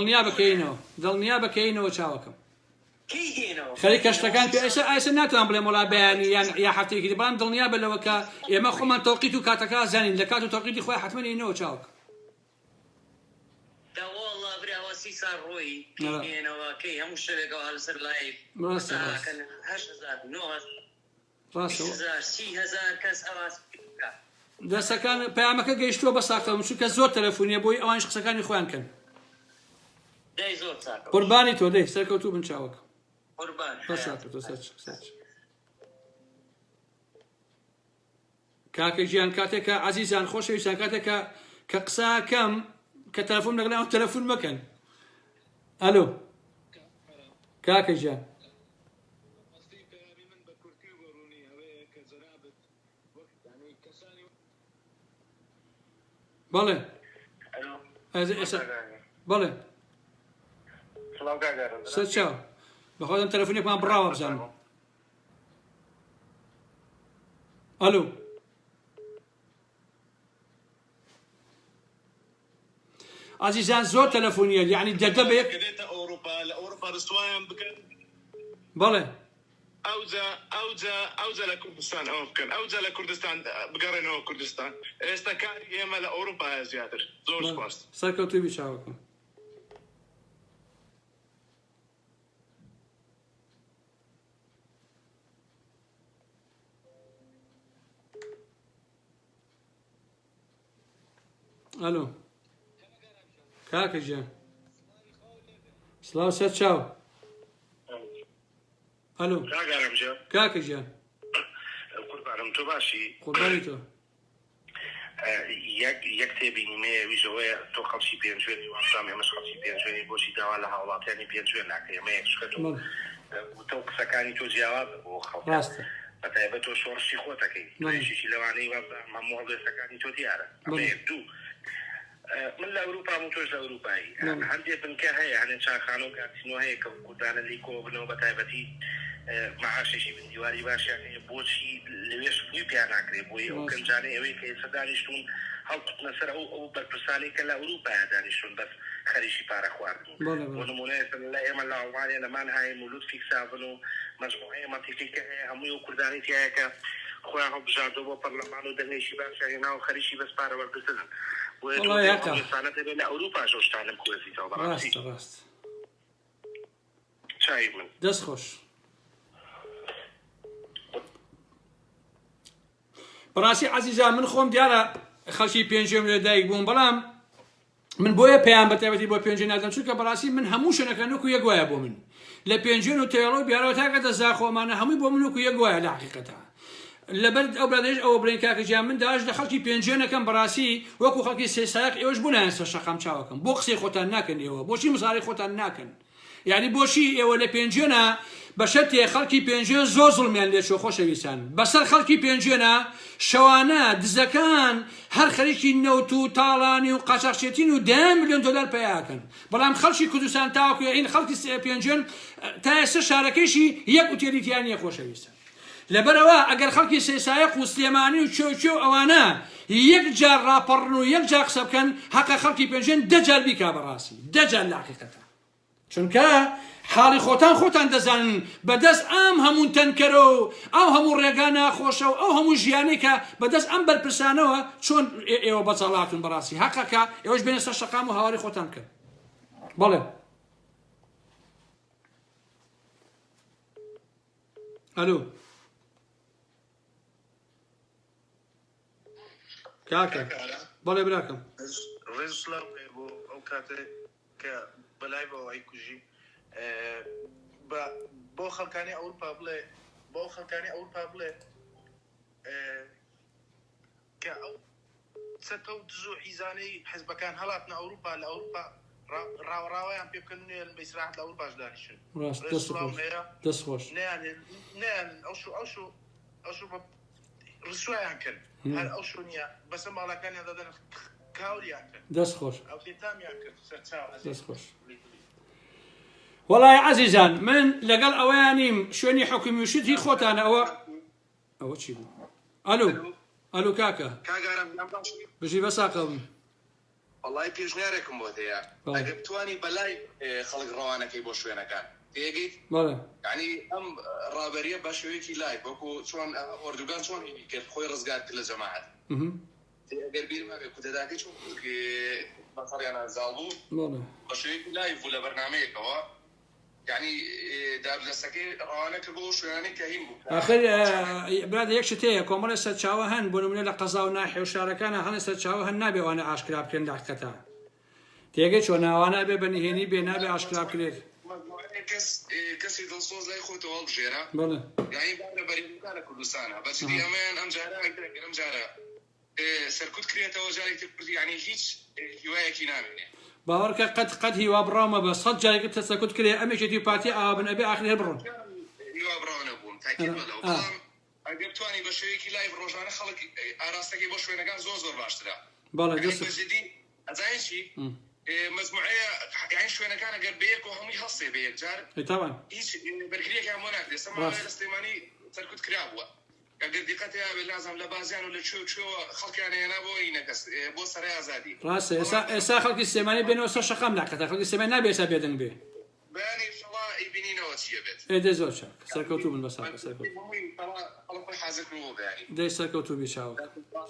دڵنیا بکەینەوە چاوەکەم خەریکە شتەکان پێ ئێستا ناتوان بڵێم وڵا بەیانی یا هەفتەیەکی بەڵام دڵنیا بەلەوە کە ئێمە خۆمان تەوقیت و کاتەکە زانین لە کات و تەوقیتی خۆی حتمما ئینەوە چاوەکە داوەڵڵا براوە 30 ساڵ ڕۆی پێێنەوە کەی هەموو شتێکەوە هەلسەر لایف 8,000 کەس ئەواز دەستەکان پەیامەکە گەیشتووە بە ساختەوە چونکە زۆر تەلەفۆنیە بۆی ئەوانش قسەکانی خۆیان کەن قوربانی تۆ دەی سەرکەوتوو بن چاوەکە کاکە ژیان کاتێکە عەزیزان خۆشەویستان کاتێکە کە قساکەم کە تەلەفۆن لەگەڵ ئەو تەلەفۆن مەکەن ئەلۆ کاکە ژیان بەڵێ بەڵێ سەر چاو بەخۆدەم تەلەفۆنێکمان بڕاوە بزانم ئەلۆ عزیزان زۆر تەلەفۆنیە یعنی دەدە بە یەک دێتە ئەوروپا لە ئەوروپا ڕستوایان بکەن بەڵێ ئەوجا لە کوردستان ئەوە بکەن ئەوجا لە کوردستان بگەڕێنەوە کوردستان ئێستا کاری ئێمە لە ئەوروپا زیاتر زۆر سپاس سەرکەوتوی بیچاوەکەم ئەلۆ کاکە گیان سڵاو سەر چاو ئەلۆ کاکە گیان قوربانم تۆ باشی قوربانی تۆ یەک تێبینیمەیە ویژەوەیە تۆ خەڵکی پێنجوێنی وانسام ئێمەش خەڵکی پێنجوێنی بۆچی داوا لە هاوڵاتیانی پێنجوێن ناکە ئێمە یەکشکەت تۆ قسەکانی تۆ جیاواز بۆ خەڵک بەتایبەت تۆ شۆڕشی خۆتەکەی شیشی لەوانەی هەموو هەڵوێستەکانی تۆ دیارە دوو من لە ئەوروپا و تۆش لە ئەوروپایی هەندێک بنکە هەیە هەنێ چاخانە و کاتسینۆ هەیە کە کوردانە لی کۆ بنەوە بەتایبەتی معاشێکی بندیواری باشیان هەیە بۆچی لەوێش فوی پیان ناکرێت بۆی ئەو گەنجانەی ئەوەی کە ئێستا دانیشتون هەڵقوتنە سەر ئەو بەرپرسانەی کە لە ئەوروپایە دانیشتون بەس خەریکی پارە خواردن بۆ نمونەیە لە ئێمە لە ئەڵمانیا لەمان هەیە مولود فیکسابن و مەجموعەیە مەنتیقی کە هەیە هەمووی ئەو کوردانی تایە کە خۆیان هەڵبژاردەوە بۆ پەرلەمان و دەنگێکی باشیان هێنا و خەریکی بەس پارە وەرگرتنن لە ئەوروپا شۆشتانم کوێزیتەوە ڕاست چای من دەست خۆش بەڕاستی عەزیزان من خۆم دیارە خەڵکی پێنجێم لە دایک بووم بەڵام من بۆیە پێیان بەتایبەتی بۆ پێنجێ نادەم چونکە بەڕاستی من هەموو شوێنەکە وەکو یەک وایە بۆ من لە پێنجێن و تێڵۆ و بیارەوە تاکە دەزاخۆمانە هەمووی بۆ من وەکو یەک وایە لە حەقیقەتە لەبەر ئەو برادێش ئەوە بڵێن کاکەجیان من داش لە خەڵکی پێنجێنەکەم بەڕاستی وەکو خەڵکی سێسایق ئێوەش بوونیان سەر شەقام چاوەکەم بۆ قسەی خۆتان ناکەن ئێوە بۆچی مزاری خۆتان ناکەن یعنی بۆچی ئێوە لە پێنجێنە بەشەرتێ خەڵکی پێنجێ زۆر زوڵمیان لێچۆ خۆشەویستان بەسەر خەڵکی پێنجێنە شەوانە دزەکان هەر خەریکی نەوت و تاڵانی و قاچاقچێتین و 10 ملیۆن دلار پێیاکەن بەڵام خەڵکی کوردستان تاوەکو این خەڵکی پێنجێن تا ئێستا شارەکەیشی یەک ئوتێلیتیان نییە خۆشەویستان لەبەرەوە ئەگەر خەڵکی سێسایق و سلێمانی و چێو ئەوانە یەک جار ڕاپەڕن و یەک جار قسە بکەن حەقە خەڵکی پێنجێن 10 جار بیکا بەڕاستی 10 جار لە حەقیقەتە چونکە حاڵی خۆتان دەزانن بەدەست ئەم هەموو تەنکەرە و ئەو هەموو ڕێگا ناخۆشە و ئەو هەموو ژیانەی کە بەدەست ئەم بەرپرسانەوە چۆن ئێوە بەچەڵاتون بەڕاستی حەقەکە ئێوەش بێنە سەر شەقام و هاواری خۆتان کرد بەڵێ ئەلۆ کاکە بەڵێ براکەم ڕێز سڵاو بۆ ئەو کاتێ کە بەلای بەوە ئەی کوژی بۆ خەڵکانی ئەوروپا بڵێ کە ئەو چەتە و دز و حیزانەی حیزبەکان هەڵاتنە ئەوروپا لە ئەوروپا ڕاوەڕاوەیان پێ بکەن نوێن بە ئیسراحەت لە ئەوروپاش دانیشن دەست خۆش نیان ئەوشو بە ڕسوایان کرد هەر ئەوشو نییە بەسە ماڵەکانیان دەدەن کاوریان کرد دەست خۆش ئەو تێتامیان کرد سەرچاو دەست خۆش وەڵای عەزیزان من لەگەڵ ئەوەیانیم شوێنی حکومی وشتی خۆتانە ئەوە چی بوو ئەلو کاکە بژی بەساقەم وەڵای پێشنیارێکم بۆ هەیە ئەگەر بتوانی بەلای خەڵک ڕەوانەکەی بۆ شوێنەکان تێگەیت یعنی ئەم ڕابەریە بە شێوەیەکی لای وەکو چۆن ئۆردوگان چۆن کرد خۆی ڕزگار کرد لە جەماعەت ئەگەر بیرمە بێ کودەداکەی چۆن بەسەریانە زاڵ بوو بە شێوەیەکی لای بوو لە بەرنامەیەکەوە یعنی دابدەستەکەی ڕەوانە کرد بۆ شوێنانەی کە هین بوو ئاخر برادە یەک شت هەیە کۆمەڵە سەرچاوە هەن بۆ نمونە لە قەزا و ناحیە و شارەکانە هەنە سەرچاوە هەن نابێ ئەوانە ئاشکرا بکرێن داکەتە تێگەی چۆن ناوانە بێ بەنهێنی بێ نابێ ئاشکرا بکرێت کەسی دڵسۆز لای خۆتەوە هەڵبژێرە یعنی بارە بەریمەکانە کوردستانە بەچی ئەمەیان ئەم جارە ئەم جارە سەرکوت کرێتەوە جارێک کوردی یعنی هیچ هیوایەکی نامێنێ باوەڕکە قەت هیوا بڕاومە بە 100 جارێک سەرکوت کرێ ئەمێکێتی پارتی ئابن ئەبێ ئاخر هەر بڕۆن هیوا بڕاوە بووم تاکید بەڵێ بەڵام ئەگەر بتوانی بە شێوەیەکی لایڤ ڕۆژانە خەڵک ئاراستەکەی بۆ شوێنەکان زۆر باشترە بەڵێ دەستی ئەزانین چی مجموعەیە یعنی شوێنەکان ئەگەر بەیەک و هەمووی هەڵسێ بە یەکجار تاوان هیچ بەرگریەکیان بۆ ناکرێت سەماوەیە لە سلێمانی سەرکوت کرا بووە ئەگەر دیقەت هەیە لازم لە بازیان و لە چۆ خەڵکیان هێنا بۆ ئینەکەس بۆ سەرای ئازادی ڕاستە ئێستا خەڵکی سلێمانی بێنەوە سەر شەقام ناکەتە خەڵکی سلێمانی نابێ ئێستا بێدەنگ بێ بەیانی ئینشەڵڵا ئیبینینەوە چیە بێت ئێدە زۆر چاک سەرکەوتوو بن بەساکە خەڵک حازر بوو بەیانی دەی سەرکەوتوو بی چاوە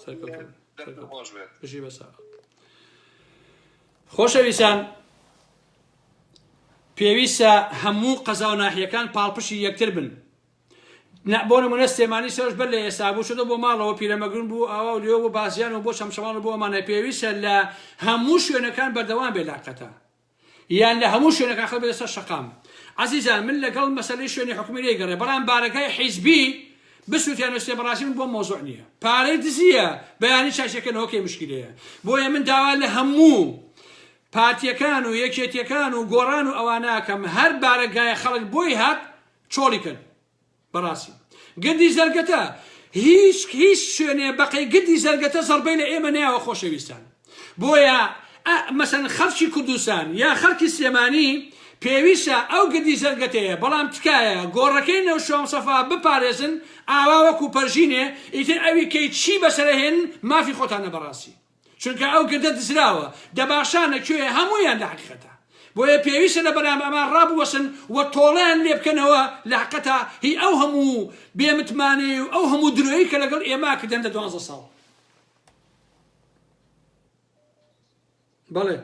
سەرکەوتوو خۆش بێت بژی بەساکە خۆشەویستان پێویستە هەموو قەزا و ناحیەکان پاڵپشی یەکتر بن بۆ نمونە سلێمانی سەرش بەر لە ئێستا بوو شدە بۆ ماڵەوە پیرەمەگرون بوو ئاوا و لێوە بۆ بازیان و بۆ شەمشەماڵ بۆ ئەمانە پێویستە لە هەموو شوێنەکان بەردەوام بێ لاقەتە یان لە هەموو شوێنەکان خەڵک بێتە سەر شەقام عەزیزان من لەگەڵ مەسەلەی شوێنی حکومی لێگەڕێ بەڵام بارەکەی حیزبی بسووتیان وستێ بەڕاستی من بۆ مۆزوع نییە پارەی دزیە بەیانی چاشەکەنەوە کەی مشکلەیە بۆیە من داوا لە هەموو پارتیەکان و یەکێتیەکان و گۆڕان و ئەواناکەم هەر بارەگایە خەڵک بۆی هات چۆڵیکن بەڕاستی گردی زەرگەتە هیچ شوێنێ بەقەی گردی زەرگەتە زەربەی لە ئێمە نەیەوە خۆشەویستان بۆیە مەسەن خەڵکی کوردستان یا خەڵکی سلێمانی پێویستە ئەو گردی زەرگەتەیە بەڵام تکایە گۆڕەکەی نەو شۆم سەفا بپارێزن ئاوا وەکو پەرژینێ ئیتر ئەوی کەی چی بەسەرهێن مافی خۆتانە بەڕاستی چونکە ئەو گردە دزراوە دەباشانە کوێ هەمویان لە حقیقەتە بۆیە پێویستە لە بەرام ئەمان ڕابوەسن و تۆڵیان لێ بکەنەوە لە حقیقەتە هی ئەو هەموو بێمتمانەی و ئەو هەموو درۆیی کە لەگەڵ ئێمە کردن لە 12 ساڵ بەڵێ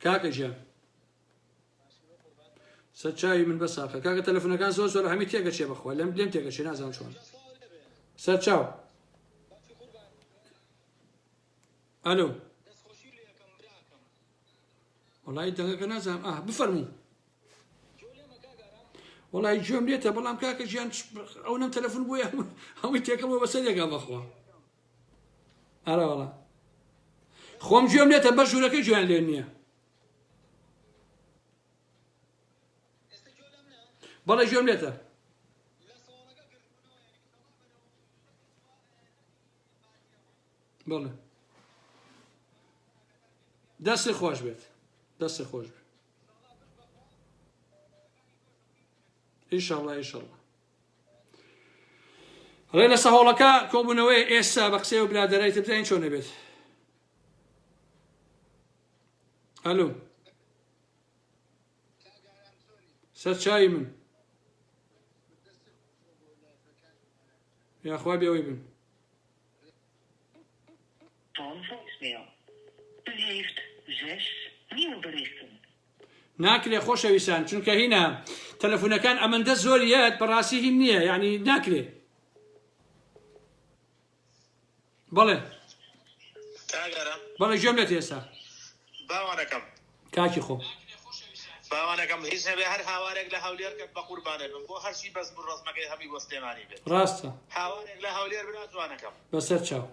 کاکە ژیان سەرچاوی من بەساقە کاکە تەلەفۆنەکان زۆر زۆر هەمی تێگەچێ بەخۆ لەم تێگەچێ نازانم چۆن سەرچاو ئەلۆ وڵی دەنگەکە نازانم بفەرموو وڵی گوێم لێتە بەڵام کاکە ژیان ئەو نەم تەلەفۆن بۆیە هەمووی تێکەمەوە بەسەر لێگا بەخۆ ئارە وەڵا خۆم گوێم لێتە بەر ژوورەکەی گوێیان لێ نییە بەڵێ گوێم لێتە بەڵێ دەستی خۆش بێت دەستی خۆش بێت ئینشەڵڵا ئینشەڵڵا ڕێ لە سەهۆڵەکە کۆبوونەوەی ئێستا بە قسەی و برادەرای تر بزانین چۆن نەبێت ئەلۆ سەرچاوی من یاخوا بێەوەی بن ناکرێ خۆشەویستان چونکە هینە تەلەفۆنەکان ئەمەندە زۆریەت بەڕاستی هین نییە یعنی ناکرێ بەڵێ بەڵێ گوێم لێت ئێستا باوانەکەم کاکی خۆ باوانەکەم هیچ هەبێ هەر هاوارێک لە هەولێر کرد بە قوربانێ بم بۆ هەرچی بەس بوو ڕۆزمەکەی هەمی بۆ سلێمانی بێت ڕاستە هاوارێک لە هەولێر بنا جوانەکەم بەسەر چاو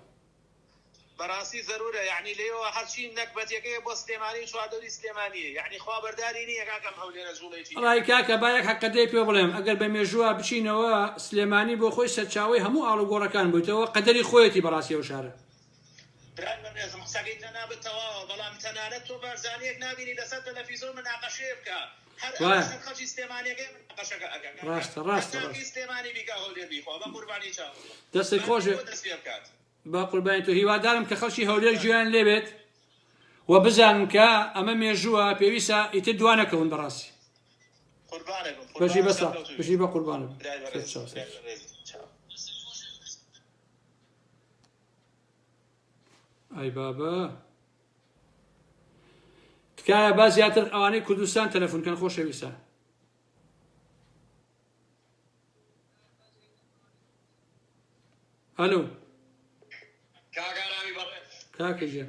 بەڕاستی ضرورە یعنی لێەوە هەرچی نەکبەتەکەی بۆ سلێمانی چواردەوری سلێمانیە یعنی خوا بەرداری نییە کاکەم هەولێرە جوڵێکی ڕای کاکە باەک حەقەدەی پێ بڵێم ئەگەر بە مێژووە بچینەوە سلێمانی بۆ خۆی سەرچاوی هەموو ئاڵوگۆڕەکان بوویتەوە قەدەری خۆیەتی بەڕاستی ئەو شارە قسەکەی تەنابێتەوە بەڵام تەنانەت تۆ بارزانەیەک نبینی لەسەر تەلەڤیزۆر مناقەشێ بکە خەڵکی سلێمانیەکەی مناقەشەکە ئەگەن ڕاستە سلێمانی بیکە هەولێر بیخوا بە قوربانی چاو دەستی خۆش با قوربانی تۆ هیوادارم کە خەڵکی هەولێر گوێیان لێبێت و بزانن کە ئەمە مێژووە پێویستە ئیتر دوانەکەون بەڕاستی بەشی بەسا بەشی بە قوربانم ئەی بابە تکایە با زیاتر ئەوانەی کوردستان تەلەفۆنکەن خۆشەویستە ئەلۆ کاکانامی بەڕێ کاکە ژێ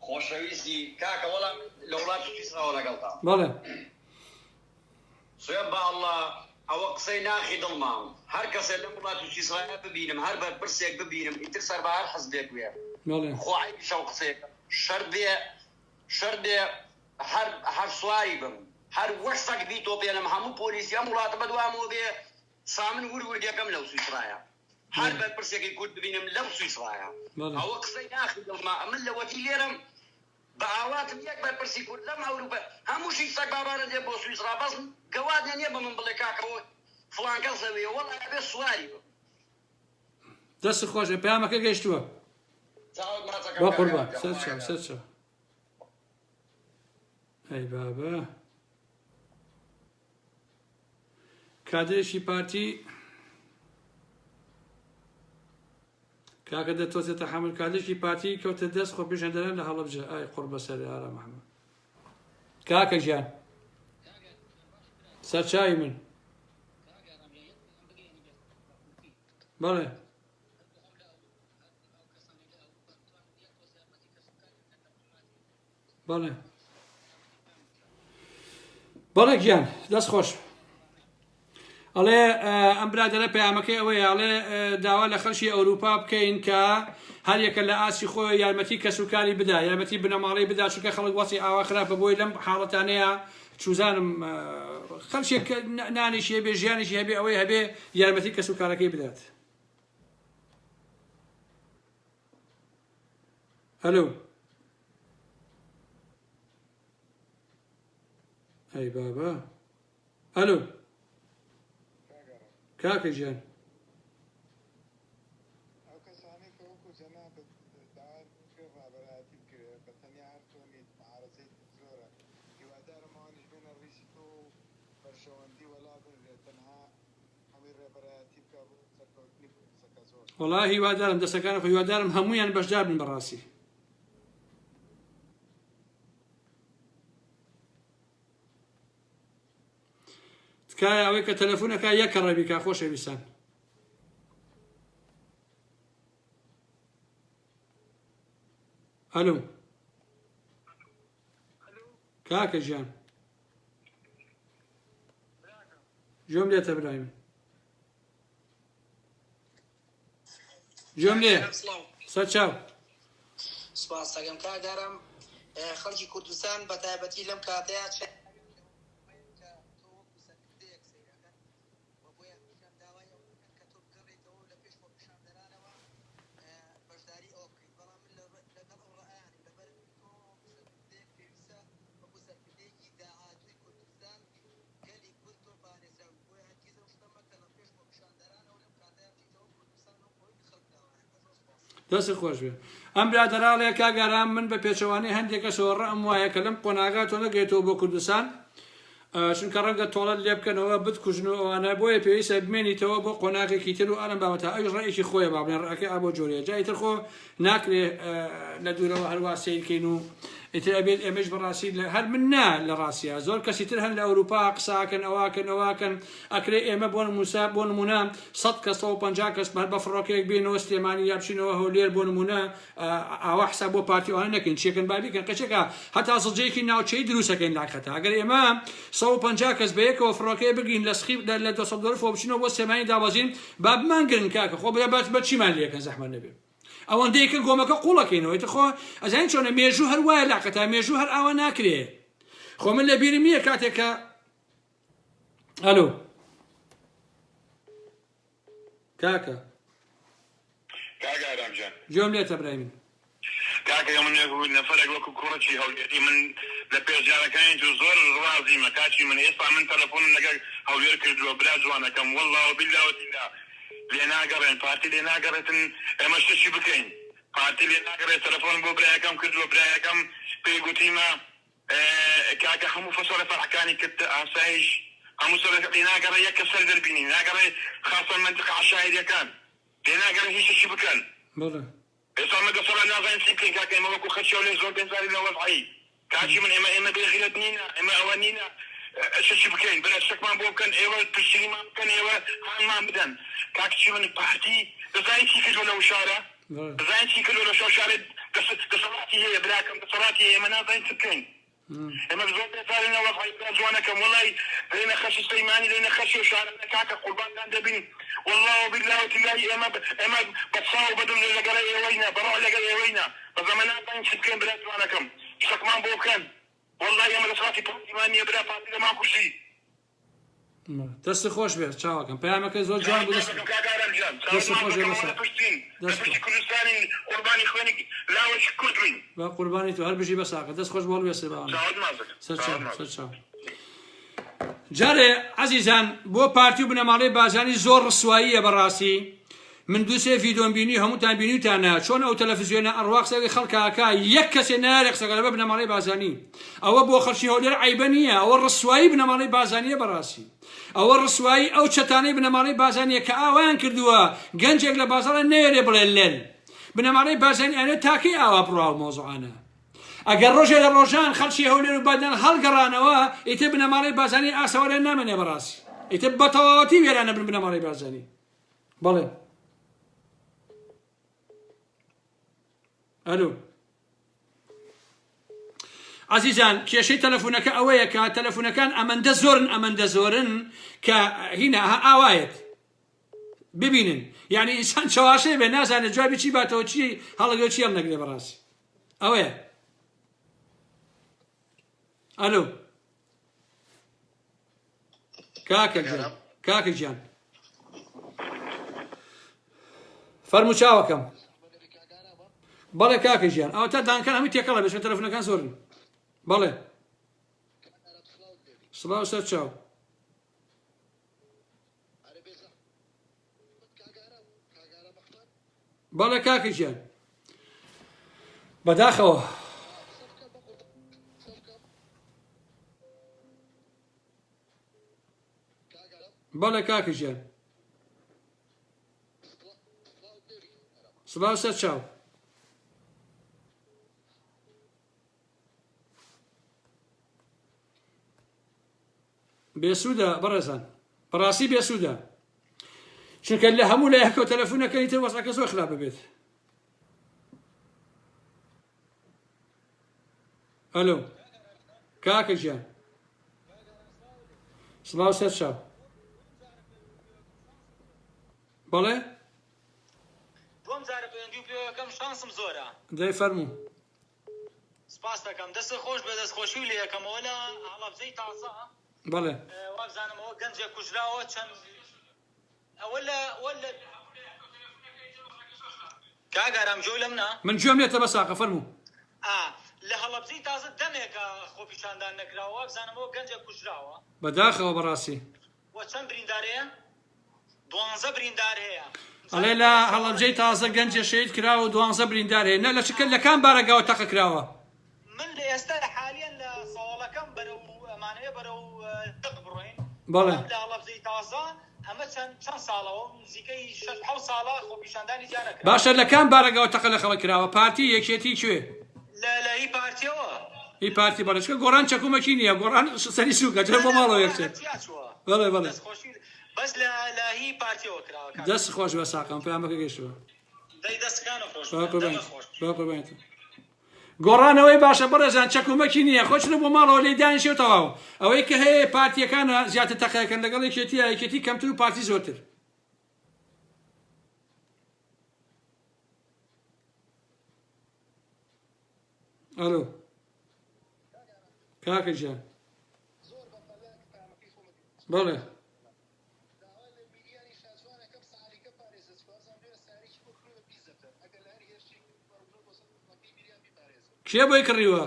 خۆشەویستی کاکە وەڵام لە وڵاتی ئیسراوە لەگەڵتان بەڵێ سوێن بە ئەڵڵا ئەوە قسەی ناخی دڵماوە هەر کەسێ لە وڵاتی ئیسرائیل ببینم هەر بەرپرسێک ببینم ئیتر سەر بە هەر حەزبێک وێ خۆعی شەو قسێک شەردێ هەر سواری بم هەر وەشتێک بیتۆ پێنم هەموو پۆلیسی هەم وڵاتە بەدوامەوە بێ سامن وروردەکەم لەو سویسرایە هەر بەرپرسێکی کورد ببینم لەو سویسرایە ئەوە قسەی ناخی دڵما من لەوەتی لێرم بە ئاواتم یەک بەرپرسی کورد لەم ئەوروپا هەمووشی سەگ بابانە دێ بۆ سویسرا بەس گەوادێ نییە بە من بڵێ کاکەەوە فڵان کەسەوێ وەڵا بێ سواری بم دەست خۆشە پەیامەکە گەیشتووە بۆ قوربان سەر چاو ئەی بابە کادرێکی پارتی کاکە دەتۆزێتە حەمل کادرێکی پارتی کەوتە دەست خۆ پێشەندەران لە هەڵەبجە ئای قڕ بەسەر ئارام محەممەد کاکە ژیان سەرچاوی من بەڵێ بەڵێ بەڵێ گیان دەست خۆش ئەڵێ ئەم برادەرە پەیامەکەی ئەوەیە ئەڵێ داوا لە خەڵکی ئەوروپا بکەین کە هەر یەکە لە ئاسی خۆی یارمەتی کەسوکاری بدا یارمەتی بنەماڵی بدا چونکە خەڵک وەسی ئاوا خراپە بۆی لەم حاڵەتانەیە چوزانم خەڵکێک نانیشی هەبێ ژیانیشی هەبێ ئەوەی هەبێ یارمەتی کەسوکارەکەی بدات هەلو ئەی بابا هەلو کاکە ژیان وەڵا هیوادارم دەستەکانە هیوادارم هەموویان بەشدار بن بەڕاستی تکایە ئەوەی کە تەلەفۆنەکە یەکە ڕەبیکە خۆشەویستان ئەلو کاکە ژیان جۆم لێتە برایم جۆم لێ سەر چاو سپاس دەکەم کاگەڕم خەڵکی کوردستان بە تایبەتی لەم کاتەیە دەست خۆش بێ ئەم برادەراڵەیە کاگەران من بە پێچەوانەی هەندێکە سۆڕە ئەم وایە کە لەم قۆناغا تۆ نەگەیتەوە بۆ کوردستان چونکە ڕەنگە تۆڵەت لێ بکەنەوە بتکوژن و ئەوانە بۆیە پێویستە بمێنیتەوە بۆ قۆناغێکی تر و ئەلم بابەتە ئەویش ڕێیەکی خۆیە با بڵێن ڕێەکەی ئا بۆ جۆرەیە جای تر خۆ ناکرێ لە دوورەوە هەروە سیرکەین و ئیتر ئەبێت ئێمەش بەڕاستی هەر من نا لە ڕاستیە زۆر کەسی تر هەن لە ئەوروپا قساکەن ئەواکەن ئەکرێ ئێمە بۆ موسا بۆ نمونە 100 کەس 150 کەس بە فڕۆکەیەک بینەوە سلێمانی یا بچینەوە هەولێر بۆ نمونە ئاوا حساب بۆ پارتیوانە نەکەین چێکن بابیکەن قەچێکە هەتا سڵجەیەکی ناوچەی دروستەکەین لاکەتە ئەگەر ئێمە 150 کەس بە یەکەوە فڕۆکەیە بگین لە سخیب لە 200 دلار فۆ بچینەوە بۆ سێمانی دابەزین با بمانگرن کاکە خۆ بێت بە چیمان لێکەن زەحمەت نەبێت ئەوەندەیەکە گۆمەکە قوڵەکەینەوەی خۆ ئەزانین چۆنە مێژوو هەر وایە لاقەتە مێژوو هەر ئاوا ناکرێ خۆ من لە بیرم نییە کاتێکە ئەلو کاکە جۆم لێتە برایمین کاکە من نەفەرێک وەکو کوڕەکی هەولێری من لە پێشجارەکانی زۆر ڕازیمە کاچی من ئێستا من تەلەفۆنم لەگەڵ هەولێر کردووە برا جوانەکەم وەڵڵا وبیللا وتیلا لێ ناگەڕێن پارتی لێ ناگەڕێتن ئێمە شتێکی بکەین پارتی لێ ناگەڕێت تەلەفۆن بۆ برایەکەم کردووە برایەکەم پێی گوتیمە کاکە هەموو فەسۆرە فەرحەکانی کرد ئاسایش هەموو سەرەکە لێ ناگەڕێ یەک کەسەر دەربینی ناگەڕێ خاصە منطقە عەشایریەکان لێ ناگەڕێ هیچ شتێکی بکەن ئێستا مە دەسەڵات نازانین چی بکەین کاکە ئێمە وەکو خەچیەوە لێ زۆر بێزاری لە وەزعی کاچی من ئێمە بێغیرەت نینە ئێمە ئەوە نینە شتێکی بکەین برا شتێکمان بۆ بکەن ئێوە پشتیمان بکەن ئێوە هەڵمان بدەن کاکچی من پارتی دەزانین چی کردووە لەو شارە دەزانین چی کردووە لە شەو شارە دەسەڵاتی هەیە براکەم دەسەڵاتی هەیە ئێمە نازانین چ بکەین ئێمە زۆر بێزارین لە وەزعی برا جوانەکەم وەڵی لێنە خەشی سەیمانی لێنە خەشی و شارەکە کاکە قوربانتان دەبین والله وبالله وتالله ئێمە بەچاو بەدڵ لەگەڵ ئێوەینە بەڕۆ لەگەڵ ئێوەینە بەزەمە نازانین چ بکەین برا جوانەکەم شتێکمان بۆ بکەن والله ئێمە دەسەڵاتی پارتیمان نییە برا پارتی لەمان کوشتی دەست خۆش بێت چاوەکەم پەیامەکە زۆر جوان بوو دەست خۆش کوردستانی قوربانی خوێنی لاوەشی کوردین با قوربانی تو هەر بژی بەساکە دەست خۆش بۆ بێسێ باوانە سەر چاو جارێ عەزیزان بۆ پارتی و بنەماڵەی بازانی زۆر ڕسواییە بەڕاستی من دوو سێ ڤیدۆم بینی هەمووتان بینیوتانە چۆن ئەو تەلەڤیزیۆنە ئەڕوا قسەی خەڵکاکە یەک کەسێ نارێ قسەکە لەبەر بنەماڵەی بازانی ئەوە بۆ خەڵکی هەولێر عەیبە نییە ئەوە ڕسوایی بنەماڵەی بازانیە بەڕاستی ئەوە ڕسوایی ئەو چەتانەی بنەماڵەی بازانیە کە ئاوایان کردووە گەنجێک لە بازاڕە نەیەرێ بڵێ لێن بنەماڵەی بازانی ئەنێ تاکەی ئاوا بڕاو مۆزوعانە ئەگەر ڕۆژێ لە ڕۆژان خەڵکی هەولێر و بادان هەڵگەڕانەوە ئیتر بنەماڵەی بازانی ئاسەوارە نامێنێ بەڕاستی ئیتر بە تەواوەتی وێرانە بن بنەماڵەی بازانی بەڵێ ئەلو عزیزان کێشەی تەلەفۆنەکە ئەوەیە کە تەلەفۆنەکان ئەمەندە زۆرن کە هینە ئاوایەت ببینن یعنی ئینسان چاواشەی بێ نازانێت جوابی چی باتەوە چی هەڵەگە چی هەڵ نەگرێ بەڕاستی ئەوەیە ئەلو کاکە گیان فەرموو چاوەکەم بەڵێ کاکە ژیان ئەو تا دانکان هەمووی تێکەڵە بێشمە تەلەفۆنەکان زۆرن بەڵێ سڵاو سەر چاو بەڵێ کاکە ژیان بەداخەوە بەڵێ کاکە ژیان سڵاو سەر چاو بێسوودە بەڕێزان بەڕاستی بێسوودە چونکە لە هەموو لایەکەوە تەلەفۆنەکەی تر وەسەکە زۆر خراپە بێت ئەلۆ کاکە گیان سڵاو سەر چاو بەڵێ دوم جارە پەیوەندی و پێوەکەم شانسم زۆرە دەی فەرموو سپاس دەکەم دەست خۆش بە دەستخۆشی و لە یەکەمەوە لە هەڵەبجەی تازە بەڵێ وابزانمەوە گەنجێک کوژراوە چەند ئەوە لە کاگارام جۆ لە منە من گوێم لێتە بە ساقە فەرموو لە هەڵەبجەی تازە دەمێکە خۆپیشاندان نەکراوە وابزانمەوە گەنجێک کوژراوە بەداخەوە بەڕاستی وە چەند بریندارەیە 12 بریندار هەیە ئەڵێ لە هەڵەبجەی تازە گەنجێ شەید کراوە و 12 بریندار هەیە نە لە چکە لە کام بارەگاوە تەقە کراوە من لە ئێستا حالیان لە ساڵەکەم بەرەو ئەمانەیە بەرەو دق بڕۆین بەڵێ لە هەڵەبجەی تازە ئەمە چەند ساڵەوە نزیکەی 6-7 ساڵە خۆپیشاندانی جا نەکرا باشە لە کام بارەگاوە تەقە لە خەڵک کراوە پارتی یەکێتی کوێ لە هی پارتیەوە هی پارتی بەڵێ چکە گۆڕان چەکومەکی نییە گۆڕان سەری سووکە جێ بۆ ماڵەوە یەکچێت بەڵێ بەڵێ بەس لە هی پارتیەوە کراوە دەست خۆش بە ساقم پەیامەکە گەیشتووە دەی دەستەکانە خۆش قوربانیت گۆڕانەوەی باشە بەڕێزان چەکومەکی نییە خۆ چنە بۆ ماڵەوە لێی دانیشێ تەواو ئەوەی کە هەیە پارتیەکانە زیاتر تەقەکەن لەگەڵ یەکێتی کەمتر و پارتی زۆرتر ئەلۆ کاکە گیان بەڵێ کێ بۆی کڕیوە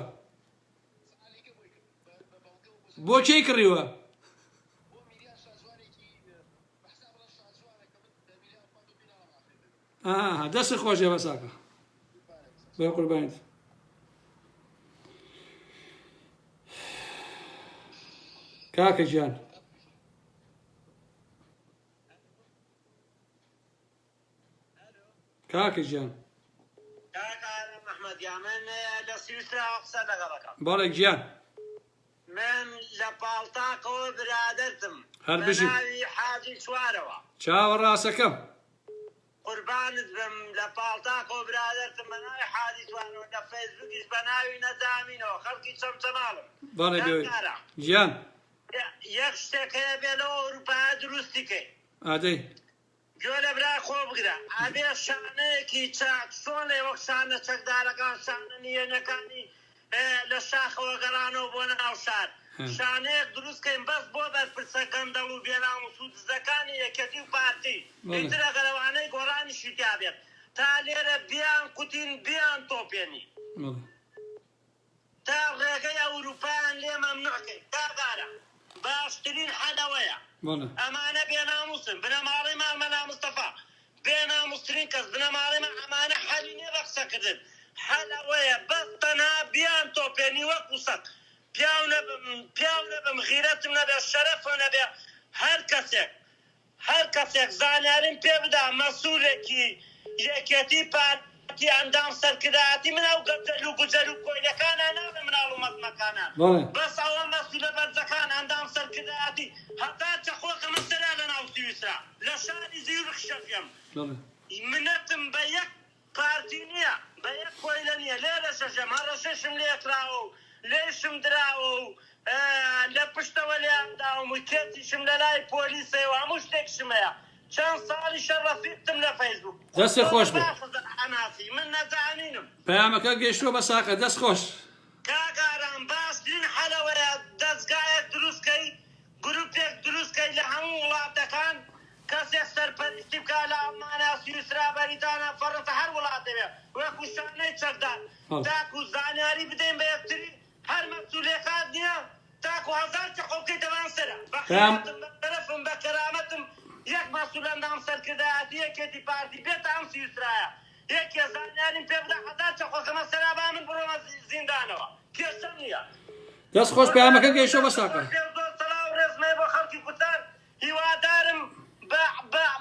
بۆ کێی کڕیوە دەست خۆشێ بە ساکە بە قوربانیت کاکە گیان کاکە گیان بەڵێ گیان من لە پاڵتاقەوە برادرتم هەر بژی بەناوی حاجی چوارەوە چاوەڕاستەکەم قوربانت بم لە پاڵتاقەوە برادرتم بەناوی حاجی چوارەوە لە فەیسبووکیش بەناوی نەزانینەوە خەڵکی چەمچەماڵم بەڵێ گیان یەک شتێک هەیە بێ لەوە ئەوروپا دروستی کەی ئادەی گوێ لە برا خۆ بگرە ئەبێ شانەیەکی چاک چۆن لێ وەک شانە چەکدارەکان شانە نیەنەکانی لە شاخەوە گەڕانەوە بۆ ناو شار شانەیەک دروستکەین بەس بۆ بەرپرسە گەندەڵ و بێنام و سوودزەکانی یەکەتی و پارتی ئیتر ئەگەرەوانەی گۆڕانیشی تیا بێت تا لێرە بیان قوتین بیان تۆپێنی تا ڕێگەی ئەوروپایان لێ مەمنوعکەین داگارە باش باشترین حەلەوەیە ئەمانە بێناموسن بنەماڵی مامەلا مستەفا بێناموسترین کەس بنەماڵیمە ئەمانە حەلینێ ڕەخسەکردن حەلەوەیە بەس تەنها بیان تۆپێنی وەکو سەق پیاو نەبم غیرەتم نەبێ شەرەفم نەبێ هەر کەسێک زانیاریم پێ بدا مەسوولێکی یەکێتی پارتی ئەندام سەرکردایەتی من ئەو گەجەل و گوجەل و کۆیلەکانە نابێ مناڵ و مەزمەکانە بەس ئەوە مەسوولە بەرزەکان ئەندام سەرکردایەتی هەتا چەخۆکە مەسەلا لە ناو سویسرا لە شاری زیورخ شەفێم منەتم بە یەک پارتی نییە بە یەک کۆیلە نییە لێرە شەژەم هەرە شەشم لێکراوە و لێشم دراوە و لە پشتەوە لێداوم و کێتیشم لە لای پۆلیسەوە هەموو شتێکشم هەیە چەند ساڵی شەڕەفیقتم لە فەیسبوک دەستی خۆش بێ ئەناسی من نەزانینم پەیامەکە گەیشتووە بە ساقە دەست خۆش کاگاران باشترین حەلەوەیە دەستگایەک دروستکەی گروپێک دروستکەی لە هەموو وڵاتەکان کەسێک سەرپەرستی بکە لە ئەڵمانیا سویسرا بەریتانیا فەڕەنسا هەر وڵات دەبێت وەکو شانەی چەکدار تاکو زانیاری بدەین بە یەکتری هەر مەسوولێکات نییە تاکو هەزار چەقۆڵکەی دەوان سەرە بە خێراتم بە تەرەفم بە کەرامەتم یەک مەسوول ئەندام سەرکردایەتی یەکێتی پارتی بێتە ئەم سویسرایە یەکێ زانیاریم پێ بدا هەزار چەقۆڵکەمە سەرا با من بڕۆمە زیندانەوە کێشەم نییە دەست خۆش پەیامەکە گەیشتووە بە ساقە سەلاو ڕێزمەی بۆ خەڵکی کوردستان هیوادارم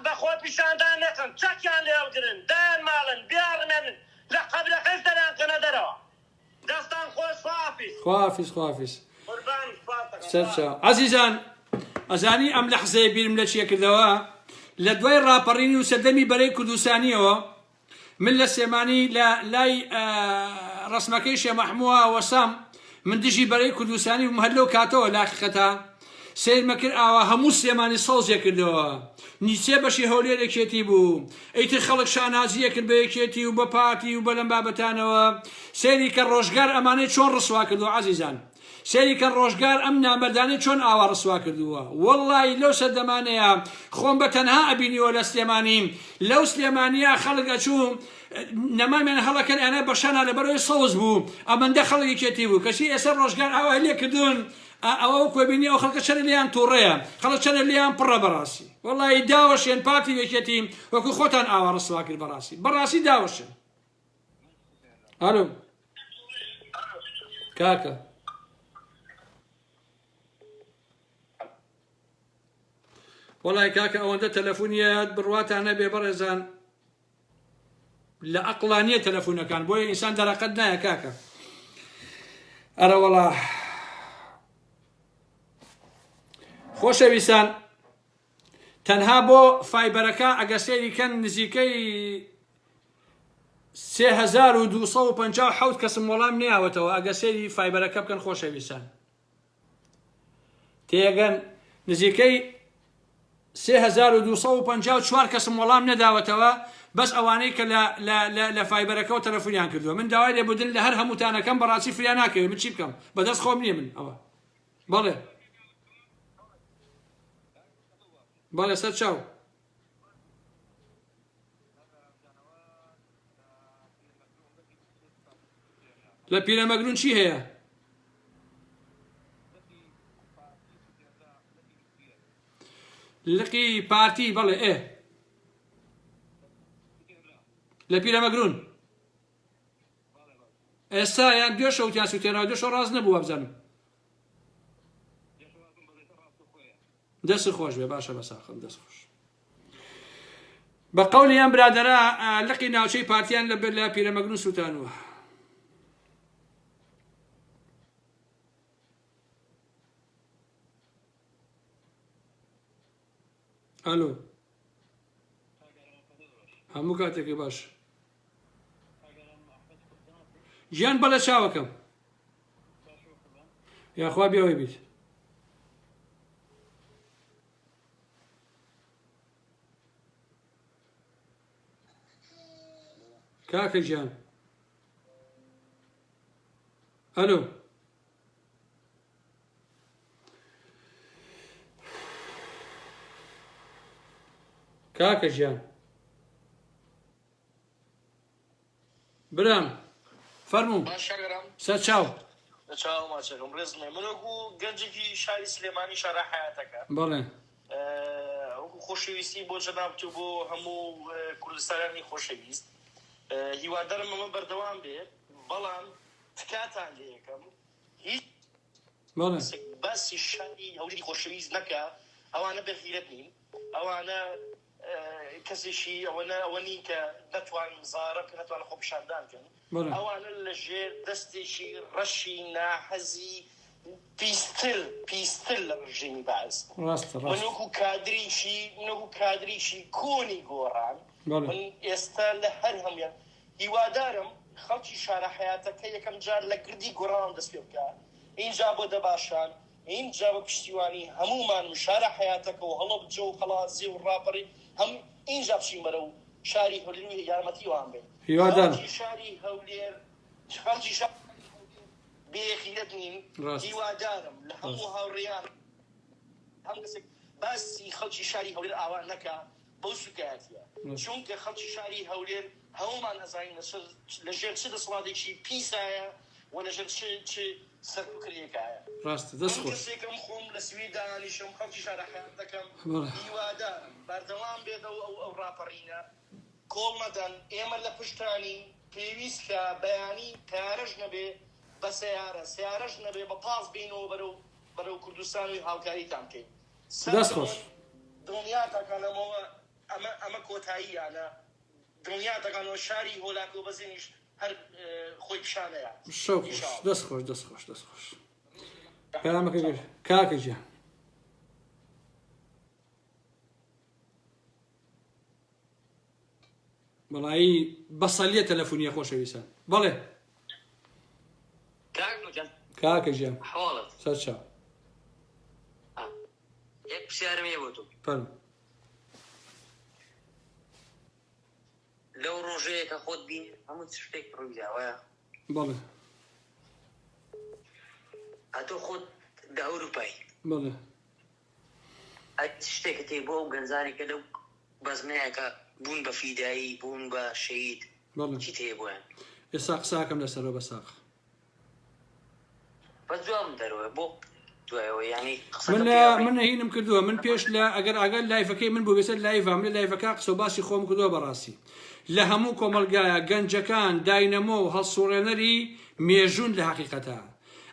بە خۆ پیشاندان نەکەن چەکیان لێڵگرن دایان ماڵن بیاڕمێنن لە قەبرەکەش دەرانکەنە دەرەوە دەستان خۆش خواحافیز عەزیزان ئەزانی ئەم لەحزەیە بیرم لە چیە کردەوە لە دوای ڕاپەڕینی و سەردەمی بەرەی کوردستانیەوە من لە سێمانی لە لای ڕسمەکەی شێخ مەحمووە وەسام من دژی بەرەی کوردستانی و هەر لەو کاتەوە لاقیقەتە سیرمە کرد ئاوا هەموو سێمانی سەوزێ کردەوە نیچێ بەشی هەولێرێکێتی بوو ئەیتر خەڵک شانازیە کرد بە یەکێتی و بە پارتی و بە لەم بابەتانەوە سێری کە ڕۆژگار ئەمانەی چۆن ڕسوا کردووە عەزیزان سێری کە ڕۆژگار ئەم نامەردانەی چۆن ئاوا ڕسوا کردووە وەڵڵی لەو سەردەمانەیە خۆم بە تەنها ئەبینیوە لە سلێمانی لەو سلێمانیە خەڵک ئەچوو نەمامیان هەڵەکەن ئەنە بەشانە لەبەرەوەی سەوز بوو ئەمەندە خەڵکێتی بوو کەچی ئێستا ڕۆژگار ئاوا لێ کردوون ئەوە کۆبینی ئەو خەڵکە چەنە لیان تووڕەیە خەڵک چەنە لیان پڕە بەڕاستی وەڵی داوەشێن پارتی یەکێتی وەکو خۆتان ئاوا ڕسوا کرد بەڕاستی داوەشن هەلو کاکە وەڵی کاکە ئەوەندە تەلەفۆنیات بڕواتان نەبێ بەڕێزان لە عەقڵانیە تەلەفۆنەکان بۆیە ئینسان دەرەقەت نایە کاکە ئەرە وەڵا خۆشەویستان تەنها بۆ فایبەرەکە ئەگە سێری کەن نزیکەی 3257 کەسم وەڵام نێیاوەتەوە ئەگە سێری فایبەرەکە بکەن خۆشەویستان تێگەن نزیکەی 3254 کەسم وەڵام نەداوەتەوە بەس ئەوانەی کە لە فایبەرەکەەوە تەلەفۆنیان کردووە من داوای لێبوردن لە هەر هەمووتانەکەم بەڕاستی فریان ناکەوێت من چی بکەم بەدەست خۆم نییە من ئەوە بەڵێ بەڵێ سەر چاو لە پیرەمەگرون چی هەیە لقی پارتی بەڵێ لە پیرەمەگرون ئێستا یان دوێشە وتیان سووتێنەوە دوێشە ڕاست نەبووە بزانم دەست خۆش بێ باشە بە ساخن دەست خۆش بە قەولی ئەم برادەرە لقی ناوچەی پارتیان لە پیرەمەگرون سووتانوە ئەلۆ هەموو کاتێکی باش ژیان بە لە چاوەکەم یاخوا بێەوەی بیت کاکە گیان ئەلۆ کاکە گیان برام فەرموو سەر چاو چاو ماچەکەم ڕێزمێ منەکو گەنجێکی شاری سلێمانی شارە حیاتەکە بەڵێ وەکو خۆشەویستی بۆ جەنابتو بۆ هەموو کوردستانی خۆشەویست هیوادارم ئەمە بەردەوام بێ بەڵام تکاتان لێ یەکەم هیچ باسی شاری هەولێری خۆشەویست نەکە ئەوانە بەخیرەت نین ئەوانە کەسێکی ئەوە نین کە نەتوانن مزارە بکەن نەتوانن خۆپیشاندان بکەن ئەوانە لە ژێر دەستێکی ڕەشی ناحەزی پیستر لە ڕژێمی باز منوەکو کادریشی کۆنی گۆڕان من ئێستا لە هەر هەمویان هیوادارم خەڵکی شارە حیاتەکە یەکەم جار لە گردی گۆڕان دەست پێ بکە اینجا بۆ دەباشان اینجا بە پشتیوانی هەمومان شارە حیاتەکە و هەڵە بجە و خەڵازی و ڕاپەڕی هەم اینجا بچین بەرە و شاری هەولێر و یارمەتی وان بێ خەڵکی شاری هەولێر خەڵکی شاری بێخیرەت نین هیوادارم لە هەموو هاوڕێیان هەم کەسێک باسی خەڵکی شاری هەولێر ئاوان نەکە بەو سوکایەتیە چونکە خەڵکی شاری هەولێر هەمومان ئەزانین لەژێر چ دەسەڵاتێکی پیسایە و لەژێر چ سەرکردیەکایە ڕاستە دەست خۆش کەسێکم خۆم لە سوێ دانیشم خەڵکی شارە حیاتەکەم هیوادارم بەردەوام بێتە ئەو ڕاپەڕینە کۆڵ مەدەن ئێمە لە پشتانی پێویستکە بەیانی تارەش نەبێ بە سیارەش نەبێ بە پاس بینەوە بەرەو کوردستان و هاوکاریتان بکەین دەست خۆش دڵنیا تاکانەمەوە ئەمە کۆتاییانە دڵنیا تاکانەوە شاری هۆلاکۆ بەزێنیش هەر خۆی پیشانەیە دەست خۆش دەست خۆش دەست خۆش پەیامەکە کاکە گیان بەڵایی بەسەلیە تەلەفۆنیە خۆشەویستان بەڵێ کاکە گیان سەر چاو یەک پرسیارم هەیە بۆ تۆ فەرموو لەو ڕۆژەیە کە خۆت بینی هەموو شتێک ڕوویداوایە بەڵێ ئەتۆ خۆت لە ئەوروپایی بەڵێ شتێکت هەیە بۆ ئەو گەنجانی کە لەو بەزمەیەکە بوون بە فیدایی بوون بە شەهید چیت هەیە بۆیان ئێستا قساکەم لەسەرەوە بە ساق بە جوابم دەرەوە بۆ دوایەوە یعنی من هینم کردووە من پێش لە ئەگەر لایفەکەی من بۆ بێسەر لایڤ من لە لایڤەکە قسە و باسی خۆم کردووە بەڕاستی لە هەموو کۆمەلگایە گەنجەکان داینەمە و هەڵسوڕێنەری مێژوون لە حەقیقەتە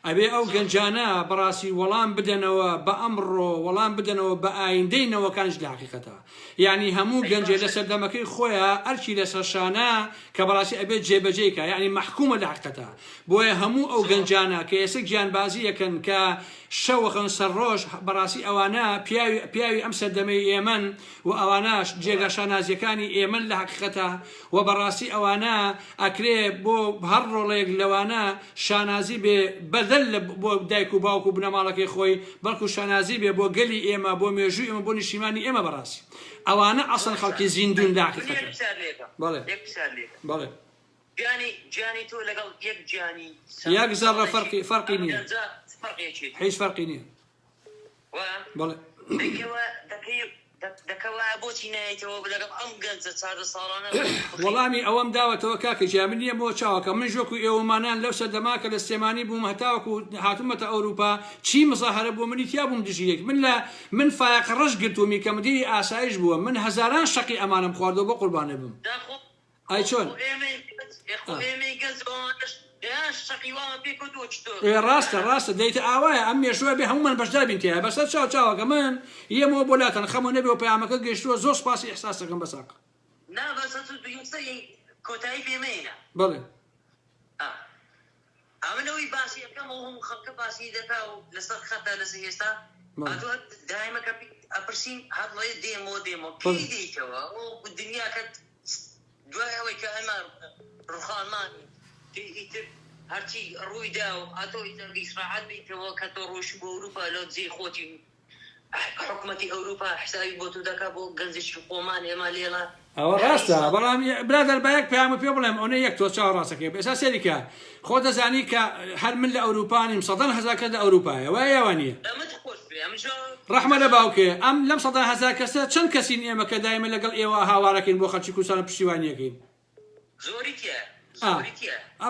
ئەبێ ئەو گەنجانە بەڕاستی وەڵام بدەنەوە بە ئەمڕۆ وەڵام بدەنەوە بە ئایندەی نەوەکانش لە حەقیقەتە یعنی هەموو گەنجێ لە سەردەمەکەی خۆیان ئەرکی لەسەر شانە کە بەڕاستی ئەبێت جێبەجێکە یعنی مەحکومە لە حەقیقەتە بۆیە هەموو ئەو گەنجانە کە ئێستا گیانبازی یەکەن کە شەوەخن سەر ڕۆژ بەڕاستی ئەوانە پیاوی ئەم سەردەمەی ئێمن و ئەوانەش جێگە شانازیەکانی ئێمن لە حەقیقەتە و بەڕاستی ئەوانە ئەکرێ بۆ هەر ڕۆڵەیەک لەوانە شانازی بێ بەدەل بۆ دایک و باوک و بنەماڵەکەی خۆی بەڵکو شانازی بێ بۆ گەلی ئێمە بۆ مێژووی ئێمە بۆ نیشیمانی ئێمە بەڕاستی ئەوانە ئەسڵ خەڵکی زیندوون لە حەقیقەتە بەڵێ گیانی تۆ لەگەڵ یەک گیانی یەک زەڕە فەرقی نییە هیچ فەرقی نییە بەڵێ دەکەوە بۆچی نایەتەوە لەگەڵ ئەم گەنجە 4 ساڵانە وەڵامی ئەوەم داوەتەوە کاکە گیان من نییە بۆ چاوەکە من ژۆکو ئێوەمانان لەو سەردەماکە لە سلێمانی بووم هەتاوەکو هاتوومەتە ئەوروپا چی مزاهرە بوو منی تیا بووم دژیەک من فایق ڕەش گرتومی کە مدیری ئاسایش بووە من هەزاران شەقی ئەمانم خواردەوە بۆ قوربانێ بم ئای چۆن ڕاستە دەیتە ئاوایە ئەم مێشوە بێ هەمومان بەشدار بین تێە بەسەر چاوچاوەکە من ئێمەوە بۆ لاتەن خەمە نەبێ و پەیامەکە گەیشتووە زۆر سپاسی ئێحساس دەکەم بەساق کۆتایی پێمەینە بەڵێ ئەمنەوەی باسی یەکەم و هەموو خەڵکە باسی دەکا و لەسەر خەتە لەسەر ئێستا دایمەکە ئەپرسین هەڵێ دێمۆ پێی دیتەوە ئەو دنیاکەت دوای ئەوەی کە ئەمە ڕوخانمانی ئیتر هەرچی ڕوویدا و ئەتۆ ئیتر ئیسراحەت بیتەوە کە تۆ ڕۆژ بۆ ئەوروپا لە جێ خۆتی حکومەتی ئەوروپا حسابی بۆ تو دەکا بۆ گەنجێکی خۆمان ئێمە لێڵە ئەوە ڕاستە بەڵام برادەر بایەک پێیان پێ بڵێم ئەوە یەک تۆ چاو ڕاستەکەی ئێستا سێریکە خۆ دەزانی کە هەر من لە ئەوروپانیم 100,000 کەس لە ئەوروپایە وایە ئەوە نییە ڕەحمە لە باوکێ ئەم لەم 100,000 کەسە چەند کەسین ئێمە کە دایمە لەگەڵ ئێوە هاوارەکەین بۆ خەڵکی کوردستان پشتیوانیەکەین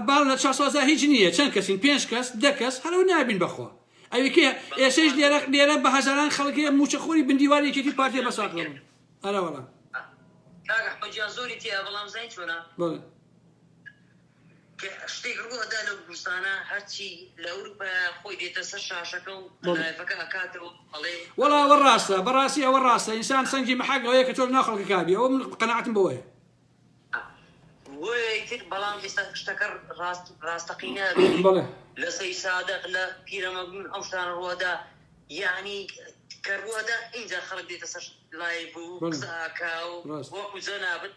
باڵ لە 400 هیچ نییە چەند کەسین 5 کەس 10 کەس هەرو نابین بەخۆ ئەوکێ ئێسش لێرە بە هەزاران خەڵکی موچەخۆری بندیوارێکێتی پارتێ بەساقەوە ئەرەوەڵە کاکەحمەدیان زۆری تێە بەڵام زین چۆنە شتێک ڕووەدا لەو کوردستانە هەرچی لە ئەوروپا خۆی دێتە سەر شاشەکە و لایفەکە ئەکاتەوە بەڵێ وەڵا ئەوە ڕاستە بەڕاستی ئەوە ڕاستە ئینسان سەنگی محەقەوەیە کە تۆ ناو خەڵکی کابی ئەوە من قەناعەتم بەوەیە وەیتر بەڵام ئێستا شتەکە ڕاستەقینە لە سەی سادەق لە پیرەمەگون ئەو شتانە ڕووەدا یعنی کە ڕووەدا ئینجا خەڵک دێتە سەر لایڤ و قسەکە و وەکو جەنابەت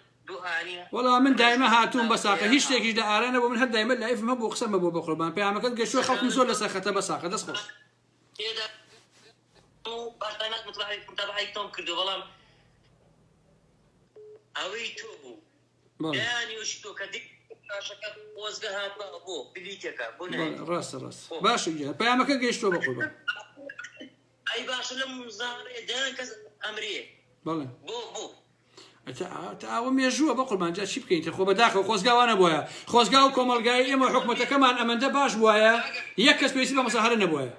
وەڵا من دایمە هاتووم بە ساقە هیچ شتێکیش لە ئارانە بۆ من هەر دایمە لایفم هەبوو قسەمە بۆ بە قوربان پەیامەکەت گەشتووە خەڵکم زۆر لەسەر خەتە بە ساقە دەست خۆش باشدانات مطلعی متابعی تۆم کردو بەڵام ئەوەی تۆ بوو دایانی وش تۆ کە دیک باشەکە وەزگە هاتووە بۆ بلیتێکە بۆ ڕاستە ڕاست باشە گیان پەیامەکە گەیشتووە بە قوربان ئەی باشە لەم مزارێ دایان کەس ئەمرێ بەڵێ بۆ ئەوە مێژووە بە قوربان جا چی بکەین خۆ بەداخەوە خۆزگاوانە بووە خۆزگا و کۆمەڵگای ئێمە حکومەتەکەمان ئەمەندە باش بووایە یەک کەس پێویستی بە مەساهرە نەبووایە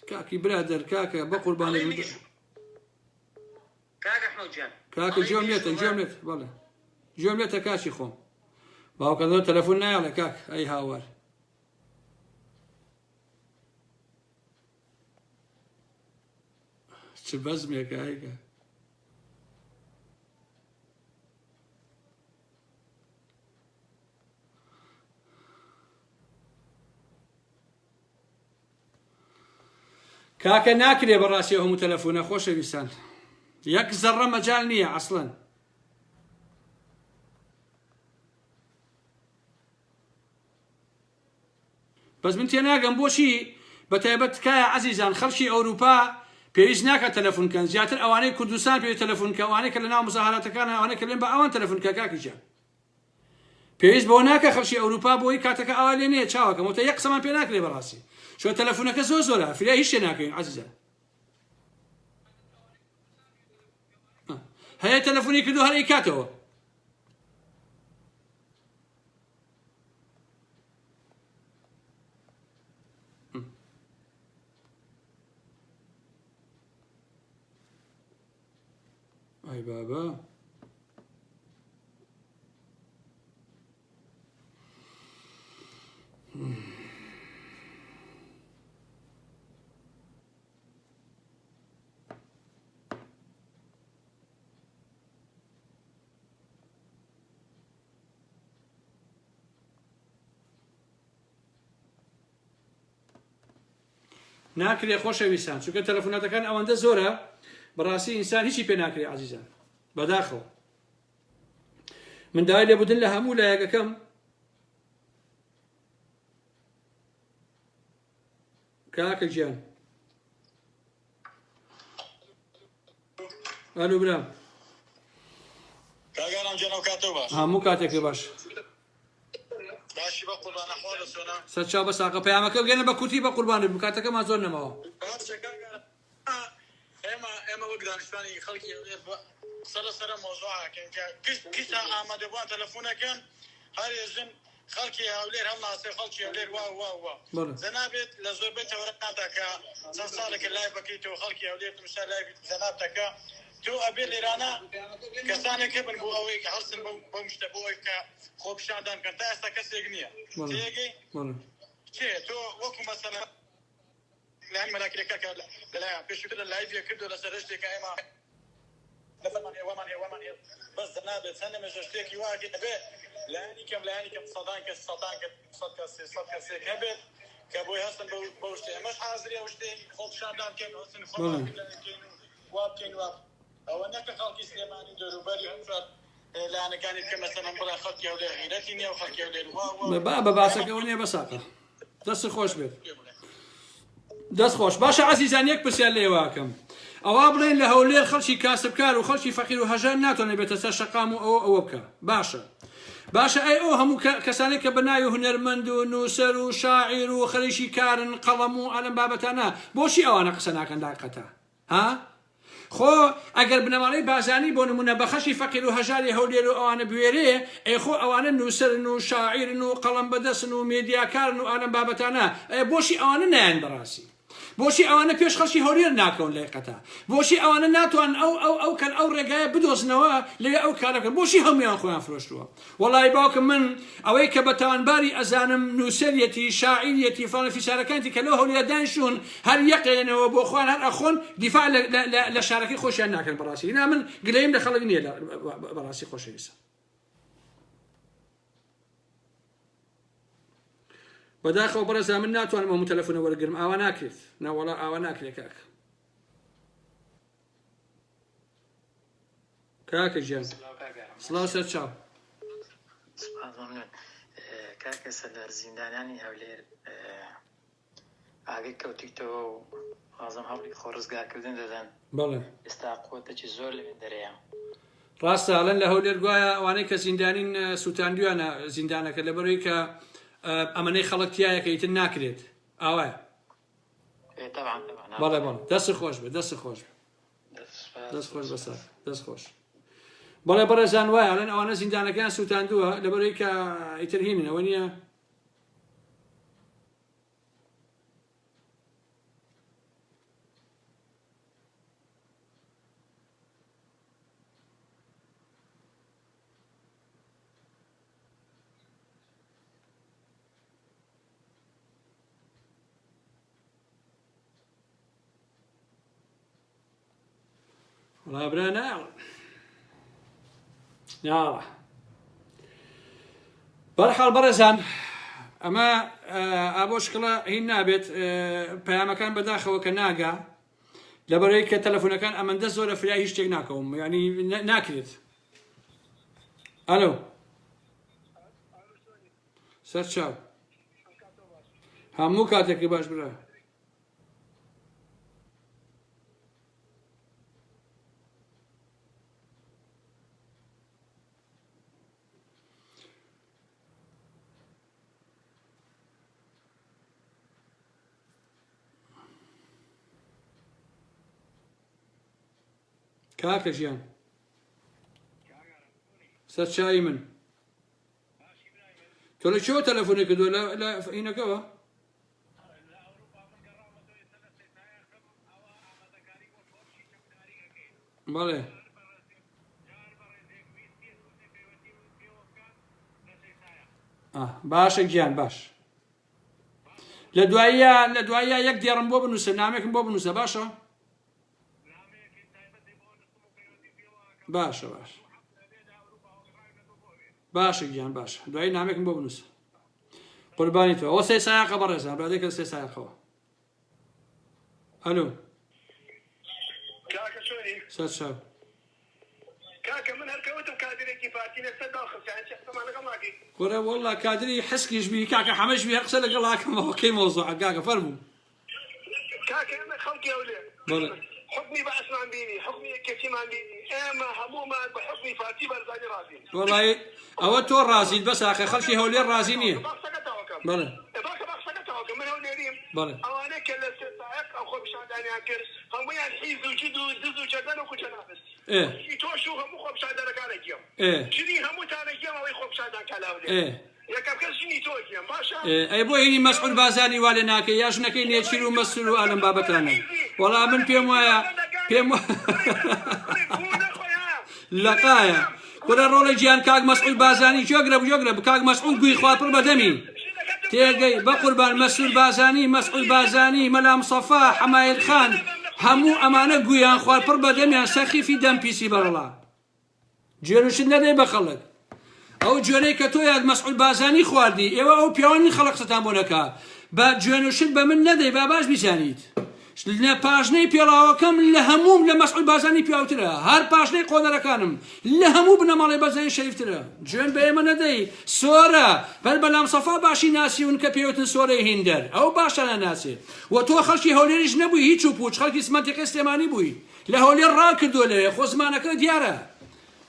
کاکی برادەر کاکە بە قوربانە کاکە جۆم لێتە بەڵێ جۆم لێتە کاچی خۆم باوکەدەوە تەلەفۆن نایڵێ کاک ئەی هاوار چ بەزمێکە هەیکە کاکە ناکرێ بەڕاستی هەموو تەلەفۆنە خۆشەویستان یەک زەڕە مەجال نییە عەسڵەن بەس من تێناگەم بۆچی بەتایبەت تکایە عەزیزان خەڵکی ئەوروپا پێویست ناکات تەلەفۆنکەن زیاتر ئەوانەی کوردستان پێویست تەلەفۆنکە ئەوانەی کە لە ناو مزاهراتەکان ئەوانەی کە لێن بە ئەوان تەلەفۆنکە کاکیجا پێویست بۆ ناکە خەڵکی ئەوروپا بۆی کاتەکە ئەوا لێ نییە چاوەکەم وتە یەک قسەمان پێ ناکرێ بەڕاستی شۆ تەلەفۆنەکە زۆرە فریا هیچ شتێ ناکەین عەزیزان هەیە تەلەفۆنی کردو هەر ئەیکاتەوە ئای بابا ناکرێ خۆشەویستان چونکە تەلەفۆناتەکان ئەوەندە زۆرە بەڕاستی ئینسان هیچی پێ ناکرێ عەزیزان بەداخەوە من داوای لێبوردن لە هەموو لایەکەکەم کاکە گیان ئەلو برام کاگانم جەنەو کاتۆ باش هەموو کاتێکی باش باشی بە قوربانە خۆ لە سۆنا سەرچاو بە ساقە پەیامەکە بگەنە بە کورتی بە قوربانت بوو کاتەکەمان زۆر نەماوە ئێمە وەک دانیشتوانی خەڵکی سەرە مۆزوعەکەن کە کیسا ئامادەبووان تەلەفۆنەکەن هەر ێژن خەڵکی هەولێر هەم ناسێ خەڵکی هەولێر وا زەنابێت لە زۆربەی تەوەرەکاندا کە چەند ساڵێکە لایڤ بکەیتەوە خەڵکی هەولێر تمشا لایڤ زەناب دەکا تۆ ئەبێ لێرانە کەسانێک هەبن بۆ ئەوەی کە هەڵسن بەو شتە بۆ ئەوەی کە خۆپیشاندان کەن تا ئێستا کەسێک نییە تێگەی چێ تۆ وەکو مەسەلە لەهەن مەلاکرێکە کە لەلایەن پێشووتر لە لایڤیە کردو لەسەر شتێکە ئێمە وەمان هێ بەس نابێت چەندە مێژە شتێکی واگێ بێ لایانی کەم سەدان کەس سەد کەسێک هەبێت کە بۆی هەستن بەو شتێ ئەمەش حازرێ ئەو شتێ خۆپیشاندان بکەین هەستن خۆڵکەین وا بکەین ئەوە نەکە خەڵکی سلێمانی دەوروبەری هەمفەر لایەنەکانی کە مەسەلەن بڵێ خەڵکی هەولێر غیرەتی نییە و خەڵکی هەولێر وا بە باسەکەەوە نییە بە ساقە دەست خۆش بێت دەست خۆش باشە عەزیزان یەک پرسیار لێواکەم ئەوا بڵێن لە هەولێر خەڵکی کاسبکار و خەڵکی فەقیر و هەژار ناتوانێت بێتە سەر شەقام و ئەوە بکە باشە ئەی ئەو هەموو کەسانێک کە بەناوی هونەرمەند و نووسەر و شاعیر و خەریکی کارن قەڵەم و ئەلەم بابەتانە بۆچی ئەوانە قسە ناکەن داقەتە ها خۆ ئەگەر بنەماڵەی بازانی بۆ نمونە بە خەشی فەقیر و هەژاری هەولێر و ئەوانە بوێرێ خۆ ئەوانە نووسرن و شاعیرن و قەڵەم بەدەستن و مێدیاکارن و ئالەم بابەتانە بۆشی ئەوانە نایەن بەڕاستی بۆشی ئەوانە پێش خەڵکی هەولێر ناکەون لە یقەتا بۆشی ئەوانە ناتوان ئەو ڕێگایە بدۆزنەوە لەوێ ئەو کارەکە بۆشی هەمویان خۆیان فرۆشتووە وەڵای باوکم من ئەوەی کە بە تاوانباری ئەزانم نووسەرەتی شاعیرەتی فڵان فیسارەکانتی کە لەو هەولێر دانیشتون هەر یەقێنەوە بۆ خۆیان هەر ئەخۆن دیفاع لە شارەکەی خۆشیان ناکەن بەڕاستی هینا من گلەیم لە خەڵک نییە بەڕاستی خۆشەویستە بەداخەوە بەڕێزا من ناتوانم ئەم تەلەفۆنە وەرگرم ئاوا ناکرێت ناوەڵا ئاوا ناکرێت کاکە گیان سڵاو سەر چاو کاکە سەردار زیندانیانی هەولێر ئاگەی کەوتیتەوە و ئازم هەوڵی خۆڕزگارکردن دەدەن بەڵێ ئێستا قوتەکی زۆر لەوێ دەرەیە ڕاستە ئەڵەن لە هەولێر گوایە ئەوانەی کە زیندانین سووتاندویانە زیندانەکە لەبەرەوەی کە ئەمەنەی خەڵک تایەکە ئیتر ناکرێت ئاوایە بەڵێ بەڵێ دەست خۆش بێ دەست خۆش دەست خۆش بەسەر دەست خۆش بەڵێ بەڕێزان وایە ئەڵێن ئەوانە زیندانەکەیان سووتاندووە لەبەرەوەی کە ئیتر هینن ئەوە نییە والله برا ناڵە بەرحاڵ بەڕێزان ئەمە ئابۆ شکڵە هین نابێت پەیامەکان بەداخەوە کە ناگا لەبەرەوەی کە تەلەفۆنەکان ئەمەندە زۆرە فرای هیچ شتێک ناکەوم ینی ناکرێت ئەلۆ سەر چاو هەموو کاتێکی باش برا کاکە ژیان سەر چای من تۆ لە چۆ تەلەفۆنێک کردووە لە هینەکەوە بەڵێ باشە گیان باش لە دواییە یەک دێڕم بۆ بنووسە نامێکم بۆ بنووسە باشە باشە باشە گیان باشە دوایی نامێکم بۆ بنووسە قوربانی تۆ ئەوە سێ سایقە بەڕێزان برادێکە سێ سایقەوە ئەلۆ سەر چاو کاکە من هەرکەوتم کادرێکی پارتی لەسەر داخستیان شەخسەمان لەگەڵ ناکەی کوڕە وەڵڵا کادری حسکیش بی کاکە حەمەش بی هەر قسە لەگەڵ ئاکەمەوە کەی مۆزوعە کاکە فەرموو کاکە ئێمە خەڵکی هەولێر حکمی بەعسمان بینی حکمی کەسیمان بینی ئێمە هەموومان بە حکمی پارتی بەرزانی ڕازین وەڵڵی ئەوە تۆ ڕازیت بەس ئاخە خەڵکی هەولێر ڕازی نییە بەڵێ من هەولێریم ئەوانەیە کە لە سێ سایق ئەو خۆپیشاندانیان کرد هەموویان حیز و جد و دز و جەردەن و کوچە نابست تۆش و هەموو خۆپیشاندانەکانێکیم ژنی هەمووتانێکیم ئەوەی خۆپیشاندان کە لە هەولێر یەکەم کەس ژنی تۆکیم باشە ئەی بۆ هینی مەسعود بازانی وا لێ ناکەی یا ژنەکەی نێچیر و مەسول و ئالەم بابەتانە وەڵا من پێم وایە لەقایە کوڕە ڕۆڵی گیان کاک مەسعود بازانی جۆگرە کاک مەسعود گوی خواپڕ بەدەمی تێگەی بە قوربان مەسعود بازانی مەلام سەفا حەمایل خان هەموو ئەمانە گویان خواپڕ بەدەمیان سەخیفی دەم پیسی بەرەڵا گوێنوشت نەدەی بە خەڵک ئەو جوێنەی کە تۆ یاد مەسعود بازانی خواردی ئێوە ئەو پیاوانی خەڵک قسەتان بۆ نەکا بە گوێنوشت بە من نەدەی با باش بیزانیت لە پاژنەی پێڵاوەکەم لە هەموم لە مەسعود بازانی پیاوترە هەر پاژنەی قۆنەرەکانم لە هەموو بنەماڵی بەزای شەریفترە گوێن بە ئێمە نەدەی سۆرە بەر بەلام سەفا باشی ناسیون کە پێوتن سۆرەی هیندەر ئەو باشانە ناسێت و تۆ خەڵکی هەولێریش نەبووی هیچ و پوچ خەڵکی سمەنتیقەی سلێمانی بووی لە هەولێر ڕاکردووە لەوێ خۆ زمانەکە دیارە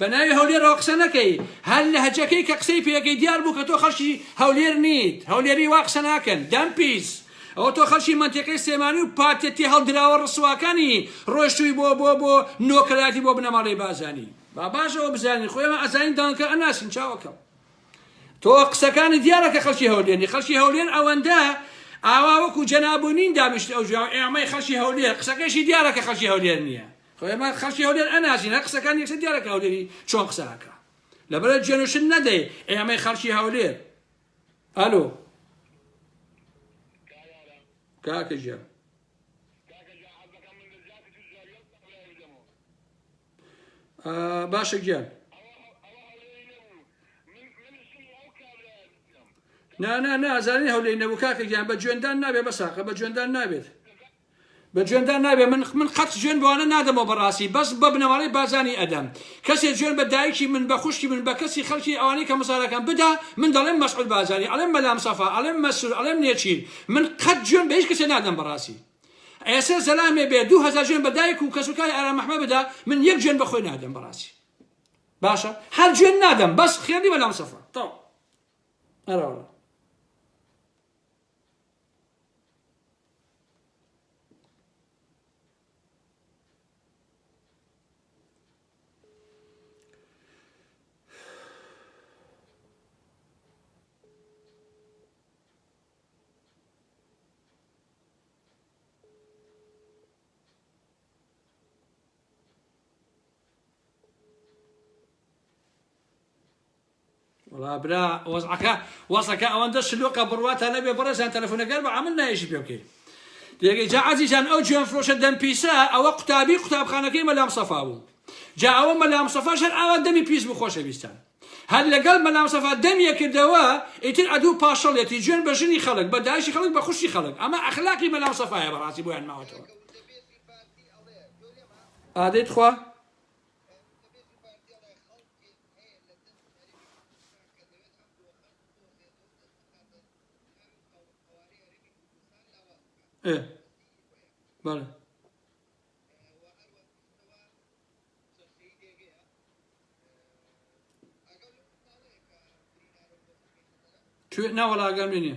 بە ناوی هەولێرەوە قسە نەکەی هەر لە هەجەکەی کە قسەی پێەکەی دیار بوو کە تۆ خەڵکی هەولێر نیت هەولێری وا قسە ناکەن دەمپیس ئەوە تۆ خەڵکی منتیقەی سلێمانی و پارتێتی هەڵدراوە ڕسواکانی ڕۆیشتووی بۆ نۆکراتی بۆ بنەماڵی بازانی با باشەوە بزانین خۆی ئەمە ئەزانین دانکە ئەناسین چاوەکەم تۆ قسەکانی دیارەکە خەڵکی هەولێنی خەڵکی هەولێن ئەوەندە ئاوا وەکو جەنابوونین دامشت ئەو جواب ئێمەی خەڵکی هەولێر قسەکەیشی دیارەکە خەڵکی هەولێر نییە خۆی ئەمە خەڵکی هەولێر ئەناسین هەر قسەکانی یەکسەر دیارەکە هەولێری چۆن قسەکە لەبەرە جێنوشن نەدەی ئێمەی خەڵکی هەولێر ئەلۆ کاکە ژیان باشە گیان نازانین هەولێری نەبوو کاکە گیان بە جوێندان نابێت بەساقە بە جوێندان نابێت بە جوێندان نابێت من قەت جوێن بۆوانە نادەمەوە بەڕاستی بەس بە بنەماڵەی بازانی ئەدەم کەسێک جوێن بە دایکی من بە خوشکی من بە کەسی خەڵکی ئەوانەی کە مەساڵەکان بدا من دەڵێم مەسعود بازانی ئەڵێم مەلام سەفا ئەڵێم مەسعود ئەڵێم نێچیر من قەت جوێن بە هیچ کەسێ نادەم بەڕاستی ئێستا زەلامێ بێ 2000 جوێن بە دایک و کەسوکاری ئارام محمەد بدا من یەک جوێن بەخۆی نادەم بەڕاستی باشە هەر جوێن نادەم بەس خێری مەلام سەفا تەواو ئەراوە والله برا وصلك أوان شلوقة برواتها نبي برزان تلفون قلبه عملنا إيش بيوكي جا عزيزان أو جون فروش الدم بيسا أو قتابي قتاب خانكي ملام صفاو جا أول ملام صفا شر أول دمي بيس بخوش بيستان هل لقل ملام صفا دم يكدوا يتر عدو باشل يتي جون بجني خلق بدايش خلق بخشي خلق أما أخلاقي ملام صفا يا براسي بوين ما وتو أديت خوا إيه بله شو ناولا قام لي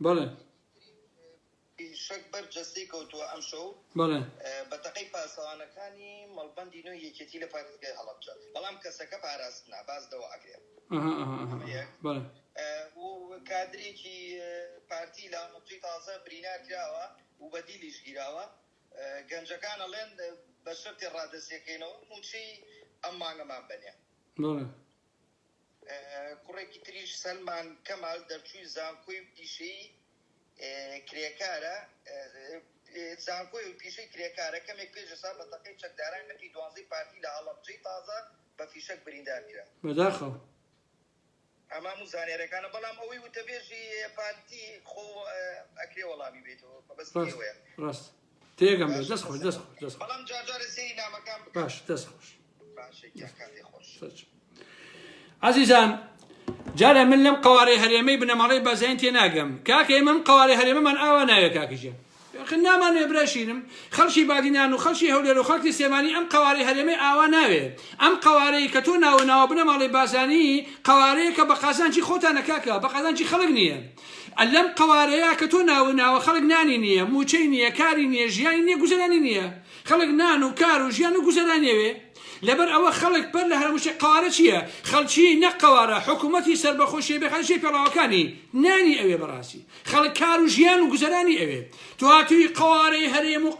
بله شك برجستي كوتو أمشو بله بتقي باسوانا كاني مالبندي نو يكتي لفاتك هلبجا بلام كسكة باراسنا باز دوا أكيد بله وكادري كي بارتي لا مطي تازة برينار كراوا وبديلش كراوا جنجا كان لين بشرت الرادس يكينو موشي أما ما بنيا بله كوري كتريش سلمان كمال درشوي زانكوي بديشي کرێکارە زانکۆی و پیشەی کرێکارە کەمێک پێشسا بە تەقەی چەکداران نەکی دوانزەی پارتی لە هەڵەبجەی تازە بە فیشەک بریندارکرا بەداخەوە ئەما زانێرەکانە بەڵام ئەوەی وتەبێژی پارتی خۆ ئەکرێ وەڵامی بێتەوە بەبەستەوەیە ڕاست تێگەم دەست خۆش بەڵام جارجارە سێری نامەکان باش دەست خۆش باشێکیان کاتێ خۆش عزیزان جارە من لەم قوارەی هەرێمەی بنەماڵەی بازین تێ ناگەم کاکە من قوارەی هەرێمەمان ئاوا ناوێ کاکەژێ نامانوێ براشینم خەڵکی بادینان و خەڵکی هەولێر و خەڵکی سێمانی ئەم قوارەی هەرێمەی ئاوا ناوێ ئەم قوارەی کە تۆ ناوە بنەماڵەی بازانی قوارەیە کە بە قازانجی خۆتانە کاکە بە قازانجی خەڵک نییە لەم قوارەیە کە تۆ ناوە خەڵک نانی نییە موچەی نییە کاری نییە ژیانی نییە گوزەرانی نییە خەڵک نان و کار و ژیان و گوزەرانیەوێ لەبەر ئەوە خەڵک بەر لە هەرموشی قوارە چییە خەڵکی نەقوارە حکوومەتی سەربەخۆشیە بێ خەڵکی پێڵاوەکانی نانی ئەوێ بەڕاستی خەڵک کار و ژیان و گوزەرانی ئەوێ تو هاتووی قوارەی هەرێم و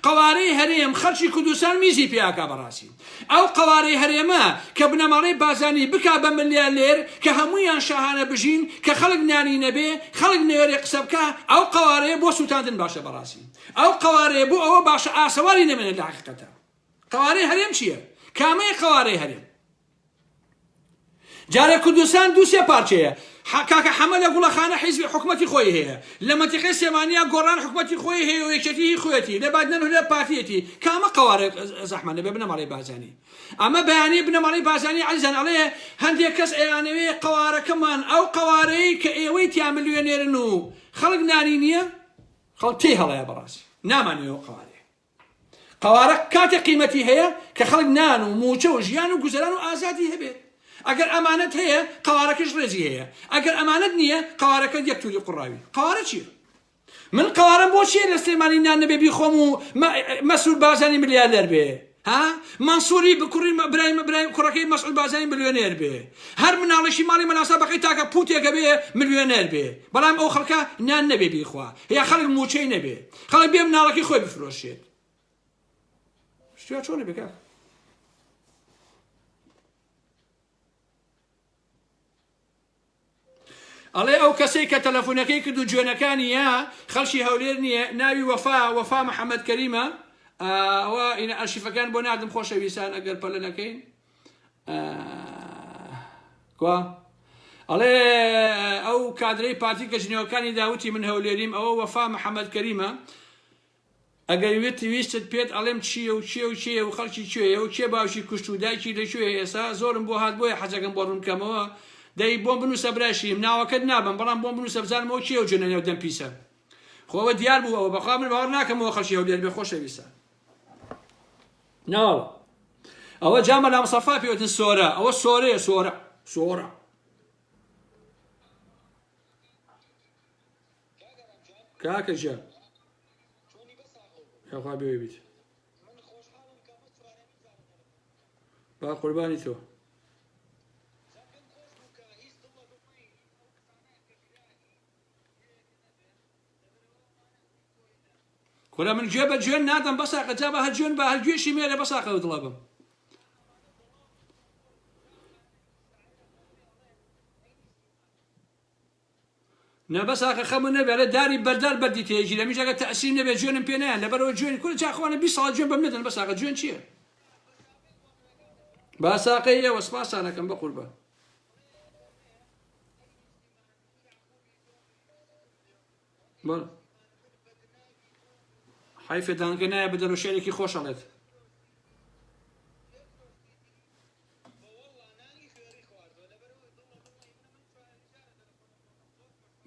قوارەی هەرێم خەڵکی کوردستان میزی پێیاکا بەڕاستی ئەو قوارەی هەرێمە کە بنەماڵەی بازانی بکا بە ملیارێر کە هەموویان شاهانە بژین کە خەڵک نانی نەبێ خەڵک نێوەرێ قسە بکە ئەو قوارەیە بۆ سوتاندن باشە بەڕاستی ئەو قوارەیە بۆ ئەوە باشە ئاسەواری نەمێنێت لە حەقیقەتە قوارەی هەرێم چییە؟ کامەیە قوارەی هەرێم؟ جارە کوردستان دووسێ پارچەیە کاکە حەمە لە گوڵەخانە حیزبی حکومەتی خۆی هەیە لە مەنتیقەی سێمانیا گۆڕان حکومەتی خۆی هەیە و یەکێتی خۆیەتی لە بادنەن و لە پارتیەتی کامە قوارە زەحمانە بێ بنەماڵەی بازانی ئەمە بەیانی بنەماڵەی بازانی عەزیزان ئەڵێ هەندێک کەس ئەیانەوێ قوارەکەمان ئەو قوارەی کە ئێوەی تیا ملیۆنێرن و خەڵک نانی نییە خەڵک تێی هەڵەیە بەڕاستی نامانەوێ قوارەیە قوارە کاتێ قیمەتی هەیە کە خەڵک نان و موچە و ژیان و گوزەران و ئازادی هەبێت ئەگەر ئەمانەت هەیە قوارەکەش ڕێزی هەیە ئەگەر ئەمانەت نییە قوارەکە یەک تووری قوڕاوی قوارە چییە من قوارم بۆ چییە لە سلێمانی نان نەبێ بیخۆم و مەسعود بازانی ملیاردەر بێ ها منسووری بکوڕی برایم کوڕەکەی مەسعود بازانی ملیۆنێر بێ هەر مناڵەشی ماڵی مەناسا بەقەی تاکە پوتێکە بێ ملیۆنێر بێ بەڵام ئەو خەڵکە نان نەبێ بیخوا یا خەڵک موچەی نەبێ خەڵک بێ مناڵەکەی خۆی بفرۆشێت شتیا چۆنە بێ کاک ئەڵێ ئەو کەسەی کە تەلەفۆنەکەی کرد و جوێنەکانی یا خەڵکی هەولێر نییە ناوی وەفا محەممەد کەریمە ئەوە ئینە ئەرشیفەکان بۆ نادم خۆشەویستان ئەگەر پەلە نەکەین کووا ئەڵێ ئەو کادرەی پارتی کەژنەوەکانی داوتی من هەولێریم ئەوە وەفا محەممەد کەریمە ئەگەر ویستت پێت ئەڵێم چییە و چیە و چیە و خەڵکی کوێیە و کێ باوشی کوشت و دایکی لەکوێ ئێستا زۆرم بۆ هات بۆیە حەجەکەم بۆ ڕوونکەمەوە دەی بۆم بنووسە براشیم ناوەکەت نابم بەڵام بۆم بنووسە بزانمەوە چیە و جنە نێو دەم پیسە خۆوە دیار بوو ئەوە بەخوا من باوەڕ ناکەمەوە خەڵکی هەولێر بێ خۆشەویستە ناوە ئەوە جامە لام سەفا پێوتن سۆرە ئەوە سۆرەیە سۆرە کاکە ژە یاخوا بێوێ بیت با قوربانی تۆ کورە من گوێ بە گوێن نادەم بەساقە جا بە هەرگوێن بە هەرگوێشی مێرە بەساقە دڵە بم نە بەساقە خەمو نەبێ لە داری بەردار بەردی تێژی لە میژەکە تەسیر نەبێ جوێنم پێ نایان لەبەرەوە جوێن کورە چاخوانە 20 ساڵ جوێن بەم نەدەن بەساقە جوێن چییە باساقەی ئێوە سپاسانەکەم بە قوربە بەڵێ حیفێ دانگە نایە بە دەرۆ شێرێکی خۆشەڵێت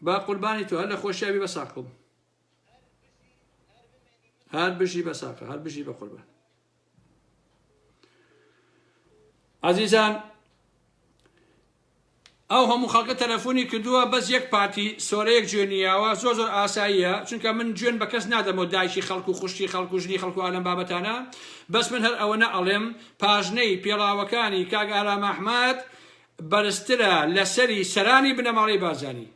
با قوربانی تۆ هەر لە خۆشیاوی بەساقم هەر بژی بەساقە هەر بژی بە قوربان عەزیزان ئەو هەموو خەڵکە تەلەفۆنی کردووە بەس یەک پارتی سۆرەیەک گوێنیاوە زۆر ئاساییە چونکە من گوێن بە کەس نادەمەوە دایکی خەڵکو و خوشتی خەڵکو و ژنی خەڵکو و ئالەم بابەتانە بەس من هەر ئەوە نەئەڵێم پاژنەی پێڵاوەکانی کاک ئارام ئەحمەد بەرزترە لەسەری سەرانی بنەماڵەی بازانی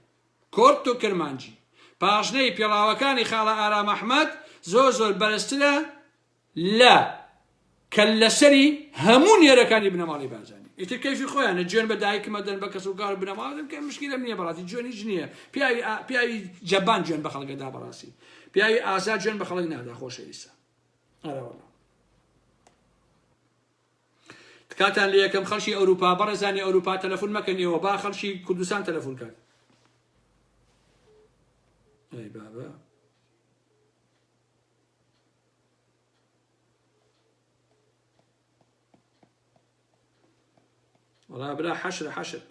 کۆرت و کرمانجی پاژنەی پێڵاوەکانی خاڵە ئارام ئەحمەد زۆر بەرزترە لە کە لەسەری هەموو نێرەکانی بنەماڵی بازانی ئیتر کەیفی خۆیانە گوێن بە دایکمە دەن بە کەس و کار بنەماڵم کە مشکلەم نییە بەڵاتی گوێنیش نییە پیاوی جەبان گوێن بە خەڵکەدا بەڕاستی پیاوی ئازاد گوێن بە خەڵک نادا خۆشەویستە ئەرەوەڵا کاتان لە یەکەم خەڵکی ئەوروپا بەڕێزانی ئەوروپا تەلەفۆن مەکەنیەوە با خەڵکی کوردستان تەلەفۆن کات ئەی بابا والله برا حشر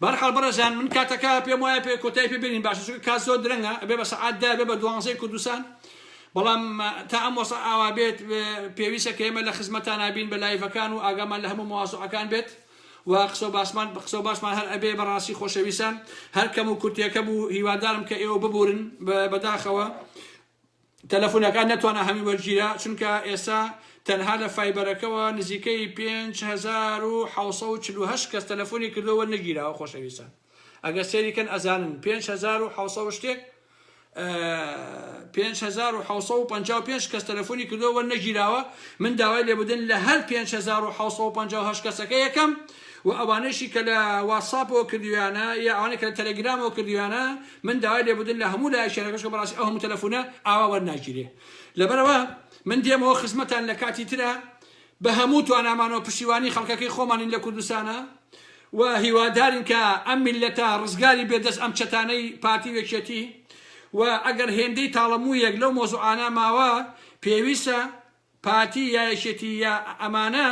بەرحاڵ بەڕێزان من کاتەکە پێم وایە پێ کۆتایی پێ بینین باشە چونکە کات زۆر درەنگە ئەبێ بە سەعات دا بێ بە 12 کوردستان بەڵام تا ئەم وەسە ئاوا بێت پێویستە کە ئێمە لە خزمەتان نابین بە لایڤەکان و ئاگامان لە هەموو مەوازوعەکان بێت و قسە و باسمان هەر ئەبێ بەڕاستی خۆشەویستان هەر کەم و کورتێکە بوو هیوادارم کە ئێوە ببورن بەداخەوە تەلەفۆنەکان نەتوانە هەمی وەرگیرە چونکە ئێستا تەنها لە فایبەرەکەەوە نزیکەی 5748 کەس تەلەفۆنی کردەوە نەگیراوە خۆشەویستان ئەگەر سێریکەن ئەزانن 5700 شتێک 5755 کەس تەلەفۆنی کردەوە نەگیراوە من داوای لێ بدەن لە هەر 5758 کەسەکە یەکەم و ئەوانەشی کە لە واتساپەوە کردویانە یا ئەوانەی کە لە تەلەگرامەوە کردویانە من داوای لێ بدەن لە هەموو لای شارەکەش کە بەڕاستی ئەو هەموو تەلەفۆنە ئاوا وەرناگیرێ لەبەرەوە من دێمەوە خزمەتان لە کاتی ترە بە هەموو توانامانەوە پشتیوانی خەڵکەکەی خۆمانین لە کوردستانە و هیوادارین کە ئەم میلەتە ڕزگاری بێدەست ئەم چەتانەی پارتی وێکێتی و ئەگەر هێندەی تاڵەموویەک لەو مۆزوعانە ماوە پێویستە پارتی یا یەکێتی یا ئەمانە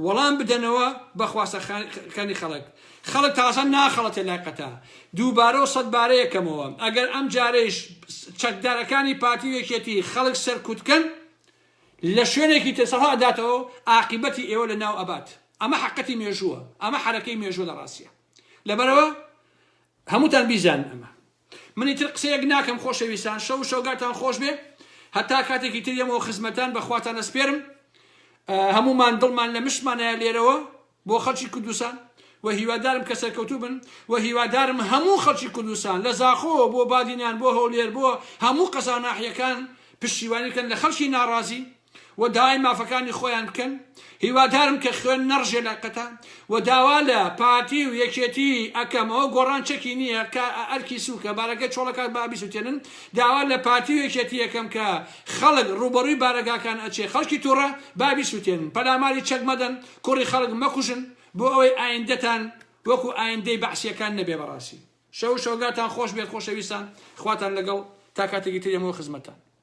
وەڵام بدەنەوە بە خواستەکانی خەڵک تازە ناخەڵەتە لاقەتە دووبارە و سەد بارەیەکەمەوە ئەگەر ئەم جارەیش چەکدارەکانی پارتی و یەکێتی خەڵک سەرکوتکەن لە شوێنێکی تێسەڵا ئەداتەوە عاقبەتی ئێوە لە ناو ئەبات. ئەمە حەقەتی مێژووە، ئەمە حرەکەی مێژووە لە ڕاستیە. لەبەرەوە هەمووتان بیزان ئەمە. منی تر قسەیەک ناکەم خۆشەویستان، شەو شەوگاتان خۆش بێ، هەتا کاتێکی تر یەمەوە خزمەتان بەخواتان ئەسپێرم. هەمومان دڵمان لە مشتمانەیە لێرەوە بۆ خەڵکی کوردستان و هیوادارم کە سەرکەوتوو بن و هیوادارم هەموو خەڵکی کوردستان لە زاخۆ بۆ بادینیان بۆ هەولێر بۆ هەموو قەزاناحیەکان پشتیوانیکەن لە خەڵکی ناڕازی و داوای مافەکانی خۆیان بکەن. هیوادارم کە خوێن نەڕژێ لە قەتان و داوا لە پارتی و یەکێتی ئەکەمەوە گۆڕان چەکی نییە کە ئەرکی سووکە بارەکە چۆڵەکات با بیسووتێنن. داوا لە پارتی و یەکێتی یەکەم کە خەڵک ڕوبەڕووی بارەگاکان ئەچێ خەڵکی تووڕە با بیسووتێنن. پەلاماری چەک مەدەن، کوڕی خەڵک مەکوژن بۆ ئەوەی ئایندەتان وەکو ئایندەی بەعسیەکان نەبێ بەڕاستی. شەو شەوگاتان خۆش بێت خۆشەویستان، خواتان لەگەڵ تا کاتێکی تر یەمەوە خزمەتان.